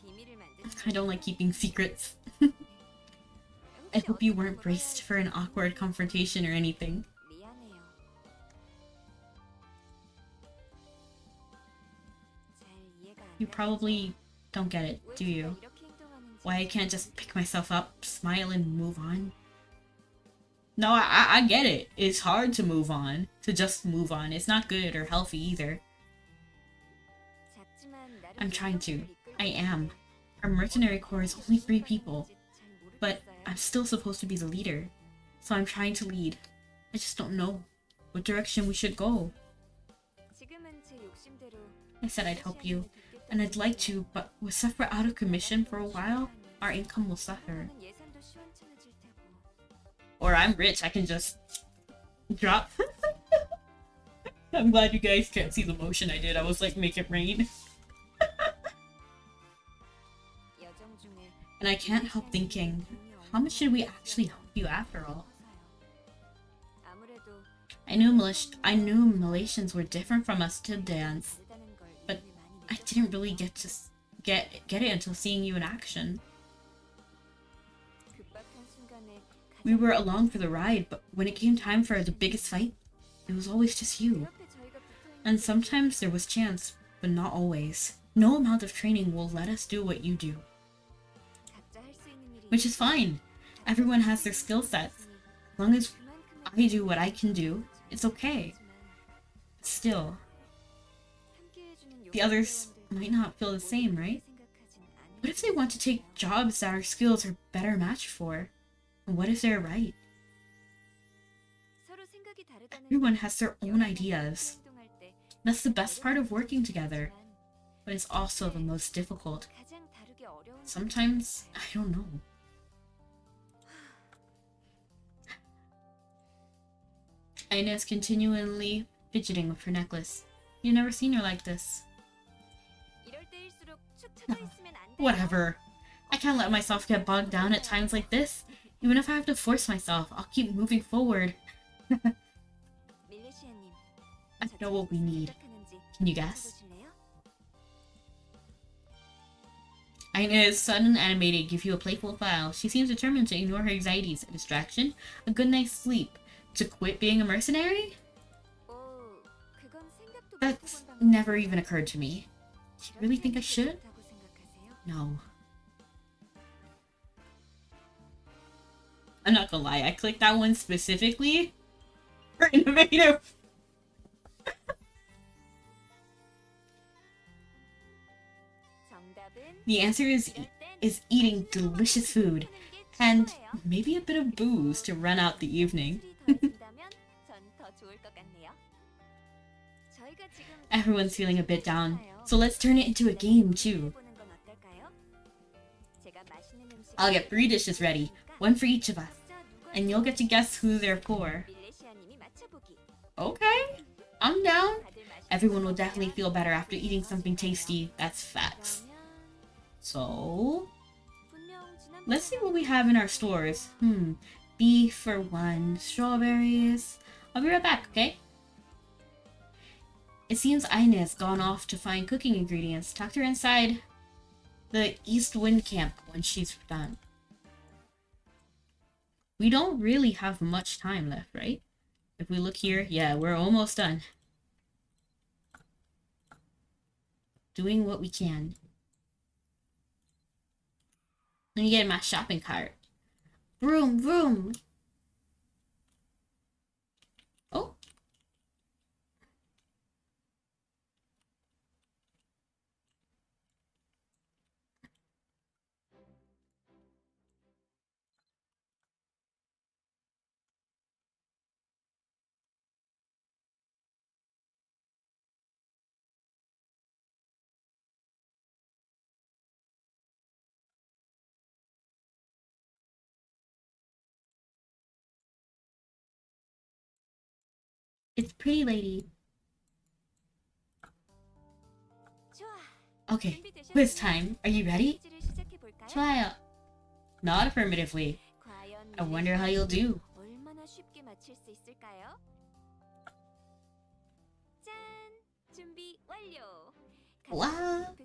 비밀을 만드는 I don't like keeping secrets. I 혹시 hope you 어떤 weren't 걸 braced for an awkward confrontation or anything. 미안해요. 잘 이해가 안 You 가셔서 probably don't get it, 왜 do 제가 you? 이렇게 행동하는지 Why I can't just pick myself up, smile, and move on? No, I get it. It's hard to move on. To just move on. It's not good or healthy either. 작지만 나름 I'm trying to. 운동을 이끌고 I am. 있는데 Our mercenary corps is only 3 people, 잘 but 모르겠어요. I'm still supposed to be the leader. So I'm trying to lead. I just don't know what direction we should go. 지금은 제 욕심대로 I said I'd help you, and I'd like to, but with Sephra out of commission for a while, our income will suffer. 예산도 시원찮아질 테고. Or I'm rich, I can just drop. I'm glad you guys can't see the motion I did. I was like, make it rain. 여정 중에 And I can't help thinking, how much did we actually help you after all? 아무래도 I knew Malaysians were different from us to dance, 다르다는 걸 but 이미 많이 I 느꼈어요. didn't really get it until seeing you in action. 급박한 순간에 We were along for the ride, but when it came time for the biggest fight, it was always just you. 옆에 저희가 붙어있는 And sometimes there was chance, but not always. No amount of training will let us do what you do, 각자 할 수 있는 일이 which is fine. Everyone has their skill sets. As long as I do what I can do, it's okay. Still, the others might not feel the same, right? What if they want to take jobs that our skills are better matched for? And what if they're right? Everyone has their own ideas. That's the best part of working together, but it's also the most difficult. Sometimes, I don't know. Ina's continually fidgeting with her necklace. You've never seen her like this. Whatever. I can't let myself get bogged down at times like this. Even if I have to force myself, I'll keep moving forward. I know what we need. Can you guess? Aina is sudden and animated, give you a playful smile. She seems determined to ignore her anxieties, a distraction, a good night's sleep. To quit being a mercenary? That's never even occurred to me. Do you really think I should? No. I'm not gonna lie, I clicked that one specifically for innovative. The answer is eating delicious food and maybe a bit of booze to run out the evening. Everyone's feeling a bit down, so let's turn it into a game too. I'll get 3 dishes ready, one for each of us, and you'll get to guess who they're for. Okay, I'm down. Everyone will definitely feel better after eating something tasty. That's facts. So, let's see what we have in our stores. Beef for 1, strawberries. I'll be right back, okay? It seems Aine has gone off to find cooking ingredients. Talk to her inside the East Wind camp when she's done. We don't really have much time left, right? If we look here, yeah, we're almost done. Doing what we can. Let me get in my shopping cart. Vroom, vroom. Oh. It's pretty lady. Okay, quiz time. Are you ready? 좋아요. Not affirmatively. I wonder how you'll do. Wow.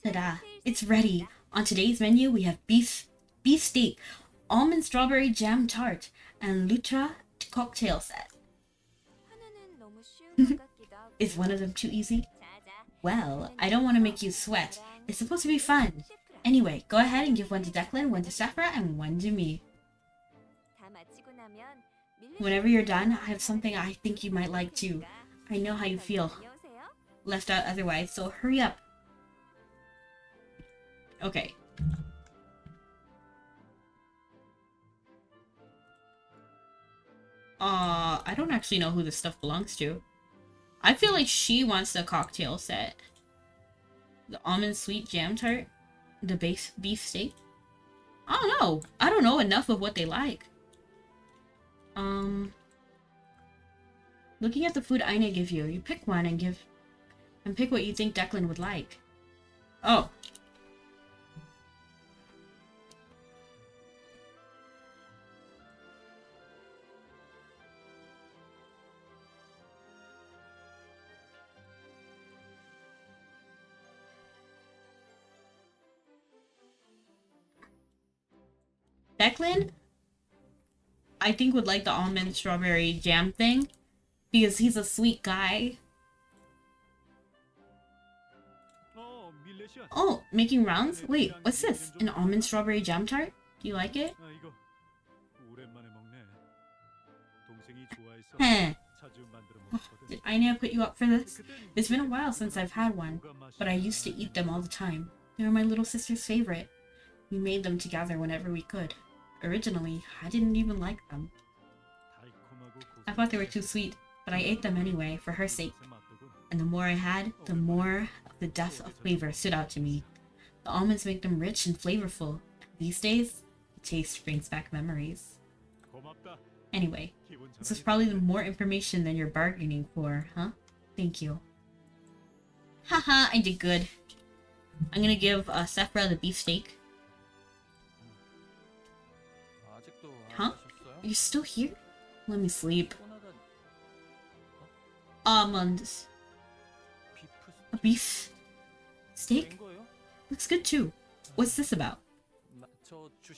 Ta-da! It's ready. On today's menu, we have beef steak, almond strawberry jam tart, and Lutra cocktail set. Is one of them too easy? Well, I don't want to make you sweat. It's supposed to be fun. Anyway, go ahead and give one to Declan, one to Saphira, and one to me. Whenever you're done, I have something I think you might like too. I know how you feel. Left out otherwise, so hurry up. Okay. I don't actually know who this stuff belongs to. I feel like she wants the cocktail set. The almond sweet jam tart. The beef steak. I don't know. I don't know enough of what they like. Looking at the food Aine give you, you pick one and pick what you think Declan would like. Oh. Declan, I think, would like the almond strawberry jam thing because he's a sweet guy. Oh, making rounds? Wait, what's this? An almond strawberry jam tart? Do you like it? Heh. Did Aine put you up for this? It's been a while since I've had one, but I used to eat them all the time. They were my little sister's favorite. We made them together whenever we could. Originally, I didn't even like them. I thought they were too sweet, but I ate them anyway, for her sake. And the more I had, the more of the depth of flavor stood out to me. The almonds make them rich and flavorful. These days, the taste brings back memories. Anyway, this is probably more information than you're bargaining for, huh? Thank you. Haha, I did good. I'm gonna give Saphira the beefsteak. Huh? You're still here? Let me sleep. Almonds. A beef steak? Looks good too. What's this about?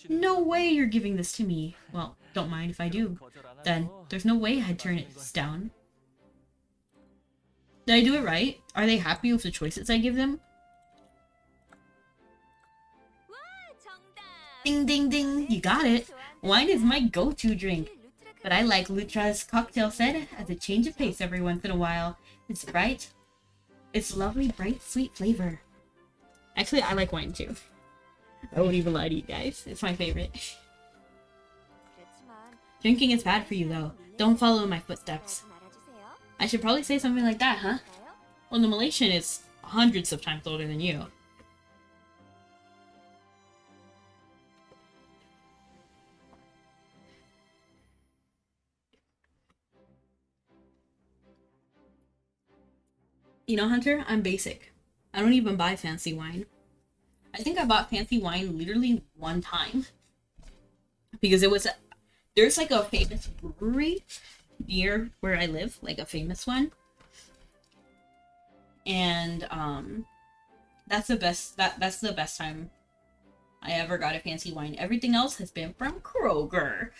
No way you're giving this to me. Well, don't mind if I do. Then, there's no way I'd turn it down. Did I do it right? Are they happy with the choices I give them? Ding ding ding, you got it. Wine is my go-to drink. But I like Lutra's cocktail set as a change of pace every once in a while. It's bright. It's lovely, bright, sweet flavor. Actually, I like wine too. I won't even lie to you guys. It's my favorite. Drinking is bad for you though. Don't follow in my footsteps. I should probably say something like that, huh? Well, the Malaysian is hundreds of times older than you. You know, Hunter, I'm basic. I don't even buy fancy wine. I think I bought fancy wine literally one time because there's like a famous brewery near where I live, like a famous one, and that's that's the best time I ever got a fancy wine. Everything else has been from Kroger.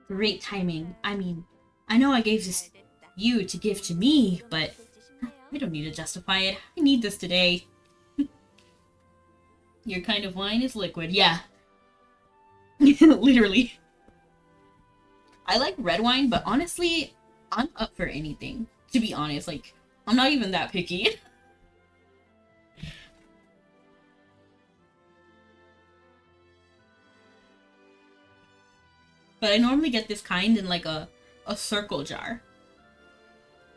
Great timing. I mean, I know I gave this you to give to me, but I don't need to justify it. I need this today. Your kind of wine is liquid. Yeah. Literally. I like red wine, but honestly, I'm up for anything. To be honest, like, I'm not even that picky. But I normally get this kind in like a circle jar.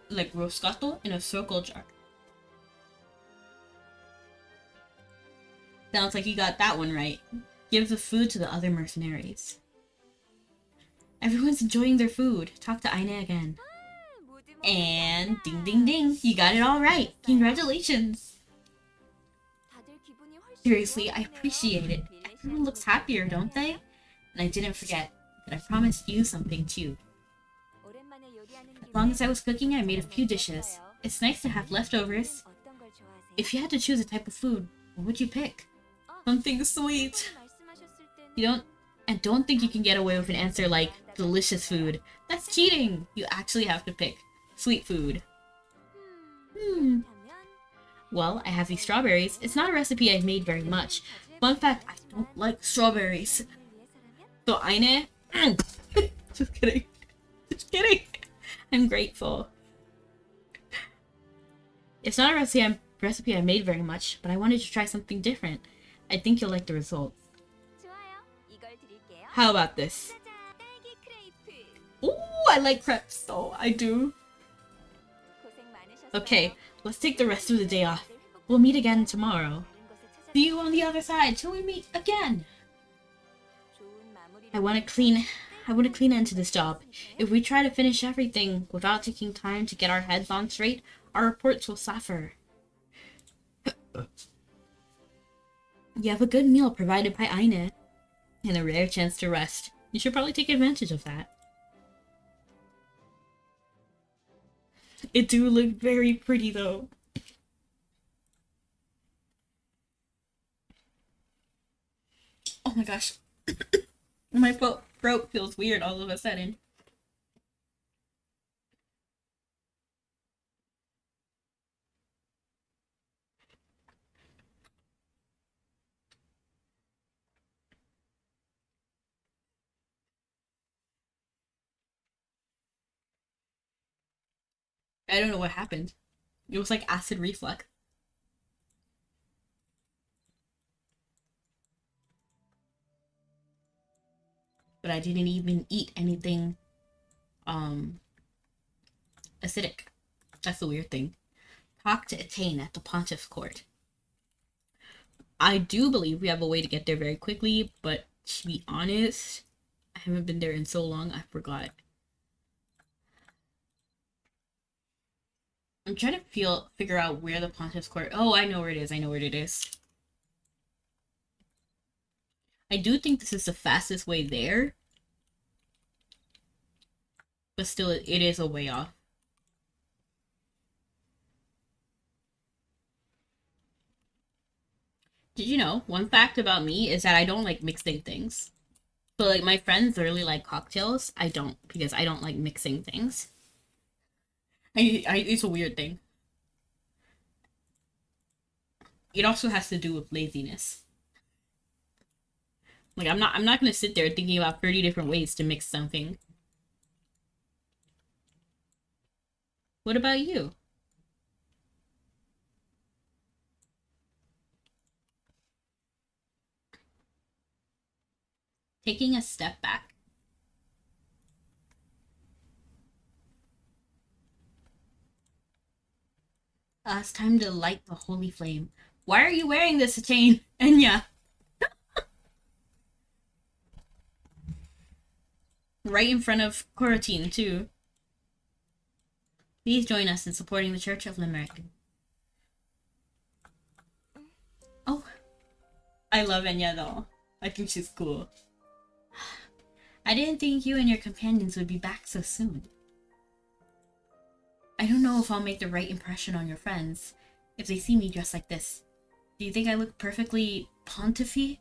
Like Roscato in a circle jar. Sounds like you got that one right. Give the food to the other mercenaries. Everyone's enjoying their food. Talk to Aine again. And ding ding ding, you got it all right. Congratulations. Seriously, I appreciate it. Everyone looks happier, don't they? And I didn't forget that I promised you something too. As long as I was cooking, I made a few dishes. It's nice to have leftovers. If you had to choose a type of food, what would you pick? Something sweet. Don't think you can get away with an answer like delicious food. That's cheating. You actually have to pick sweet food. Well, I have these strawberries. It's not a recipe I've made very much. Fun fact, I don't like strawberries. So Aine, just kidding. Just kidding. I'm grateful. It's not a recipe I made very much, but I wanted to try something different. I think you'll like the results. How about this? Ooh, I like crepes though. I do. Okay, let's take the rest of the day off. We'll meet again tomorrow. See you on the other side till we meet again. I want to clean end to this job. If we try to finish everything without taking time to get our heads on straight, our reports will suffer. You have a good meal provided by Aine, and a rare chance to rest. You should probably take advantage of that. It do look very pretty though. Oh my gosh. My throat feels weird all of a sudden. I don't know what happened. It was like acid reflux. But I didn't even eat anything acidic. That's the weird thing. Talk to Attain at the Pontiff's Court. I do believe we have a way to get there very quickly, but to be honest, I haven't been there in so long, I forgot. I'm trying to figure out where the Pontiff's Court... Oh, I know where it is. I know where it is. I do think this is the fastest way there. But still, it is a way off. Did you know, one fact about me is that I don't like mixing things. So, like, my friends really like cocktails. I don't, because I don't like mixing things. It's a weird thing. It also has to do with laziness. Like, I'm not gonna sit there thinking about 30 different ways to mix something. What about you? Taking a step back. It's time to light the holy flame. Why are you wearing this chain, Enya? Right in front of Coroutine, too. Please join us in supporting the Church of Limerick. Oh. I love Enya, though. I think she's cool. I didn't think you and your companions would be back so soon. I don't know if I'll make the right impression on your friends if they see me dressed like this. Do you think I look perfectly pontiffy?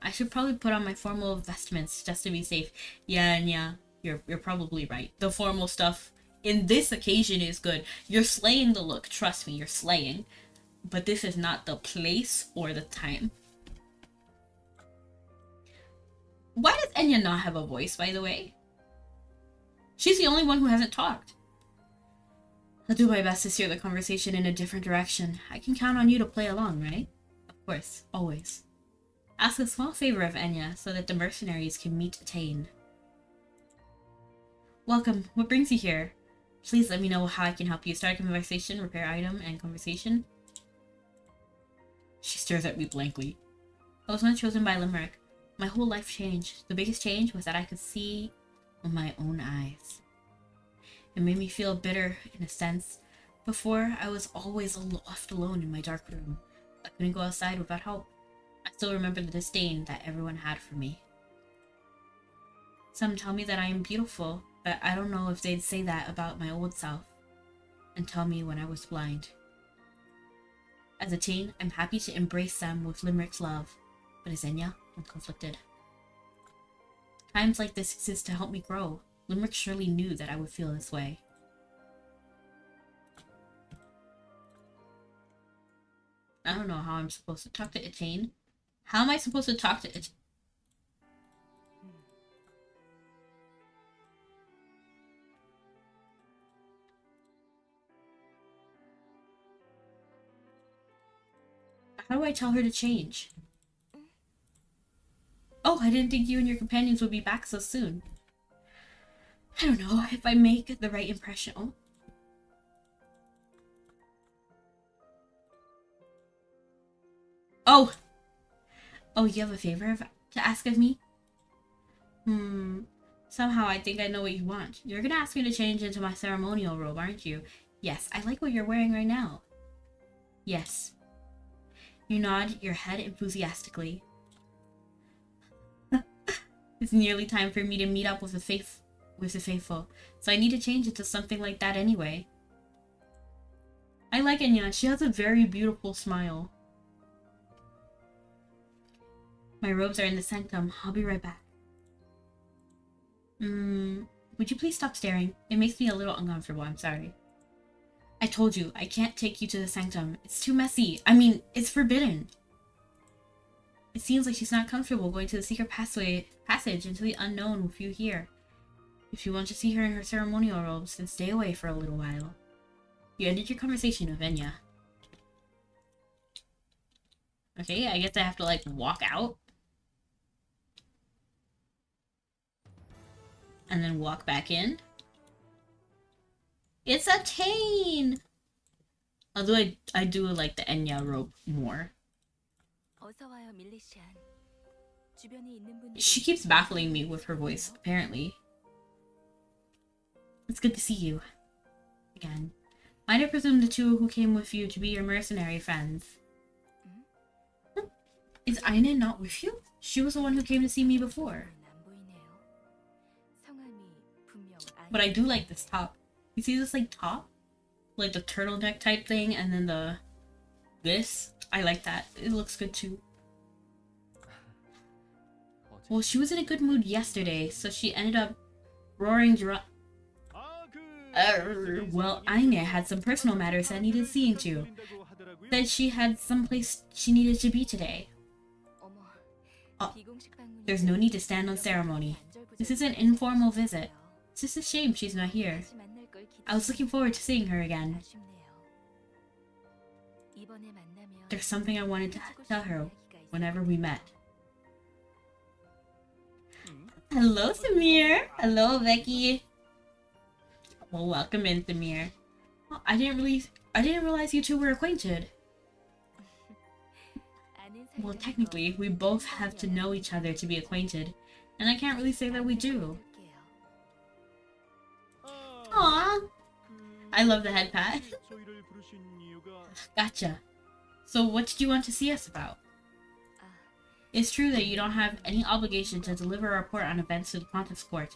I should probably put on my formal vestments just to be safe. Yeah, you're probably right. The formal stuff in this occasion is good. You're slaying the look. Trust me, you're slaying. But this is not the place or the time. Why does Enya not have a voice, by the way? She's the only one who hasn't talked. I'll do my best to steer the conversation in a different direction. I can count on you to play along, right? Of course, always. Ask a small favor of Enya so that the mercenaries can meet Attain. Welcome. What brings you here? Please let me know how I can help you. Start a conversation, repair item, and conversation. She stares at me blankly. I was once chosen by Limerick. My whole life changed. The biggest change was that I could see with my own eyes. It made me feel bitter, in a sense. Before, I was always left alone in my dark room. I couldn't go outside without help. I still remember the disdain that everyone had for me. Some tell me that I am beautiful, but I don't know if they'd say that about my old self and tell me when I was blind. As a teen, I'm happy to embrace them with Limerick's love, but as Enya, I'm conflicted. Times like this exist to help me grow. Limerick surely knew that I would feel this way. I don't know how I'm supposed to talk to Attain. How am I supposed to talk to Attain? How do I tell her to change? Oh, I didn't think you and your companions would be back so soon. I don't know if I make the right impression. Oh! Oh, you have a favor to ask of me? Somehow I think I know what you want. You're gonna ask me to change into my ceremonial robe, aren't you? Yes, I like what you're wearing right now. Yes. You nod your head enthusiastically. It's nearly time for me to meet up with the faithful, so I need to change it to something like that anyway. I like Enya. She has a very beautiful smile. My robes are in the sanctum. I'll be right back. Would you please stop staring? It makes me a little uncomfortable. I'm sorry. I told you, I can't take you to the sanctum. It's too messy. I mean, it's forbidden. It seems like she's not comfortable going to the secret passage into the unknown with you here. If you want to see her in her ceremonial robes, then stay away for a little while. You ended your conversation with Enya. Okay, I guess I have to, like, walk out. And then walk back in. It's Attain! Although I do like the Enya robe more. She keeps baffling me with her voice, apparently. It's good to see you. Again. Might I presume the two who came with you to be your mercenary friends? Is Aine not with you? She was the one who came to see me before. But I do like this top. You see this, like, top? Like the turtleneck type thing, and then this? I like that. It looks good too. Well, she was in a good mood yesterday, so she ended up roaring well, Aine had some personal matters that needed seeing to. Said she had someplace she needed to be today. Oh, there's no need to stand on ceremony. This is an informal visit. It's just a shame she's not here. I was looking forward to seeing her again. There's something I wanted to tell her whenever we met. Hello, Samir. Hello, Becky. Well, welcome in, Samir. Oh, I didn't realize you two were acquainted. Well, technically, we both have to know each other to be acquainted, and I can't really say that we do. Aww. I love the head pat. 저희를 부르신 이유가 Gotcha. So what did you want to see us about? It's true that you don't have any obligation to deliver a report on events to the Pontiff's court,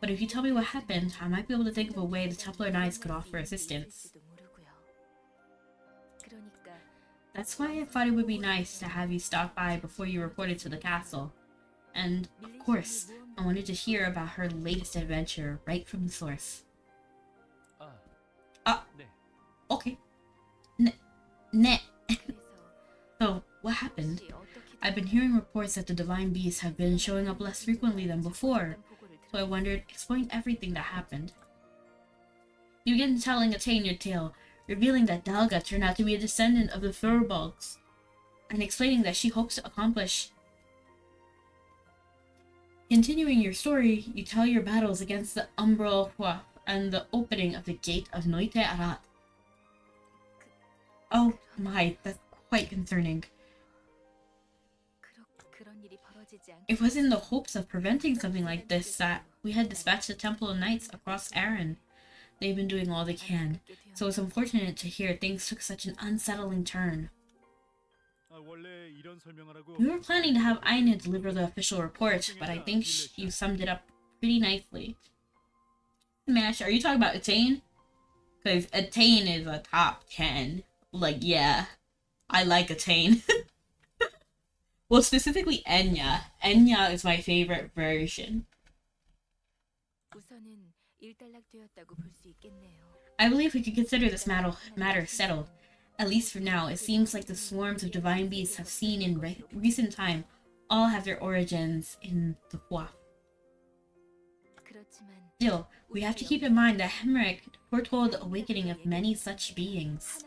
but if you tell me what happened, I might be able to think of a way the Templar Knights could offer assistance. That's why I thought it would be nice to have you stop by before you reported to the castle. And, of course, I wanted to hear about her latest adventure right from the source. 네. Okay. Ne. So, what happened? I've been hearing reports that the divine beasts have been showing up less frequently than before, so I wondered, explain everything that happened. You begin telling Attain your tale, revealing that Dalga turned out to be a descendant of the Thurbolgs, and explaining that she hopes to accomplish. Continuing your story, you tell your battles against the Umbral Hua and the opening of the Gate of Noite Arat. Oh my, that's quite concerning. It was in the hopes of preventing something like this that we had dispatched the Temple of Knights across Arran. They've been doing all they can, so it's unfortunate to hear things took such an unsettling turn. 원래 이런 설명을 하고 We were planning to have Aina deliver the official report, but I think you summed it up pretty nicely. Smash, are you talking about Attain? Because Attain is a top 10. Like, yeah, I like Attain. Well, specifically Enya. Enya is my favorite version. I believe we could consider this matter settled. At least for now, it seems like the swarms of divine beasts have seen in recent time all have their origins in the Hua. Still, we have to keep in mind that Hemric foretold the awakening of many such beings.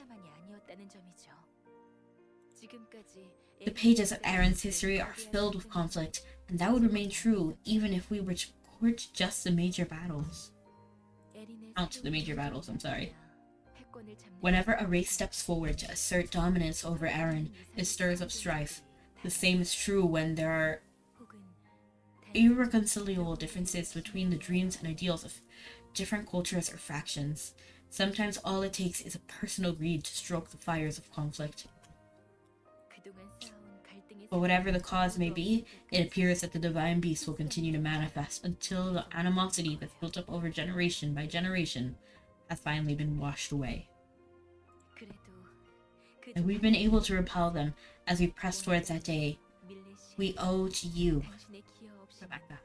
The pages of Aaron's history are filled with conflict, and that would remain true even if we were to court just the major battles. The major battles, I'm sorry. Whenever a race steps forward to assert dominance over Aaron, it stirs up strife. The same is true when there are irreconcilable differences between the dreams and ideals of different cultures or factions. Sometimes all it takes is a personal greed to stoke the fires of conflict. But whatever the cause may be, it appears that the divine beast will continue to manifest until the animosity that's built up over generation by generation has finally been washed away. And we've been able to repel them as we press towards that day. We owe to you. Rebecca.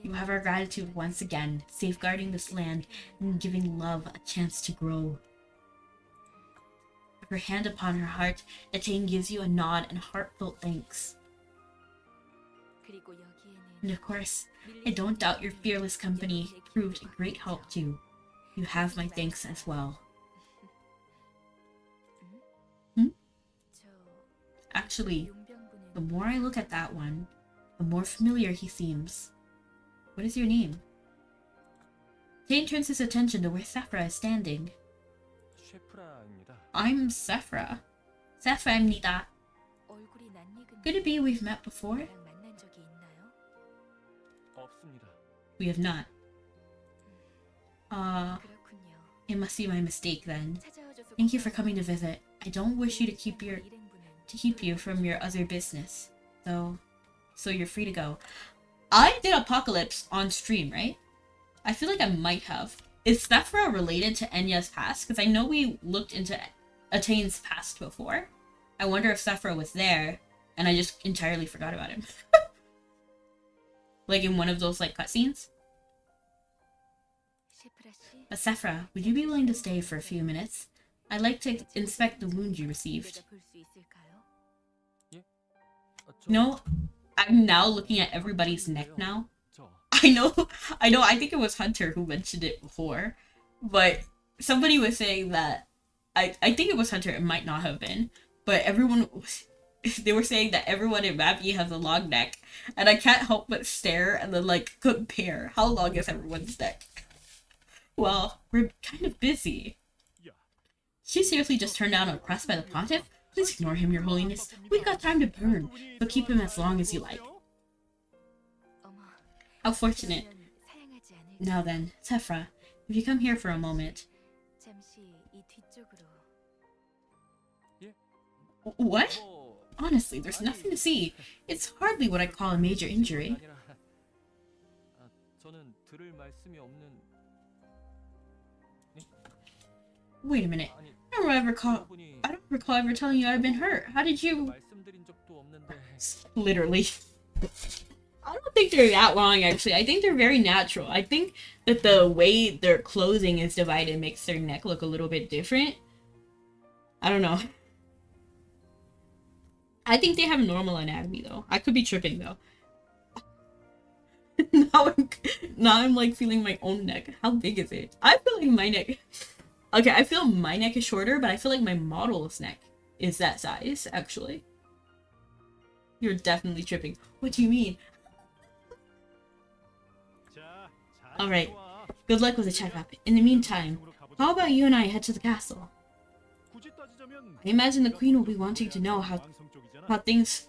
You have our gratitude once again, safeguarding this land and giving love a chance to grow. With her hand upon her heart, Attain gives you a nod and heartfelt thanks. And of course, I don't doubt your fearless company proved a great help too. You have my thanks as well. Actually, the more I look at that one, the more familiar he seems. What is your name? Attain turns his attention to where Sephra is standing. 셰프라입니다. I'm Sephra. Sephra입니다. Could it be we've met before? 없습니다. We have not. It must be my mistake then. Thank you for coming to visit. I don't wish you to keep you from your other business. So you're free to go. I did Apocalypse on stream, right? I feel like I might have. Is Sephra related to Enya's past? Because I know we looked into Attain's past before. I wonder if Sephra was there, and I just entirely forgot about him. Like in one of those like cutscenes. But Sephra, would you be willing to stay for a few minutes? I'd like to inspect the wound you received. No, I'm now looking at everybody's neck now. I know, I think it was Hunter who mentioned it before, but somebody was saying that, I think it was Hunter, it might not have been, but they were saying that everyone in Mabby has a long neck, and I can't help but stare and then like compare how long is everyone's neck. Well, we're kind of busy. She seriously just turned down a request by the pontiff? Please ignore him, your holiness. We've got time to burn, so keep him as long as you like. 어머, How fortunate. 그러면 사양하지 않을까? Now then, Sephra, if you come here for a moment. 잠시 이 뒤쪽으로. What? Honestly, there's nothing to see. It's hardly what I'd call a major injury. 저는 들을 말씀이 없는. Wait a minute. 아니, I don't recall ever telling you I've been hurt. How did you... 말씀드린 적도 없는데. Literally. I don't think they're that long, actually. I think they're very natural. I think that the way their clothing is divided makes their neck look a little bit different. I don't know. I think they have normal anatomy, though. I could be tripping, though. now I'm like feeling my own neck. How big is it? I feel like my neck... Okay, I feel my neck is shorter, but I feel like my model's neck is that size, actually. You're definitely tripping. What do you mean? Alright, good luck with the checkup. In the meantime, how about you and I head to the castle? I imagine the queen will be wanting to know how things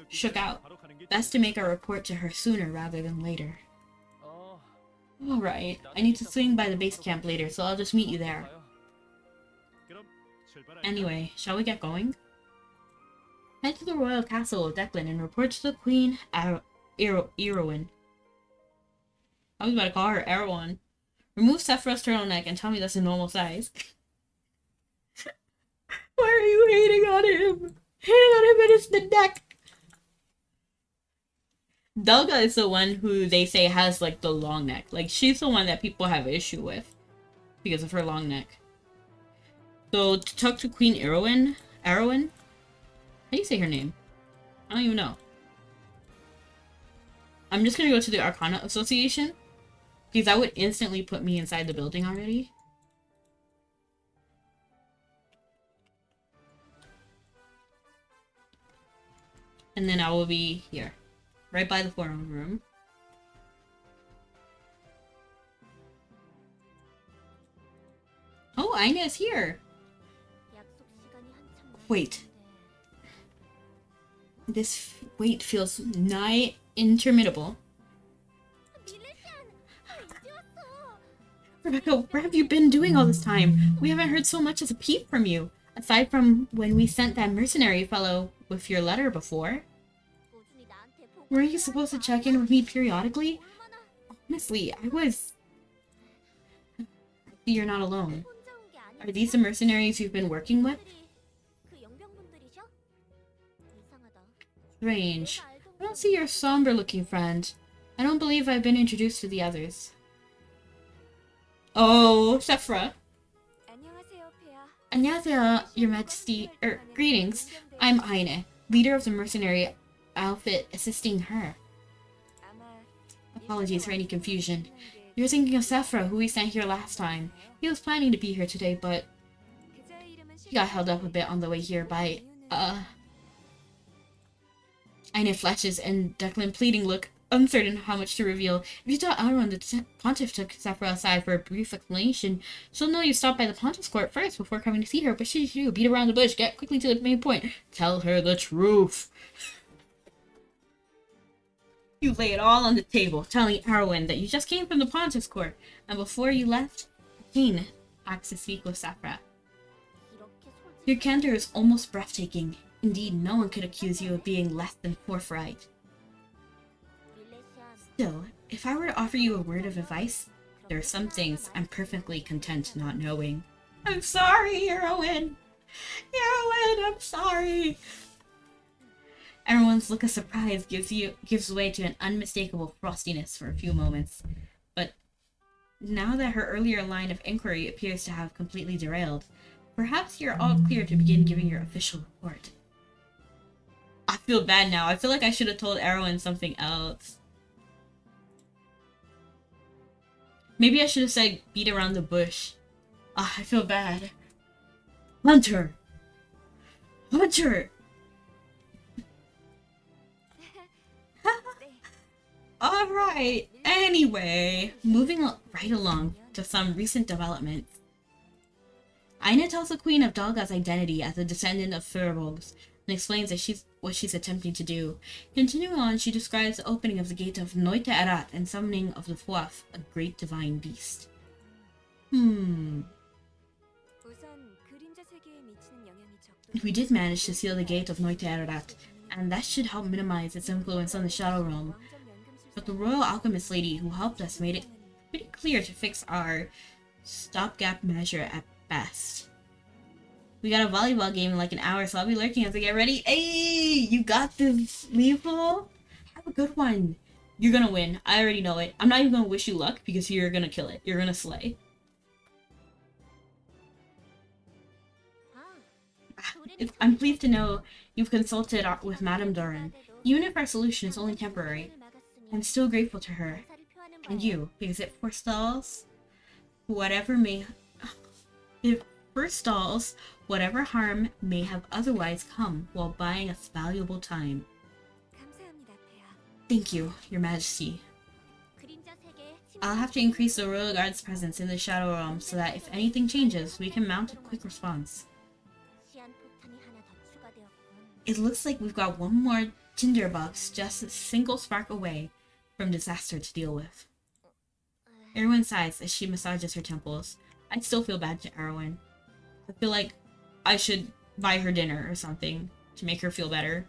shook out. Best to make our report to her sooner rather than later. Alright, I need to swing by the base camp later, so I'll just meet you there. Anyway, shall we get going? Head to the royal castle of Declan and report to the queen, Erowyn. I was about to call her Erowyn. Remove Sephra's turtleneck and tell me that's a normal size. Why are you hating on him? Hating on him and it's the neck! Delga is the one who they say has like the long neck. Like she's the one that people have issue with because of her long neck. So to talk to Queen Erowyn, how do you say her name? I don't even know. I'm just gonna go to the Arcana Association because that would instantly put me inside the building already. And then I will be here. Right by the forum room. Oh, Aina is here! Wait. This wait feels nigh interminable. Rebecca, where have you been doing all this time? We haven't heard so much as a peep from you. Aside from when we sent that mercenary fellow with your letter before. Weren't you supposed to check in with me periodically? Honestly, I was... You're not alone. Are these the mercenaries you've been working with? Strange. I don't see your somber-looking friend. I don't believe I've been introduced to the others. Oh, Sephra. 안녕하세요, Your Majesty. Greetings. I'm Aine, leader of the mercenary outfit assisting her. Apologies for any confusion. You're thinking of Sephra, who we sent here last time. He was planning to be here today, but he got held up a bit on the way here by, Aine flashes and Declan pleading look, uncertain how much to reveal. If you tell Elrond the Pontiff took Sephra aside for a brief explanation, she'll know you stopped by the Pontiff's court first before coming to see her, but you beat around the bush, get quickly to the main point. Tell her the truth. You lay it all on the table, telling Erowyn that you just came from the Pontiff's court, and before you left, King asked to speak with Sephra. Your candor is almost breathtaking. Indeed, no one could accuse you of being less than forthright. Still, if I were to offer you a word of advice, there are some things I'm perfectly content not knowing. I'm sorry, Erowyn! Erowyn, I'm sorry! Everyone's look of surprise gives way to an unmistakable frostiness for a few moments. But now that her earlier line of inquiry appears to have completely derailed, perhaps you're all clear to begin giving your official report. I feel bad now. I feel like I should have told Erowyn something else. Maybe I should have said beat around the bush. Ah, I feel bad. Hunter! Hunter! Alright, anyway, moving right along to some recent developments. Aina tells the Queen of Dalga's identity as a descendant of Thurbolgs and explains that what she's attempting to do. Continuing on, she describes the opening of the gate of Noita Erat and summoning of the Fuaf, a great divine beast. 우선 그림자 세계에 미치는 영향이 적도. We did manage to seal the gate of Noita Erat, and that should help minimize its influence on the Shadow Realm. But the Royal Alchemist lady who helped us made it pretty clear to fix our stopgap measure at best. We got a volleyball game in like an hour, so I'll be lurking as I get ready. Hey, you got this, Leopold. Have a good one. You're gonna win. I already know it. I'm not even gonna wish you luck because you're gonna kill it. You're gonna slay. I'm pleased to know you've consulted with Madame Doran. Even if our solution is only temporary, I'm still grateful to her. And you, because it forestalls whatever harm may have otherwise come while buying us valuable time. Thank you, Your Majesty. I'll have to increase the Royal Guard's presence in the Shadow Realm so that if anything changes, we can mount a quick response. It looks like we've got one more tinderbox just a single spark away from disaster to deal with. Erwin sighs as she massages her temples. I still feel bad to Erwin. I feel like I should buy her dinner or something to make her feel better.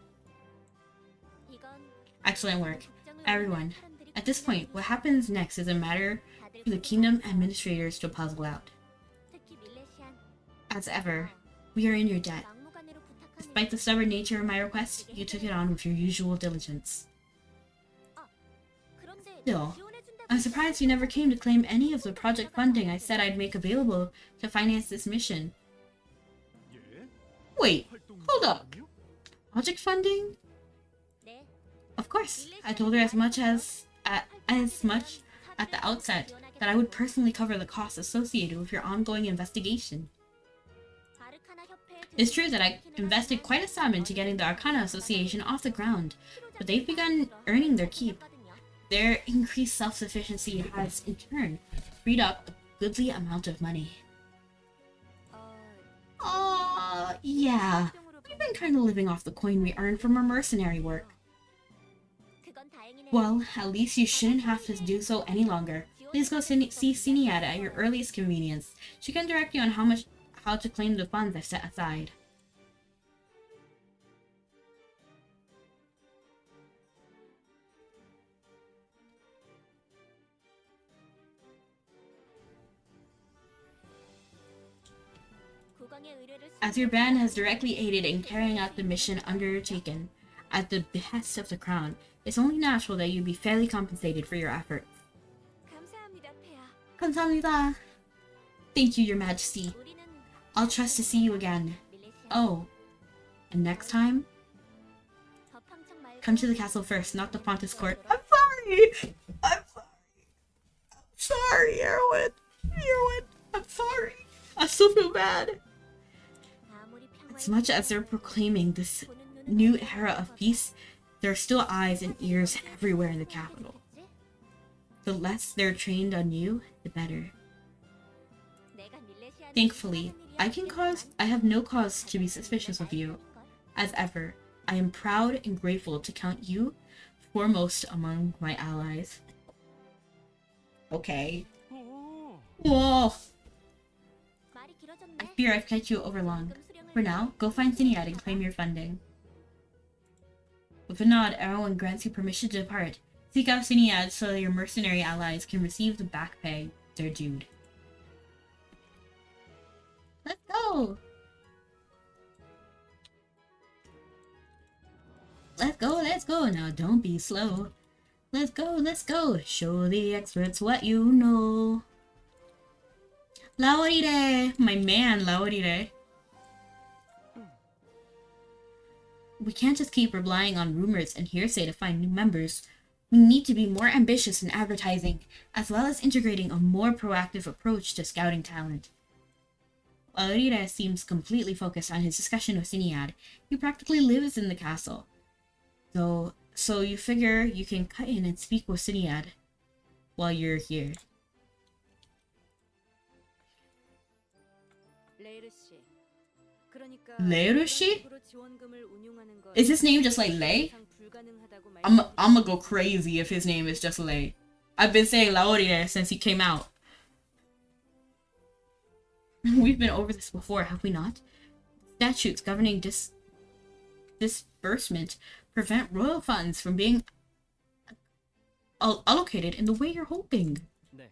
Excellent work, everyone. At this point, what happens next is a matter for the kingdom administrators to puzzle out. As ever, we are in your debt. Despite the stubborn nature of my request, you took it on with your usual diligence. Still, I'm surprised you never came to claim any of the project funding I said I'd make available to finance this mission. Wait, hold up. Project funding? Of course, I told her as much at the outset that I would personally cover the costs associated with your ongoing investigation. It's true that I invested quite a sum into getting the Arcana Association off the ground, but they've begun earning their keep. Their increased self-sufficiency has, in turn, freed up a goodly amount of money. Yeah. We've been kind of living off the coin we earned from our mercenary work. Well, at least you shouldn't have to do so any longer. Please go see Siniad at your earliest convenience. She can direct you on how to claim the funds I've set aside. As your band has directly aided in carrying out the mission undertaken at the behest of the Crown, it's only natural that you be fairly compensated for your efforts. 감사합니다. Thank you, Your Majesty. I'll trust to see you again. Oh, and next time, come to the castle first, not the Pontus Court. I'm sorry! I'm sorry, Erwin. I'm sorry. I still feel bad. As much as they're proclaiming this new era of peace, there are still eyes and ears everywhere in the capital. The less they're trained on you, the better. Thankfully, I have no cause to be suspicious of you. As ever, I am proud and grateful to count you foremost among my allies. Okay. Whoa! I fear I've kept you over long. For now, go find Siniad and claim your funding. With a nod, Erwin grants you permission to depart. Seek out Siniad so that your mercenary allies can receive the back pay they're due. Let's go! Let's go! Now don't be slow. Let's go! Show the experts what you know. Laurire! My man, Laurire. We can't just keep relying on rumors and hearsay to find new members. We need to be more ambitious in advertising, as well as integrating a more proactive approach to scouting talent. Laurire seems completely focused on his discussion with Siniad. He practically lives in the castle. So you figure you can cut in and speak with Siniad while you're here. 레이르 씨? Is his name just like Lei? I'm gonna go crazy if his name is just Lei. I've been saying Laoria since he came out. We've been over this before, have we not? Statutes governing disbursement prevent royal funds from being allocated in the way you're hoping. 네.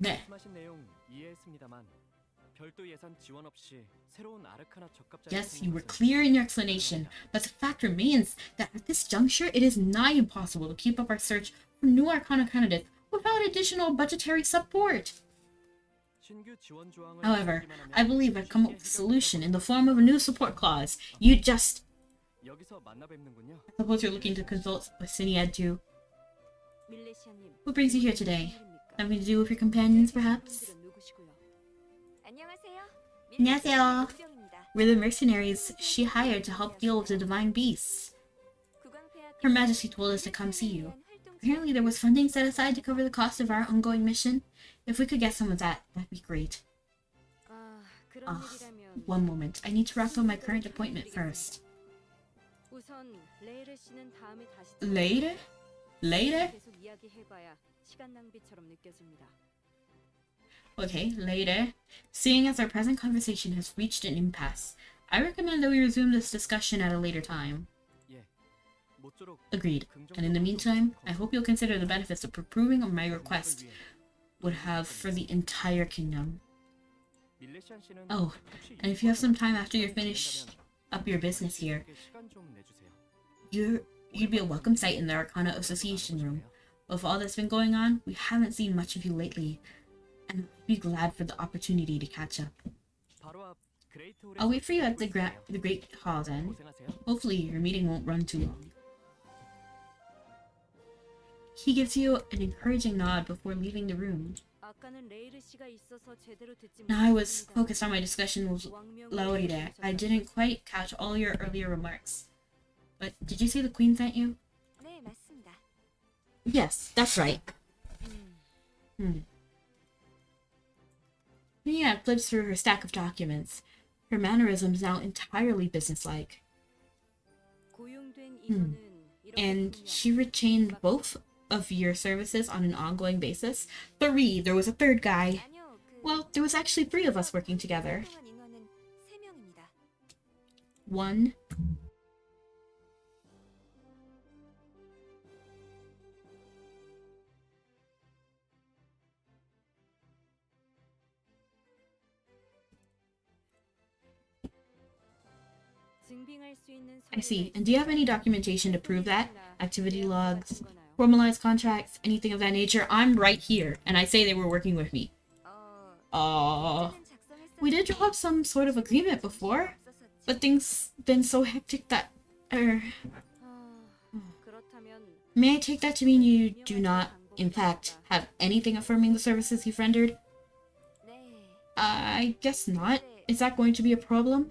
네. 말씀하신 내용 이해했습니다만 별도 예산 지원 없이 새로운 아르카나 적합자를 Yes, you 찾는 were 것은 clear in your explanation, but the fact remains that at this juncture, it is nigh impossible to keep up our search for new Arcana candidates without additional budgetary support. 신규 지원 조항을 However, 만들기만 하면 I believe I've come up with a 실시할 solution in the 것으로 form of a new support clause. You just... 여기서 만나 뵙는군요. I suppose you're looking to consult with Siniad too. 밀레시아님, What brings you here today? 무슨 Something to do with your companions, perhaps? 분들은 누구시고요? 안녕하세요. 안녕하세요. 밀레시아님, We're the mercenaries she hired to help deal with the divine beasts. Her Majesty told us to come see you. Apparently there was funding set aside to cover the cost of our ongoing mission. If we could get some of that, that'd be great. 아, 그런 Ah, 일이라면 one moment. I need to wrap up my current appointment first. 우선 레이르 씨는 다음에 다시 Later? Later? 계속 이야기해봐야 시간 낭비처럼 느껴집니다. Okay, later. Seeing as our present conversation has reached an impasse, I recommend that we resume this discussion at a later time. 예. 모쪼록 Agreed. And in the meantime, I hope you'll consider the benefits of approving of my request would have for the entire kingdom. 밀레시안 씨는 Oh, 혹시 and if you have some time after you're finished up your business here, 시간 좀 내주세요. you'd be a welcome sight in the Arcana Association room. With all that's been going on, we haven't seen much of you lately, and I'd be glad for the opportunity to catch up. 바로 앞 그레이트 홀에 I'll wait for you at the Great Hall then. 고생하세요. Hopefully your meeting won't run too long. He gives you an encouraging nod before leaving the room. 아까는 레이르 씨가 있어서 제대로 듣지 Now I was 못했습니다. focused on my discussion with Laurida. I didn't quite catch all your earlier remarks. But did you say the Queen sent you? 네, 맞습니다. Yes, that's right. Mia flips through her stack of documents. Her mannerisms now entirely businesslike. 고용된 인원은 이렇게 And 되군요. she retained both of your services on an ongoing basis. 3. There was a third guy. 아니요, Well, there was actually 3 of us working together. 활동한 인원은 3명입니다. 1. 증빙할 수 있는 I see. 서류가 And do you have any documentation to prove that? Activity logs, formalized contracts, anything of that nature? I'm right here, and I say they were working with me. 어, We did draw up some sort of agreement before, but things been so hectic that... 그렇다면 May I take that to mean you do not, in fact, have anything affirming the services you've rendered? 네. I guess not. Is that going to be a problem?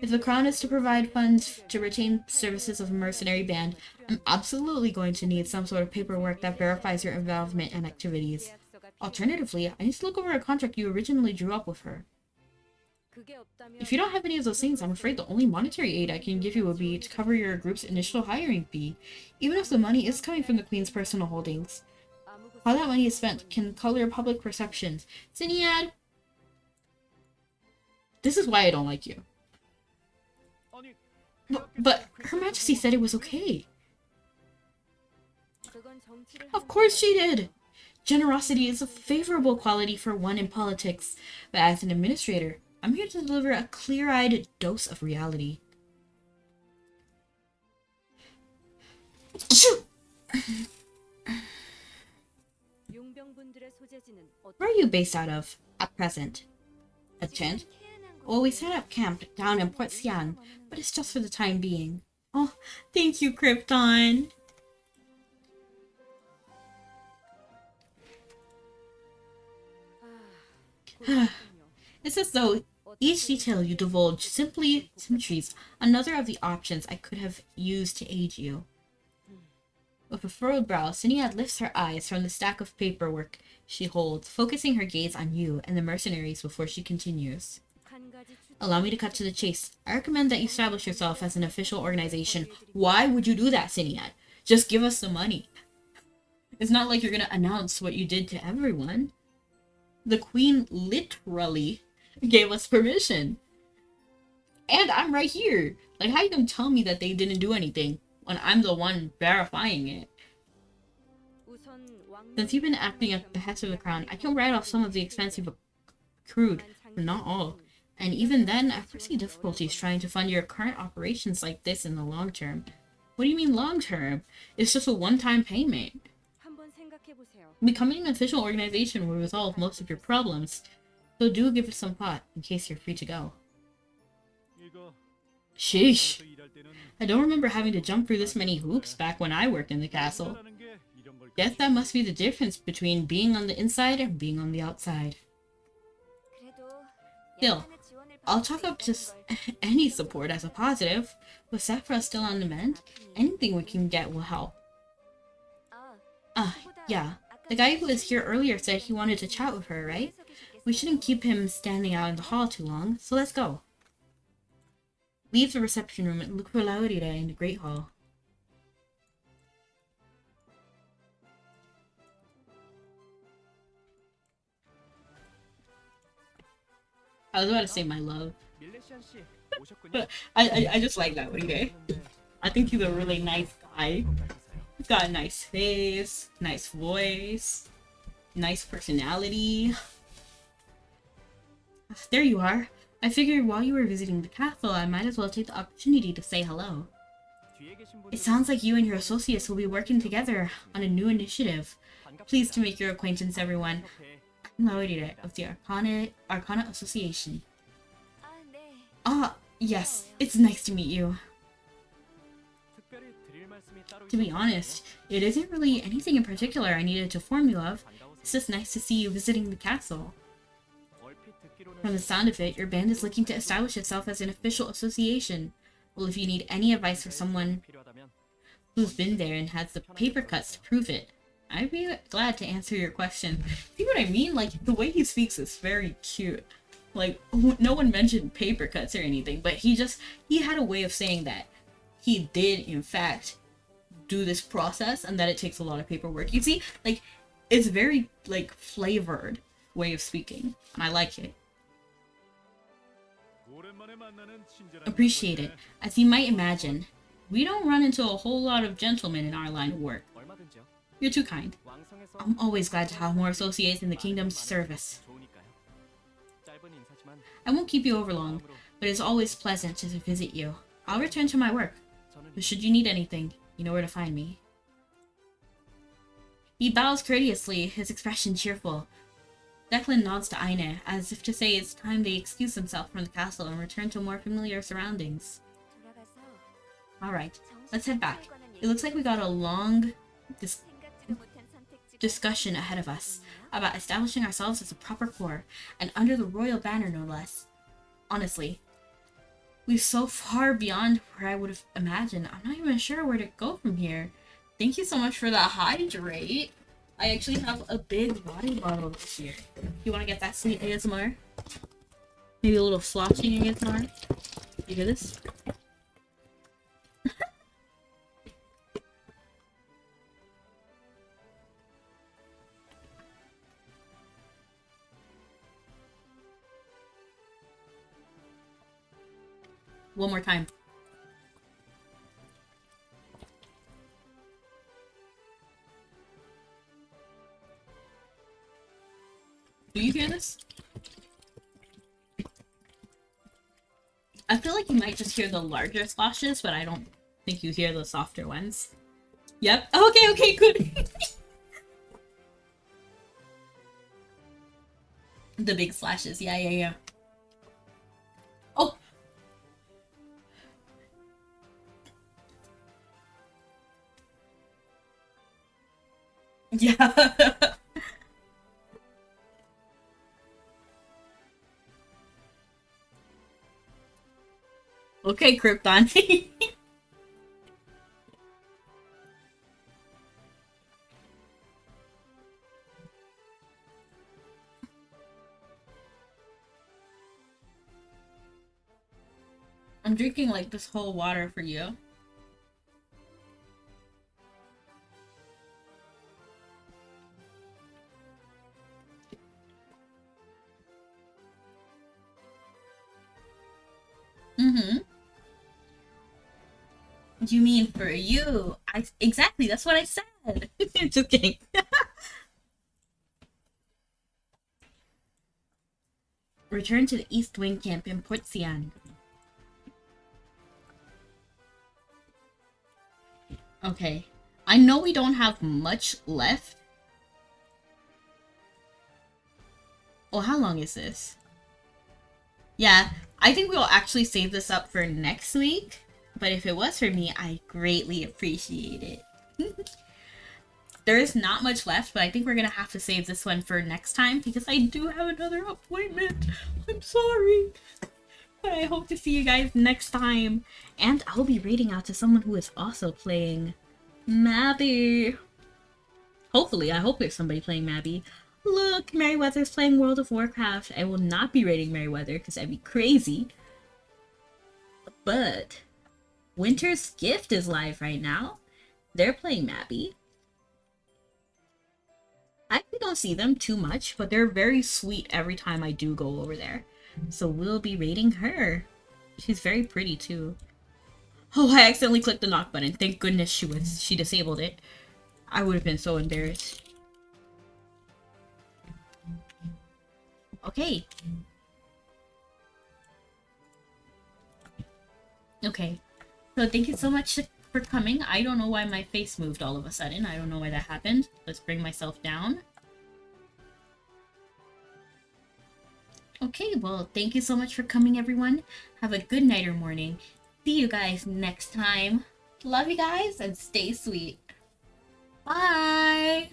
If the crown is to provide funds to retain services of a mercenary band, I'm absolutely going to need some sort of paperwork that verifies your involvement and activities. Alternatively, I need to look over a contract you originally drew up with her. If you don't have any of those things, I'm afraid the only monetary aid I can give you would be to cover your group's initial hiring fee, even if the money is coming from the Queen's personal holdings. How that money is spent can color public perceptions. Siniad! This is why I don't like you. 아니, But Her Majesty said it was okay. Of course she did! Generosity is a favorable quality for one in politics, but as an administrator, I'm here to deliver a clear-eyed dose of reality. Shoot! Where are you based out of, at present? At Tent? Well, we set up camp down in Port Sian, but it's just for the time being. Oh, thank you, Krypton! It's as though each detail you divulge simply symmetries another of the options I could have used to aid you. With a furrowed brow, Sinead lifts her eyes from the stack of paperwork she holds, focusing her gaze on you and the mercenaries before she continues. Allow me to cut to the chase. I recommend that you establish yourself as an official organization. Why would you do that, Sinead? Just give us the money. It's not like you're gonna announce what you did to everyone. The Queen literally gave us permission. And I'm right here. Like, how you gonna tell me that they didn't do anything when I'm the one verifying it? Since you've been acting at the behest of the crown, I can write off some of the expense you've accrued, but not all. And even then, I foresee difficulties trying to fund your current operations like this in the long term. What do you mean long term? It's just a one-time payment. Becoming an official organization will resolve most of your problems, so do give it some thought in case you're free to go. Sheesh. I don't remember having to jump through this many hoops back when I worked in the castle. Guess that must be the difference between being on the inside and being on the outside. Still, I'll chalk up just any support as a positive. With Sappho still on the mend, anything we can get will help. Yeah. The guy who was here earlier said he wanted to chat with her, right? We shouldn't keep him standing out in the hall too long, so let's go. Leave the reception room and look for Laurida in the Great Hall. I was about to say my love. But I just like Laurida. I think he's a really nice guy. He's got a nice face, nice voice, nice personality. There you are. I figured while you were visiting the castle, I might as well take the opportunity to say hello. It sounds like you and your associates will be working together on a new initiative. Pleased to make your acquaintance, everyone. I'm Laurida of the Arcana Association. Ah, yes. It's nice to meet you. To be honest, it isn't really anything in particular I needed to inform you of. It's just nice to see you visiting the castle. From the sound of it, your band is looking to establish itself as an official association. Well, if you need any advice from someone who's been there and has the paper cuts to prove it, I'd be glad to answer your question. See what I mean? Like, the way he speaks is very cute. Like, no one mentioned paper cuts or anything, but he had a way of saying that he did, in fact, do this process and that it takes a lot of paperwork. You see, like, it's very, like, flavored way of speaking, and I like it. Appreciate it. As you might imagine, we don't run into a whole lot of gentlemen in our line of work. You're too kind. I'm always glad to have more associates in the kingdom's service. I won't keep you over long, but it's always pleasant to visit you. I'll return to my work, but should you need anything, you know where to find me. He bows courteously, his expression cheerful. Declan nods to Aine, as if to say it's time they excuse themselves from the castle and return to more familiar surroundings. Alright, let's head back. It looks like we got a long discussion ahead of us about establishing ourselves as a proper corps, and under the royal banner no less. Honestly, we're so far beyond where I would have imagined. I'm not even sure where to go from here. Thank you so much for the hydrate. I actually have a big water bottle this year. You want to get that sweet ASMR? Maybe a little sloshing ASMR? You hear this? One more time. Do you hear this? I feel like you might just hear the larger splashes, but I don't think you hear the softer ones. Yep. Okay, good. The big splashes. Yeah. Oh! Yeah. Okay, Krypton. I'm drinking like this whole water for you. Mm-hmm. You mean for you? Exactly, that's what I said. Just kidding. Return to the East Wing camp in Port Sian. Okay. I know we don't have much left. Oh, how long is this? Yeah, I think we'll actually save this up for next week. But if it was for me, I greatly appreciate it. There is not much left, but I think we're gonna have to save this one for next time because I do have another appointment. I'm sorry. But I hope to see you guys next time. And I'll be reading out to someone who is also playing Mabby. Hopefully, I hope there's somebody playing Mabby. Look, Merryweather's playing World of Warcraft. I will not be rating Merryweather because that'd be crazy. But Winter's Gift is live right now. They're playing Mabby. I actually don't see them too much, but they're very sweet every time I do go over there. So we'll be rating her. She's very pretty too. Oh, I accidentally clicked the knock button. Thank goodness she disabled it. I would have been so embarrassed. Okay. Okay. So thank you so much for coming. I don't know why my face moved all of a sudden. I don't know why that happened. Let's bring myself down. Okay, well, thank you so much for coming, everyone. Have a good night or morning. See you guys next time. Love you guys and stay sweet. Bye!